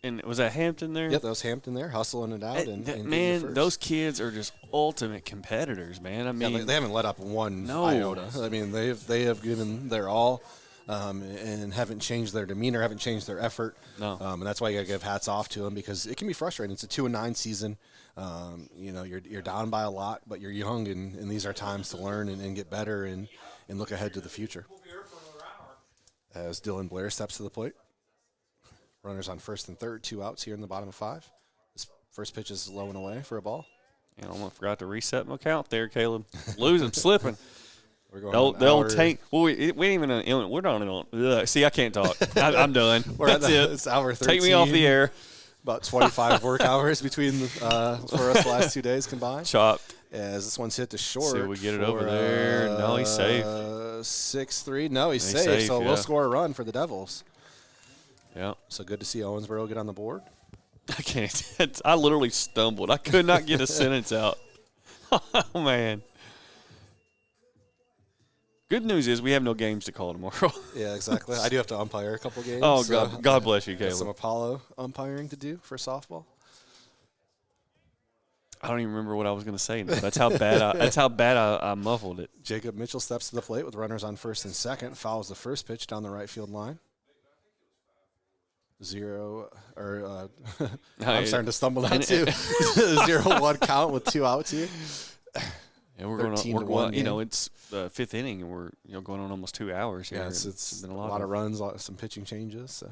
And was that Hampton there? Yep, that was Hampton there, hustling it out. And man, those kids are just ultimate competitors, man. I mean, they haven't let up one iota. I mean, they have given their all and haven't changed their demeanor, haven't changed their effort. No. And that's why you got to give hats off to them, because it can be frustrating. It's a 2-9 season. You're down by a lot, but you're young, and these are times to learn and get better and look ahead to the future. As Dylan Blair steps to the plate. Runners on first and third, 2 outs here in the bottom of 5. This first pitch is low and away for a ball. I almost forgot to reset my count there, Caleb. Losing, slipping. We're going the old tank. Well, we ain't even. We're not on. See, I can't talk. I'm done. That's it. It's hour 13. Take me off the air. About 25 work hours between for us the last 2 days combined. Chopped. As this one's hit to short. See if we get it over there. No, he's safe. 6-3. No, he's safe. So we'll score a run for the Devils. Yeah. So good to see Owensboro get on the board. I can't. I literally stumbled. I could not get a sentence out. Oh, man. Good news is we have no games to call tomorrow. Yeah, exactly. I do have to umpire a couple games. Oh, God bless you, Caleb. Some Apollo umpiring to do for softball. I don't even remember what I was going to say now. That's how bad I muffled it. Jacob Mitchell steps to the plate with runners on first and second. Fouls the first pitch down the right field line. I'm starting to stumble now too. 0-1 count with 2 outs here. And we're going on. It's the 5th inning, and we're going on almost 2 hours here. Yeah, it's been a lot of runs, some pitching changes. So.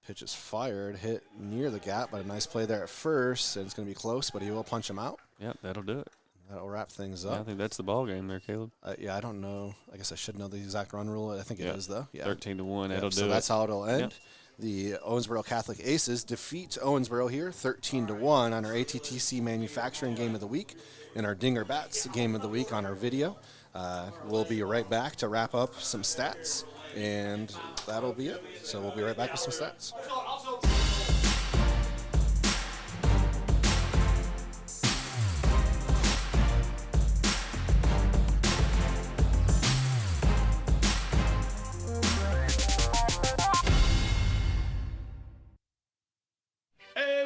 Pitch is fired, hit near the gap, but a nice play there at first, and it's going to be close, but he will punch him out. Yep, that'll do it. That'll wrap things up. Yeah, I think that's the ball game there, Caleb. I don't know. I guess I should know the exact run rule. I think it is, though. Yeah. 13-1, that'll do it. So that's how it'll end. Yep. The Owensboro Catholic Aces defeat Owensboro here 13-1 on our ATTC Manufacturing Game of the Week and our Dinger Bats Game of the Week on our video. We'll be right back to wrap up some stats, and that'll be it. So we'll be right back with some stats.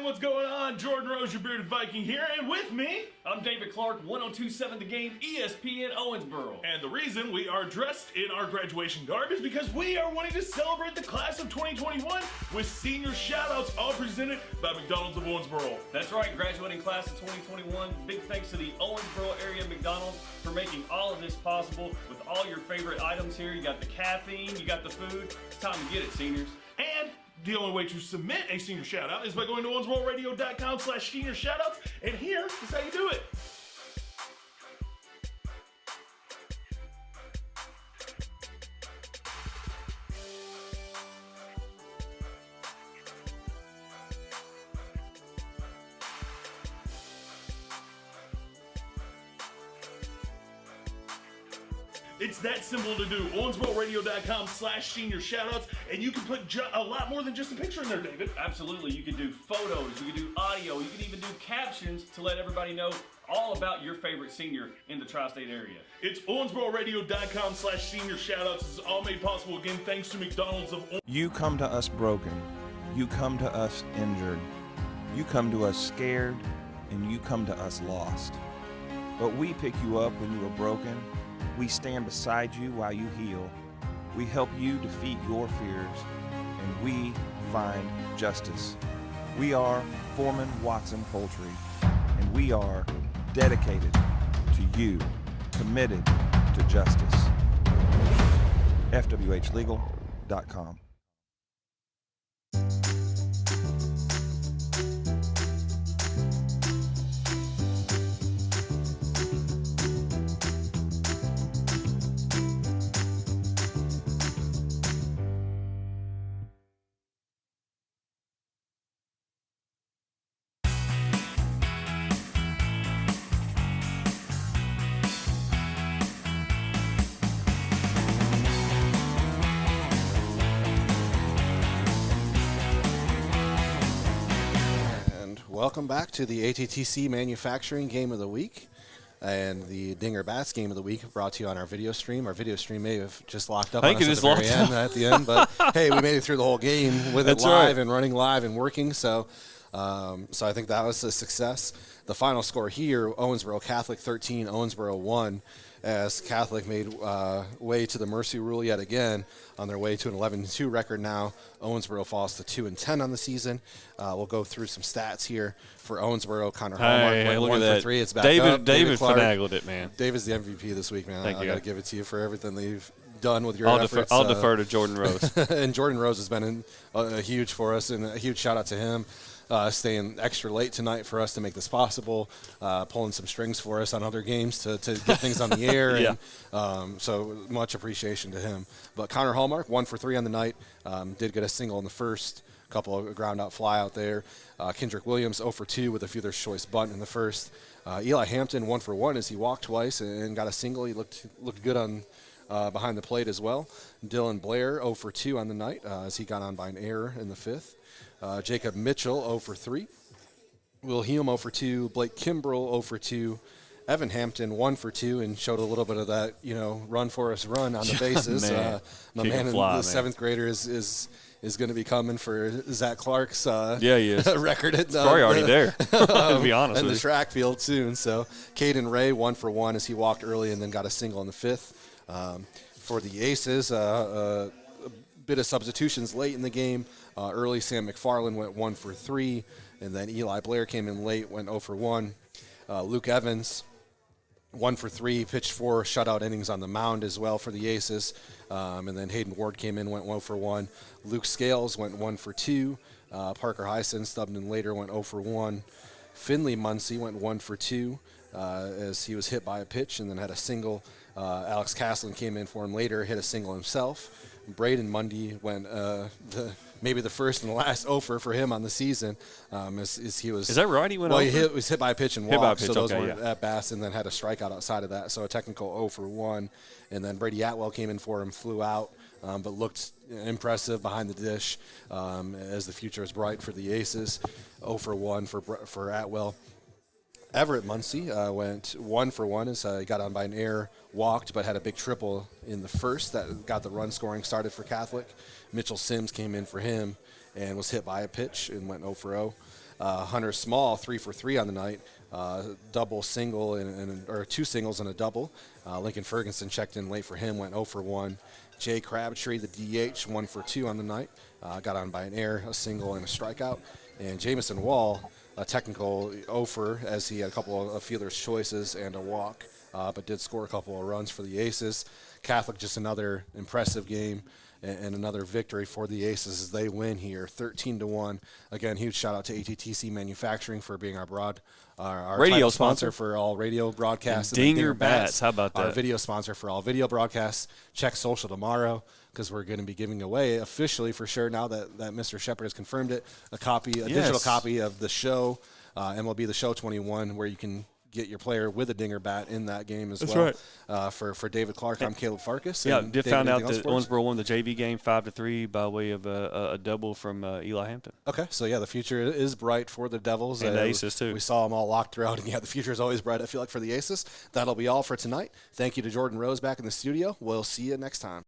What's going on? Jordan Rose, your bearded Viking here, and with me, I'm David Clark, 102.7 The Game, ESPN Owensboro. And the reason we are dressed in our graduation garb is because we are wanting to celebrate the class of 2021 with senior shout-outs, all presented by McDonald's of Owensboro. That's right, graduating class of 2021. Big thanks to the Owensboro area McDonald's for making all of this possible with all your favorite items here. You got the caffeine, you got the food. It's time to get it, seniors. And the only way to submit a senior shoutout is by going to owensbororadio.com/senior shoutouts, and here is how you do it. It's that simple to do. owensbororadio.com/senior shoutouts, and you can put a lot more than just a picture in there, David. Absolutely. You can do photos, you can do audio, you can even do captions to let everybody know all about your favorite senior in the tri-state area. It's owensbororadio.com/senior shoutouts. This is all made possible again thanks to McDonald's of You come to us broken. You come to us injured. You come to us scared, and you come to us lost. But we pick you up when you are broken. We stand beside you while you heal. We help you defeat your fears, and we find justice. We are Foreman Watson Poultry, and we are dedicated to you, committed to justice. FWHlegal.com. welcome back to the ATTC Manufacturing Game of the Week and the Dinger Bats Game of the Week, brought to you on our video stream. Our video stream may have just locked up on us at the end, but hey, we made it through the whole game with it live and running live and working, so I think that was a success. The final score here, Owensboro Catholic 13, Owensboro 1, as Catholic made way to the mercy rule yet again on their way to an 11-2 record now. Owensboro falls to 2-10 on the season. We'll go through some stats here for Owensboro. Connor Hallmark went 1 for 3. It's back up. David Clark finagled it, man. David's the MVP this week, man. I got to give it to you for everything that you've done with your efforts. I'll defer to Jordan Rose. And Jordan Rose has been huge for us, and a huge shout out to him. Staying extra late tonight for us to make this possible, pulling some strings for us on other games to get things on the air. Yeah. And so much appreciation to him. But Connor Hallmark, 1 for 3 on the night, did get a single in the first, couple of ground out fly out there. Kendrick Williams, 0 for 2 with a fielder's choice bunt in the first. Eli Hampton, 1 for 1 as he walked twice and got a single. He looked good on behind the plate as well. Dylan Blair, 0 for 2 on the night as he got on by an error in the fifth. Jacob Mitchell, 0 for 3. Will Hume, 0 for 2. Blake Kimbrell, 0 for 2. Evan Hampton, 1 for 2, and showed a little bit of that, run for us run on the bases. My man, the seventh grader, is going to be coming for Zach Clark's he is. record. It's probably already there, to be honest. And the track field soon. So Caden Ray, 1 for 1 as he walked early and then got a single in the fifth. For the Aces, a bit of substitutions late in the game. Early, Sam McFarland went 1 for 3, and then Eli Blair came in late, went 0 for 1. Luke Evans, 1 for 3, pitched 4 shutout innings on the mound as well for the Aces. And then Hayden Ward came in, went 1 for 1. Luke Scales went 1 for 2. Parker Hyson, stubbed in later, went 0 for 1. Finley Muncy went 1 for 2 as he was hit by a pitch and then had a single. Alex Castlin came in for him later, hit a single himself. Braden Mundy went maybe the first and the last offer for him on the season. As he was. Is that right? He went. Well, he was hit by a pitch and walked, so those were yeah. at bats, and then had a strikeout outside of that. So a technical 0 for 1, and then Brady Atwell came in for him, flew out, but looked impressive behind the dish. As the future is bright for the Aces, 0 for 1 for Atwell. Everett Muncy went 1 for 1 as he got on by an error, walked, but had a big triple in the first that got the run scoring started for Catholic. Mitchell Sims came in for him and was hit by a pitch and went 0 for 0. Hunter Small, 3 for 3 on the night, double single or 2 singles and a double. Lincoln Ferguson checked in late for him, went 0 for 1. Jay Crabtree, the DH, 1 for 2 on the night, got on by an error, a single and a strikeout. And Jamison Wall, a technical 0-fer as he had a couple of fielder's choices and a walk, but did score a couple of runs for the Aces. Catholic, just another impressive game and another victory for the Aces as they win here, 13-1. Again, huge shout out to ATTC Manufacturing for being our radio sponsor for all radio broadcasts. Dinger Bats, how about that? Our video sponsor for all video broadcasts. Check social tomorrow, because we're going to be giving away officially for sure now that Mr. Shepard has confirmed it, a digital copy of the show, MLB The Show 21, where you can get your player with a dinger bat in that game as well. That's right. For David Clark, I'm Caleb Farkas. Yeah, found out that Owensboro won the JV game 5-3 by way of a double from Eli Hampton. Okay, so yeah, the future is bright for the Devils. And the Aces too. We saw them all locked throughout, and yeah, the future is always bright, I feel like, for the Aces. That'll be all for tonight. Thank you to Jordan Rose back in the studio. We'll see you next time.